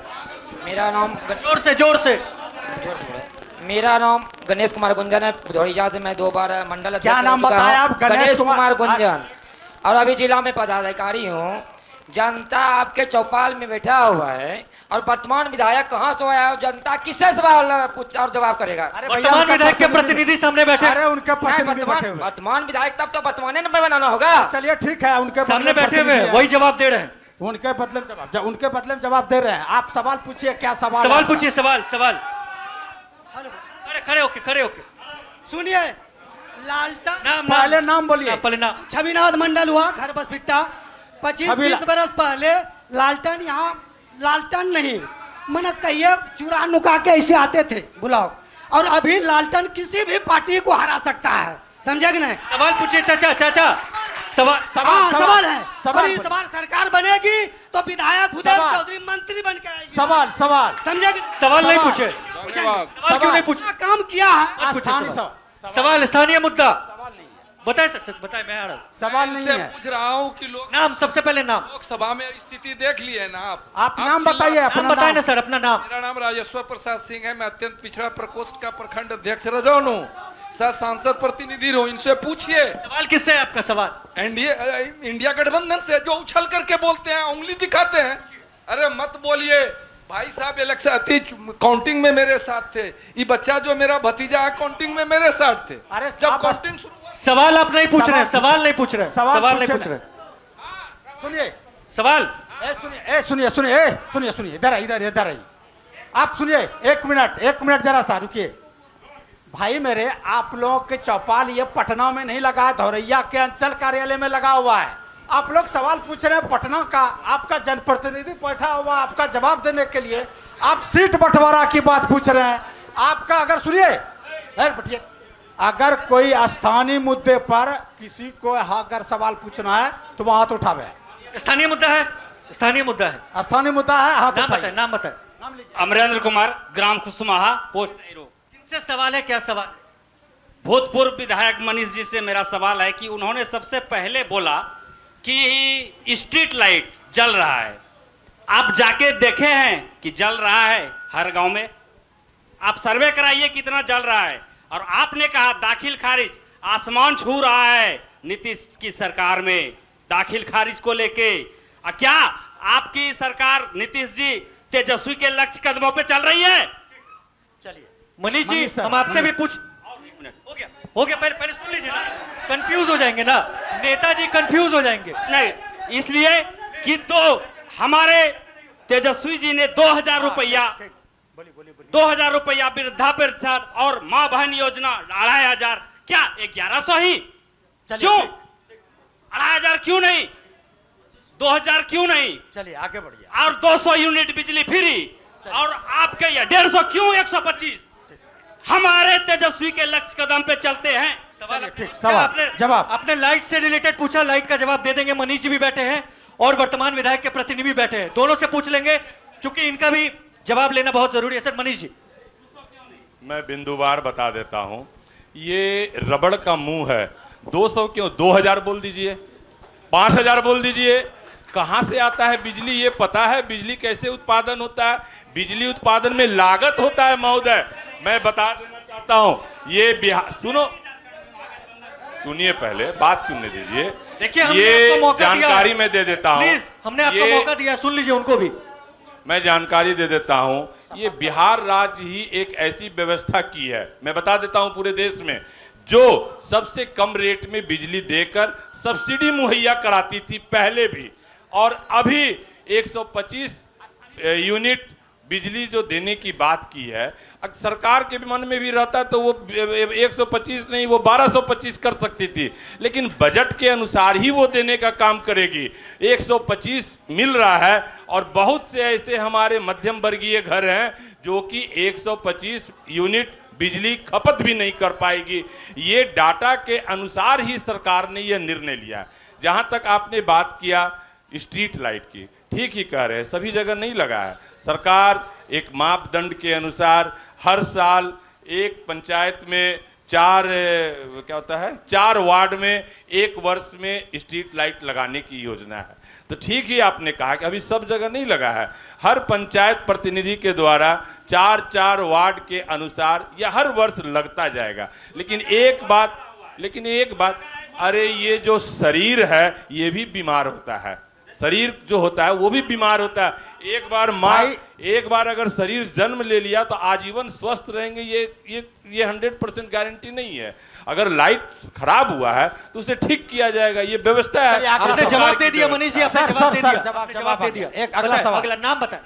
मेरा नाम जोर से मेरा नाम गणेश कुमार गुंजन है। भदौरिया से मैं 2 बार मंडल क्या नाम बताया आप? गणेश कुमार गुंजन, और अभी जिला में पदाधिकारी हूँ। जनता आपके चौपाल में बैठा हुआ है और वर्तमान विधायक कहाँ से आया? जनता किससे सवाल और जवाब करेगा? वर्तमान विधायक के प्रतिनिधि सामने बैठे। अरे उनके प्रतिनिधि बैठे हुए। वर्तमान विधायक तब तो वर्तमान नंबर बनाना होगा। चलिए ठीक है, उनके सामने बैठे हुए वही जवाब दे रहे हैं। उनके बदले में जवाब दे रहे हैं। आप सवाल पूछिए, क्या सवाल पूछिए। सवाल खड़े होके सुनिए। लालटा पहले नाम बोलिए। पहले नाम। छविनाथ मंडल हुआ, घर बसबिट्टा। 25-20 बरस पहले लालटन, यहाँ लालटन नहीं मन कहिए चुरा नुका के ऐसे आते थे बुलाओ, और अभी लालटन किसी भी पार्टी को हरा सकता है, समझे कि नहीं? सवाल पूछिए चाचा। सवाल है। और इस बार सरकार बनेगी तो विधायक भूदेव चौधरी मंत्री बन के आएगी। सवाल समझे? सवाल नहीं पूछे। सवाल क्यों नहीं पूछा? काम किया है। सवाल स्थानीय मुद्दा बताए सर, सच बताए। मैं आ रहा हूँ। सवाल नहीं है, पूछ रहा हूँ कि लोग नाम सबसे पहले नाम। लोकसभा में स्थिति देख लिए ना आप नाम बताइए, नाम बताए ना सर, अपना नाम। मेरा नाम राजेश्वर प्रसाद सिंह है। मैं अत्यंत पिछड़ा प्रकोष्ठ का प्रखंड अध्यक्ष रजौन हूँ, सांसद प्रतिनिधि हूँ। इनसे पूछिए। सवाल किससे है आपका? सवाल इंडिया गठबंधन से, जो उछल करके बोलते हैं, उंगली दिखाते हैं। अरे मत बोलिए भाई साहब, इलेक्शन अति काउंटिंग में मेरे साथ थे। ये बच्चा जो मेरा भतीजा है काउंटिंग में मेरे साथ थे। अरे जब काउंटिंग सवाल आप नहीं पूछ रहे, सवाल नहीं पूछ रहे। सुनिए सवाल। सुनिए, इधर आइए। आप सुनिए, एक मिनट जरा सा रुकिए। भाई मेरे, आप लोगों के चौपाल ये पटना में नहीं लगा है, धौरैया के अंचल कार्यालय में लगा हुआ है। आप लोग सवाल पूछ रहे हैं पटना का, आपका जनप्रतिनिधि बैठा हुआ आपका जवाब देने के लिए। आप सीट बंटवारा की बात पूछ रहे हैं। आपका अगर सुनिए, अगर कोई स्थानीय मुद्दे पर किसी को अगर सवाल पूछना है तो वहां हाथ उठावे। स्थानीय मुद्दा है, हाथ उठाइए। नाम बताए। अमरेंद्र कुमार, ग्राम खुशमाहा, पोस्ट नेहरू। किनसे सवाल है? क्या सवाल? भूतपूर्व विधायक मनीष जी से मेरा सवाल है कि उन्होंने सबसे पहले बोला कि स्ट्रीट लाइट जल रहा है, आप जाके देखे हैं कि जल रहा है हर गांव में? आप सर्वे कराइए कितना जल रहा है। और आपने कहा दाखिल खारिज आसमान छू रहा है नीतीश की सरकार में, दाखिल खारिज को लेके। क्या आपकी सरकार नीतीश जी तेजस्वी के लक्ष्य कदमों पे चल रही है? चलिए मनीष जी, हम आपसे भी पूछ, हो गया पहले सुन लीजिए ना, कंफ्यूज हो जाएंगे ना नेताजी, कंफ्यूज हो जाएंगे। नहीं, इसलिए कि तो हमारे तेजस्वी जी ने 2000 रुपया वृद्धा पेंशन और माँ बहन योजना 2500, क्या 1100 ही? क्यों 2500 क्यों नहीं, 2000 क्यों नहीं? चलिए आगे बढ़िए। और 200 यूनिट बिजली फ्री, और आपके ये 150 क्यों 125? हमारे तेजस्वी के लक्ष्य कदम पे चलते हैं। जवाब आपने लाइट से रिलेटेड पूछा, लाइट का जवाब दे देंगे। मनीष जी भी बैठे हैं और वर्तमान विधायक के प्रतिनिधि भी बैठे हैं, दोनों से पूछ लेंगे क्योंकि इनका भी जवाब लेना बहुत जरूरी है। सर मनीष जी, मैं बिंदुवार बता देता हूं, ये रबड़ का मुंह है। 200 क्यों, 2000 बोल दीजिए, 5000 बोल दीजिए। कहां से आता है बिजली ये पता है? बिजली कैसे उत्पादन होता है? बिजली उत्पादन में लागत होता है महोदय। मैं बता देना चाहता हूं, ये बिहार, सुनिए पहले बात सुनने दीजिए। देखिए ये जानकारी मैं दे देता हूं, हमने आपको मौका दिया, सुन लीजिए उनको भी। मैं जानकारी दे देता हूं, ये बिहार राज्य ही एक ऐसी व्यवस्था की है, मैं बता देता हूं पूरे देश में, जो सबसे कम रेट में बिजली देकर सब्सिडी मुहैया कराती थी पहले भी, और अभी 125 यूनिट बिजली जो देने की बात की है। सरकार के मन में भी रहता तो वो 125 नहीं, वो 1225 कर सकती थी, लेकिन बजट के अनुसार ही वो देने का काम करेगी। 125 मिल रहा है, और बहुत से ऐसे हमारे मध्यम वर्गीय घर हैं जो कि 125 यूनिट बिजली खपत भी नहीं कर पाएगी। ये डाटा के अनुसार ही सरकार ने यह निर्णय लिया। जहां तक आपने बात किया स्ट्रीट लाइट की, ठीक ही कह रहे हैं, सभी जगह नहीं लगा है। सरकार एक मापदंड के अनुसार हर साल एक पंचायत में 4 वार्ड में 1 वर्ष में स्ट्रीट लाइट लगाने की योजना है। तो ठीक ही आपने कहा कि अभी सब जगह नहीं लगा है, हर पंचायत प्रतिनिधि के द्वारा 4 वार्ड के अनुसार यह हर वर्ष लगता जाएगा। लेकिन एक बात, अरे ये जो शरीर है ये भी बीमार होता है, शरीर जो होता है वो भी बीमार होता है। एक बार अगर शरीर जन्म ले लिया तो आजीवन स्वस्थ रहेंगे, ये 100% गारंटी नहीं है। अगर लाइट खराब हुआ है तो उसे ठीक किया जाएगा, ये व्यवस्था है। आपने जवाब दे दिया मनीष जी, आपने जवाब दे दिया। एक अगला सवाल, अगला नाम बताएं।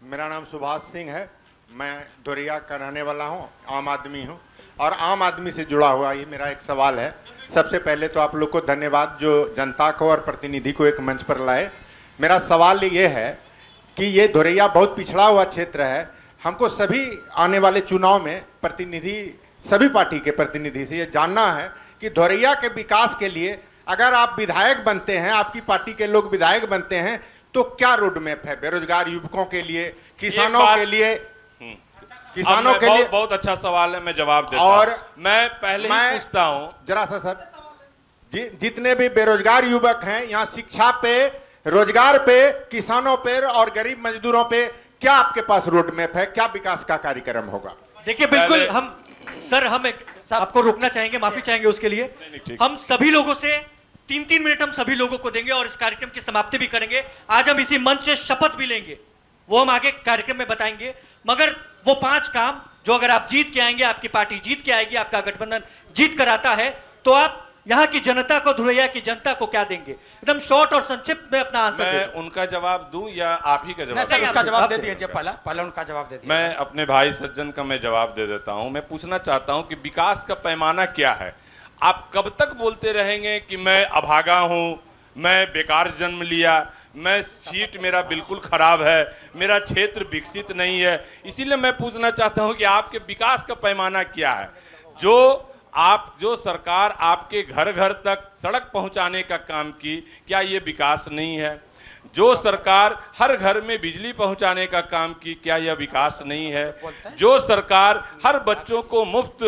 मेरा नाम सुभाष सिंह है, मैं दोरिया का रहने वाला हूँ, आम आदमी हूँ, और आम आदमी से जुड़ा हुआ ये मेरा एक सवाल है। सबसे पहले तो आप लोग को धन्यवाद जो जनता को और प्रतिनिधि को एक मंच पर लाए। मेरा सवाल ये है कि ये धोरैया बहुत पिछड़ा हुआ क्षेत्र है। हमको सभी आने वाले चुनाव में प्रतिनिधि, सभी पार्टी के प्रतिनिधि से ये जानना है कि धोरैया के विकास के लिए अगर आप विधायक बनते हैं, आपकी पार्टी के लोग विधायक बनते हैं, तो क्या रोड मैप है बेरोजगार युवकों के लिए, किसानों के लिए? किसानों के लिए बहुत अच्छा सवाल है, मैं जवाब देता हूं। और मैं पहले ही पूछता हूं जरा सा सर, जितने भी बेरोजगार युवक हैं यहाँ, शिक्षा पे, रोजगार पे, किसानों पे और गरीब मजदूरों पे क्या आपके पास रोड मैप है? क्या विकास का कार्यक्रम होगा? देखिए बिल्कुल, हम आपको रोकना चाहेंगे, माफी चाहेंगे उसके लिए। हम सभी लोगों से 3-3 मिनट हम सभी लोगों को देंगे और इस कार्यक्रम की समाप्ति भी करेंगे। आज हम इसी मंच से शपथ भी लेंगे, वो हम आगे कार्यक्रम में बताएंगे। मगर वो 5 काम जो अगर आप जीत के आएंगे, आपकी पार्टी जीत के आएगी, आपका गठबंधन जीत कर आता है, तो आप यहाँ की जनता को, धुरैया की जनता को क्या देंगे? एकदम शॉर्ट और संक्षिप्त में अपना आंसर मैं उनका जवाब दूं या आप ही का जवाब? सर उसका जवाब दे दीजिए, पहला उनका जवाब दे दीजिए। मैं अपने भाई सज्जन का मैं जवाब दे देता हूं। मैं पूछना चाहता हूं कि विकास का पैमाना क्या है? आप कब तक बोलते रहेंगे कि मैं अभागा हूं, मैं बेकार जन्म लिया, मैं सीट मेरा बिल्कुल खराब है, मेरा क्षेत्र विकसित नहीं है? इसीलिए मैं पूछना चाहता हूं कि आपके विकास का पैमाना क्या है? जो सरकार आपके घर घर तक सड़क पहुंचाने का काम की, क्या ये विकास नहीं है? जो सरकार हर घर में बिजली पहुंचाने का काम की, क्या यह विकास नहीं है? जो सरकार हर बच्चों को मुफ्त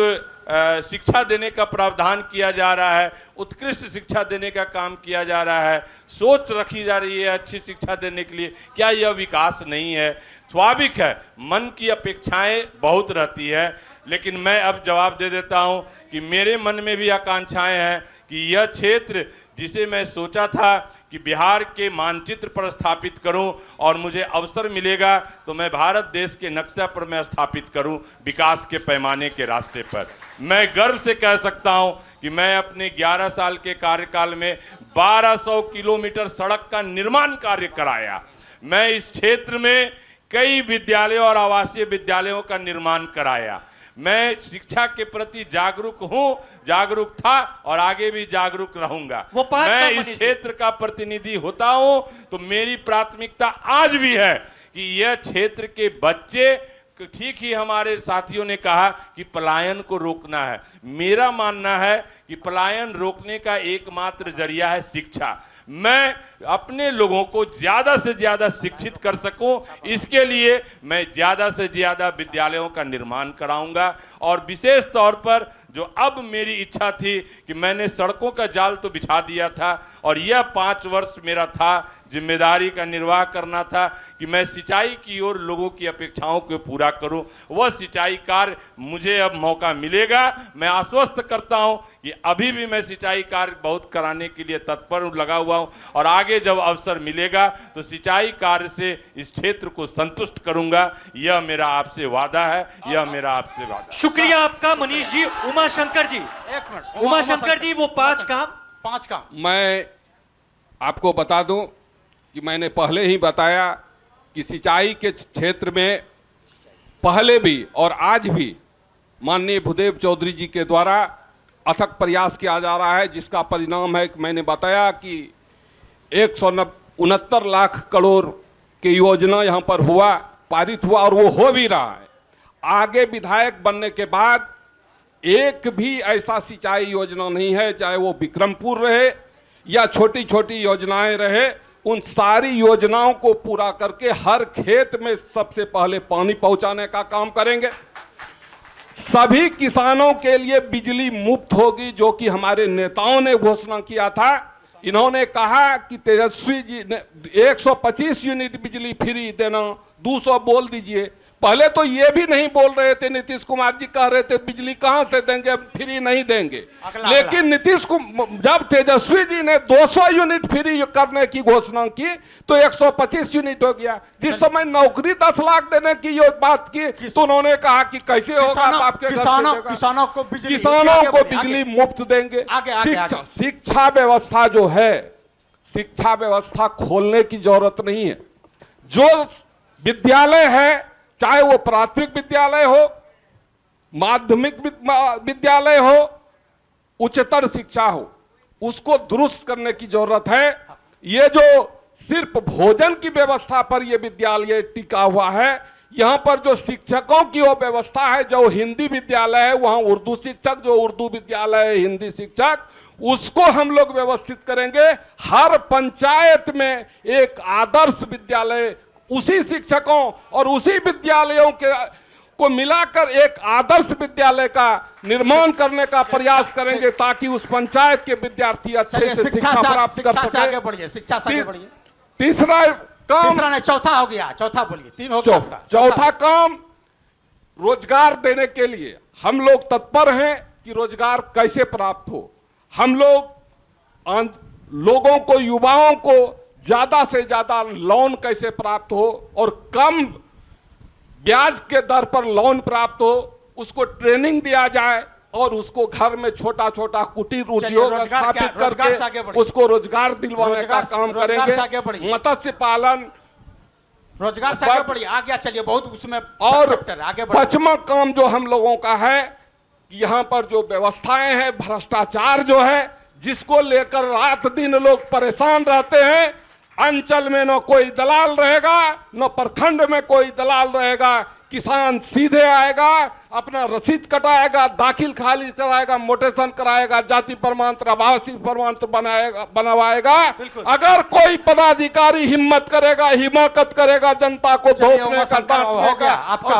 शिक्षा देने का प्रावधान किया जा रहा है, उत्कृष्ट शिक्षा देने का काम किया जा रहा है, सोच रखी जा रही है अच्छी शिक्षा देने के लिए, क्या यह विकास नहीं है? स्वाभाविक है, मन की अपेक्षाएं बहुत रहती है, लेकिन मैं अब जवाब दे देता हूं कि मेरे मन में भी आकांक्षाएं हैं कि यह क्षेत्र जिसे मैं सोचा था कि बिहार के मानचित्र पर स्थापित करूं और मुझे अवसर मिलेगा तो मैं भारत देश के नक्शा पर मैं स्थापित करूं विकास के पैमाने के रास्ते पर। मैं गर्व से कह सकता हूं कि मैं अपने 11 साल के कार्यकाल में 1200 किलोमीटर सड़क का निर्माण कार्य कराया। मैं इस क्षेत्र में कई विद्यालयों और आवासीय विद्यालयों का निर्माण कराया। मैं शिक्षा के प्रति जागरूक हूं, जागरूक था और आगे भी जागरूक रहूंगा। मैं इस क्षेत्र का प्रतिनिधि होता हूं तो मेरी प्राथमिकता आज भी है कि यह क्षेत्र के बच्चे, ठीक ही हमारे साथियों ने कहा कि पलायन को रोकना है। मेरा मानना है कि पलायन रोकने का एकमात्र जरिया है शिक्षा। मैं अपने लोगों को ज्यादा से ज्यादा शिक्षित कर सकूं, इसके लिए मैं ज्यादा से ज्यादा विद्यालयों का निर्माण कराऊंगा। और विशेष तौर पर जो अब मेरी इच्छा थी कि मैंने सड़कों का जाल तो बिछा दिया था और यह 5 वर्ष मेरा था, जिम्मेदारी का निर्वाह करना था कि मैं सिंचाई की ओर लोगों की अपेक्षाओं को पूरा करूं। वह सिंचाई कार्य मुझे अब मौका मिलेगा। मैं आश्वस्त करता हूं कि अभी भी मैं सिंचाई कार्य बहुत कराने के लिए तत्पर लगा हुआ हूं और आगे जब अवसर मिलेगा तो सिंचाई कार्य से इस क्षेत्र को संतुष्ट करूंगा। यह मेरा आपसे वादा है, यह मेरा आपसे वादा है। शुक्रिया आपका मनीष जी। उमा शंकर जी, एक मिनट, उमा शंकर जी, वो 5 काम मैं आपको बता दूं कि मैंने पहले ही बताया कि सिंचाई के क्षेत्र में पहले भी और आज भी माननीय भूदेव चौधरी जी के द्वारा अथक प्रयास किया जा रहा है, जिसका परिणाम है कि मैंने बताया कि 169 लाख करोड़ की योजना यहाँ पर हुआ, पारित हुआ और वो हो भी रहा है। आगे विधायक बनने के बाद एक भी ऐसा सिंचाई योजना नहीं है, चाहे वो विक्रमपुर रहे या छोटी छोटी योजनाएं रहे, उन सारी योजनाओं को पूरा करके हर खेत में सबसे पहले पानी पहुंचाने का काम करेंगे। सभी किसानों के लिए बिजली मुफ्त होगी, जो कि हमारे नेताओं ने घोषणा किया था। इन्होंने कहा कि तेजस्वी जी ने 125 यूनिट बिजली फ्री देना, 200 बोल दीजिए। पहले तो ये भी नहीं बोल रहे थे, नीतीश कुमार जी कह रहे थे बिजली कहां से देंगे, फ्री नहीं देंगे। लेकिन नीतीश जब तेजस्वी जी ने 200 यूनिट फ्री करने की घोषणा की तो 125 यूनिट हो गया। जिस समय नौकरी 10 लाख देने की ये बात की तो उन्होंने कहा कि कैसे होगा, आपके किसानों को बिजली मुफ्त देंगे। शिक्षा व्यवस्था जो है, शिक्षा व्यवस्था खोलने की जरूरत नहीं है। जो विद्यालय है, चाहे वो प्राथमिक विद्यालय हो, माध्यमिक विद्यालय हो, उच्चतर शिक्षा हो, उसको दुरुस्त करने की जरूरत है। ये जो सिर्फ भोजन की व्यवस्था पर ये विद्यालय टिका हुआ है, यहाँ पर जो शिक्षकों की वो व्यवस्था है, जो हिंदी विद्यालय है वहाँ उर्दू शिक्षक, जो उर्दू विद्यालय है हिंदी शिक्षक, उसको हम लोग व्यवस्थित करेंगे। हर पंचायत में एक आदर्श विद्यालय, उसी शिक्षकों और उसी विद्यालयों के को मिलाकर एक आदर्श विद्यालय का निर्माण करने का प्रयास करेंगे, ताकि उस पंचायत के विद्यार्थी अच्छे से शिक्षा प्राप्त कर सके। आगे बढ़िए, शिक्षा से आगे बढ़िए। तीसरा काम, तीसरा नहीं, चौथा हो गया, चौथा बोलिए, 3 हो गया। चौथा काम रोजगार देने के लिए हम लोग तत्पर हैं कि रोजगार कैसे प्राप्त हो। हम लोग लोगों को, युवाओं को ज्यादा से ज्यादा लोन कैसे प्राप्त हो और कम ब्याज के दर पर लोन प्राप्त हो, उसको ट्रेनिंग दिया जाए और उसको घर में छोटा छोटा कुटीर उद्योग स्थापित करके उसको रोजगार दिलवाने का काम करेंगे। मत्स्य पालन, रोजगार से आगे बढ़िए, आगे चलिए, बहुत उसमें और आगे। पांचवा काम जो हम लोगों का है कि यहाँ पर जो व्यवस्थाएं हैं, भ्रष्टाचार जो है, जिसको लेकर रात दिन लोग परेशान रहते हैं। अंचल में न कोई दलाल रहेगा, न प्रखंड में कोई दलाल रहेगा। किसान सीधे आएगा, अपना रसीद कटाएगा, दाखिल खाली कराएगा, मोटेशन कराएगा, जाति प्रमाण पत्र, आवासीय प्रमाण पत्र बनवाएगा। अगर कोई पदाधिकारी हिम्मत करेगा, हिमाकत करेगा जनता को धोखने का,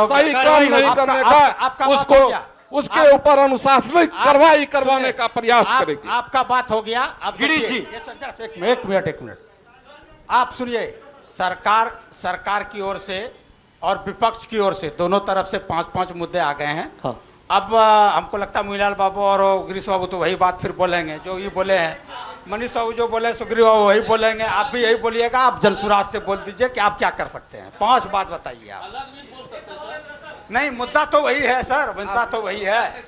सही काम नहीं करने का, उसके ऊपर अनुशासनिक कार्रवाई करवाने का प्रयास करेगी। आपका बात हो गया। अब गिरीश जी। एक मिनट आप सुनिए। सरकार की ओर से और विपक्ष की ओर से दोनों तरफ से 5-5 मुद्दे आ गए हैं। हाँ। अब हमको लगता है मुनीलाल बाबू और गिरीश बाबू तो वही बात फिर बोलेंगे जो ये बोले हैं। मनीष बाबू जो बोले, सुग्रीव बाबू वही बोलेंगे, आप भी यही बोलिएगा। आप जनसुराज से बोल दीजिए कि आप क्या कर सकते हैं। 5 बात बताइए आप। नहीं, मुद्दा तो वही है सर, मुद्दा तो वही है।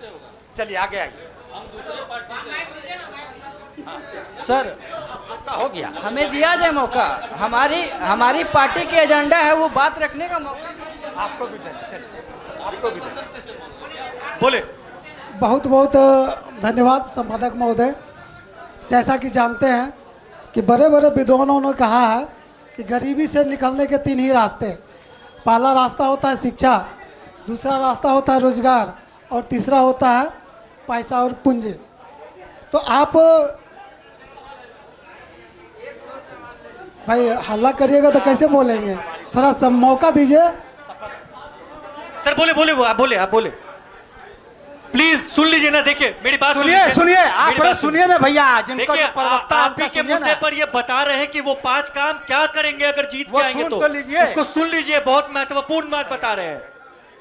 चलिए आगे आइए। सर आपका हो गया। हमें दिया जाए मौका, हमारी पार्टी के एजेंडा है वो बात रखने का मौका आपको भी देना। चलिए आपको भी देना। बोले। बहुत बहुत धन्यवाद संपादक महोदय। जैसा कि जानते हैं कि बड़े बड़े विद्वानों ने कहा है कि गरीबी से निकलने के 3 ही रास्ते। पहला रास्ता होता है शिक्षा, दूसरा रास्ता होता है रोजगार और तीसरा होता है पैसा और पूंजी। तो आप भाई हल्ला करिएगा तो कैसे बोलेंगे? थोड़ा सा मौका दीजिए। सर बोले आप बोले प्लीज सुन लीजिए ना। देखिए मेरी बात सुनिए आप सुनिए ना भैया। जिनको आप भी के मुद्दे पर ये बता रहे हैं कि वो 5 काम क्या करेंगे अगर जीत के आएंगे तो लीजिए। इसको सुन लीजिए, बहुत महत्वपूर्ण बात बता रहे हैं,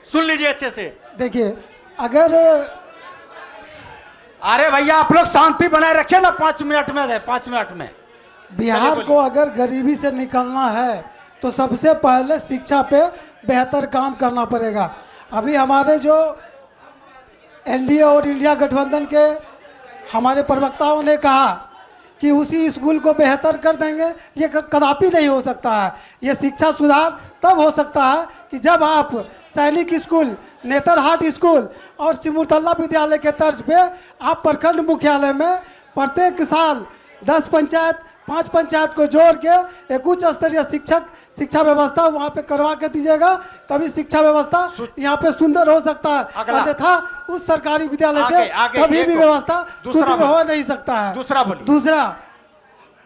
सुन लीजिए अच्छे से। देखिए अगर अरे भैया आप लोग शांति बनाए रखिए ना। 5 मिनट में 5 मिनट में बिहार को अगर गरीबी से निकलना है तो सबसे पहले शिक्षा पे बेहतर काम करना पड़ेगा। अभी हमारे जो एनडीए और इंडिया गठबंधन के हमारे प्रवक्ताओं ने कहा कि उसी स्कूल को बेहतर कर देंगे, ये कदापि नहीं हो सकता है। ये शिक्षा सुधार तब हो सकता है कि जब आप सैनिक स्कूल, नेतरहाट स्कूल और सिमुरतल्ला विद्यालय के तर्ज पे आप प्रखंड मुख्यालय में प्रत्येक साल 10 पंचायत 5 पंचायत को जोड़ के एक उच्च स्तरीय शिक्षा व्यवस्था वहाँ पे करवा के दीजिएगा, तभी शिक्षा व्यवस्था यहाँ पे सुंदर हो सकता है। अन्यथा उस सरकारी विद्यालय से कभी भी व्यवस्था सुदृढ़ हो नहीं सकता है। दूसरा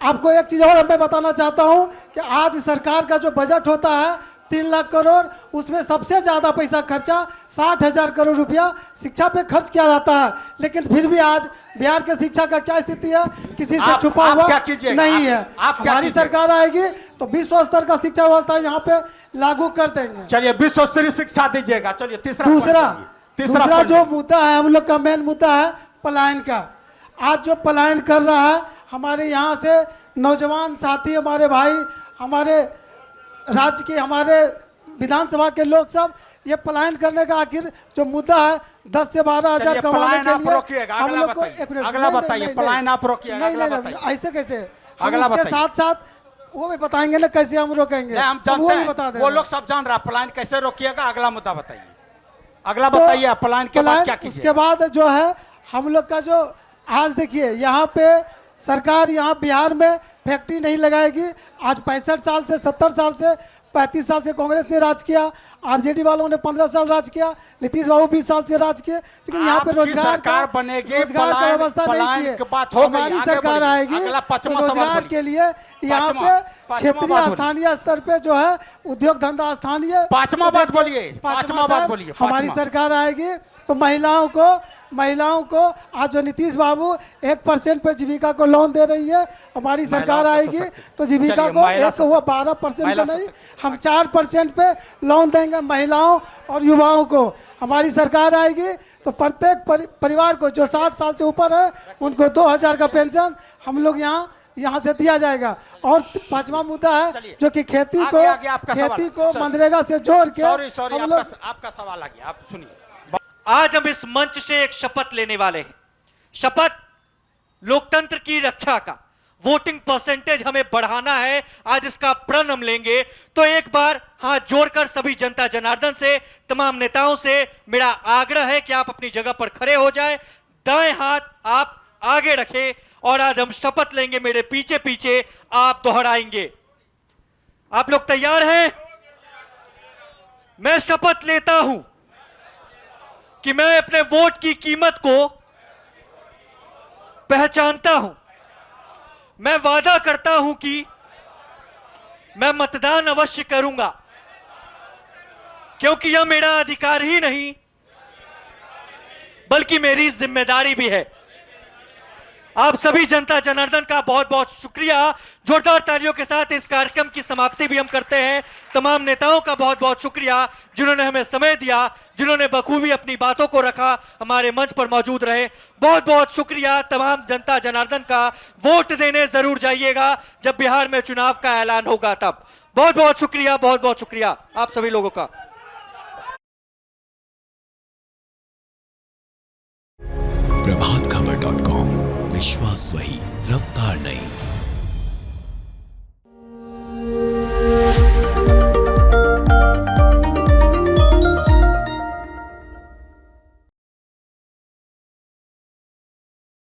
आपको एक चीज़ और मैं बताना चाहता हूँ कि आज सरकार का जो बजट होता है 3 लाख करोड़, उसमें सबसे ज़्यादा पैसा खर्चा 60,000 करोड़ रुपया शिक्षा पे खर्च किया जाता है। लेकिन फिर भी आज बिहार के शिक्षा का क्या स्थिति है, किसी से छुपा हुआ नहीं है। हमारी सरकार आएगी तो विश्व स्तर का शिक्षा व्यवस्था यहाँ पे लागू कर देंगे। चलिए विश्व स्तरीय शिक्षा दीजिएगा। चलिए दूसरा जो मुद्दा है हम लोग का मेन मुद्दा है पलायन का। आज जो पलायन कर रहा है हमारे यहाँ से नौजवान साथी, हमारे भाई, हमारे राज्य के, हमारे विधानसभा के लोग सब ये पलायन करने का आखिर जो मुद्दा है 10 से 12 हजार कमाने के लिए हम लोग को अगला बताइए। पलायन आप रोकिए। नहीं ऐसे कैसे? अगला के साथ साथ वो भी बताएंगे ना कैसे हम रोकेंगे। हम जानते हैं, वो लोग सब जान रहा है पलायन कैसे रोकिएगा। अगला मुद्दा बताइए। अगला बताइए पलायन के बाद क्या कीजिए। उसके बाद जो है हम लोग का जो आज देखिए यहाँ पे सरकार यहाँ बिहार में फैक्ट्री नहीं लगाएगी। आज 65 साल से 70 साल से 35 साल से कांग्रेस ने राज किया, आरजेडी वालों ने 15 साल राज किया, नीतीश बाबू 20 साल से राज किए, लेकिन यहाँ पे रोजगार बनेगी, रोजगार का व्यवस्था नहीं की है। हमारी सरकार आएगी तो रोजगार के लिए यहाँ पे क्षेत्रीय स्थानीय स्तर पे जो है उद्योग धंधा स्थानीय। 5वां बात बोलिए। हमारी सरकार आएगी तो महिलाओं को आज जो नीतीश बाबू 1% पे जीविका को लोन दे रही है, हमारी सरकार आएगी तो जीविका को 12% पे नहीं, हम 4% पे लोन देंगे महिलाओं और युवाओं को। हमारी सरकार आएगी तो प्रत्येक परिवार को जो 60 साल से ऊपर है उनको 2000 का पेंशन हम लोग यहाँ से दिया जाएगा। और 5वां मुद्दा है जो कि खेती को मनरेगा से जोड़ के हम लोग। आपका सवाल आ गया, आप सुनिए। आज हम इस मंच से एक शपथ लेने वाले हैं। शपथ लोकतंत्र की रक्षा का। वोटिंग परसेंटेज हमें बढ़ाना है, आज इसका प्रण हम लेंगे। तो एक बार हाथ जोड़कर सभी जनता जनार्दन से, तमाम नेताओं से मेरा आग्रह है कि आप अपनी जगह पर खड़े हो जाएं, दाएं हाथ आप आगे रखें और आज हम शपथ लेंगे। मेरे पीछे पीछे आप दोहराएंगे। आप लोग तैयार हैं? मैं शपथ लेता हूं कि मैं अपने वोट की कीमत को पहचानता हूं। मैं वादा करता हूं कि मैं मतदान अवश्य करूंगा, क्योंकि यह मेरा अधिकार ही नहीं बल्कि मेरी जिम्मेदारी भी है। आप सभी जनता जनार्दन का बहुत बहुत शुक्रिया। जोरदार तालियों के साथ इस कार्यक्रम की समाप्ति भी हम करते हैं। तमाम नेताओं का बहुत बहुत शुक्रिया जिन्होंने हमें समय दिया, जिन्होंने बखूबी अपनी बातों को रखा, हमारे मंच पर मौजूद रहे। बहुत बहुत शुक्रिया तमाम जनता जनार्दन का। वोट देने जरूर जाइएगा जब बिहार में चुनाव का ऐलान होगा तब। बहुत बहुत शुक्रिया, बहुत बहुत शुक्रिया आप सभी लोगों का। प्रभातखबर.com, विश्वास वही, रफ्तार नहीं।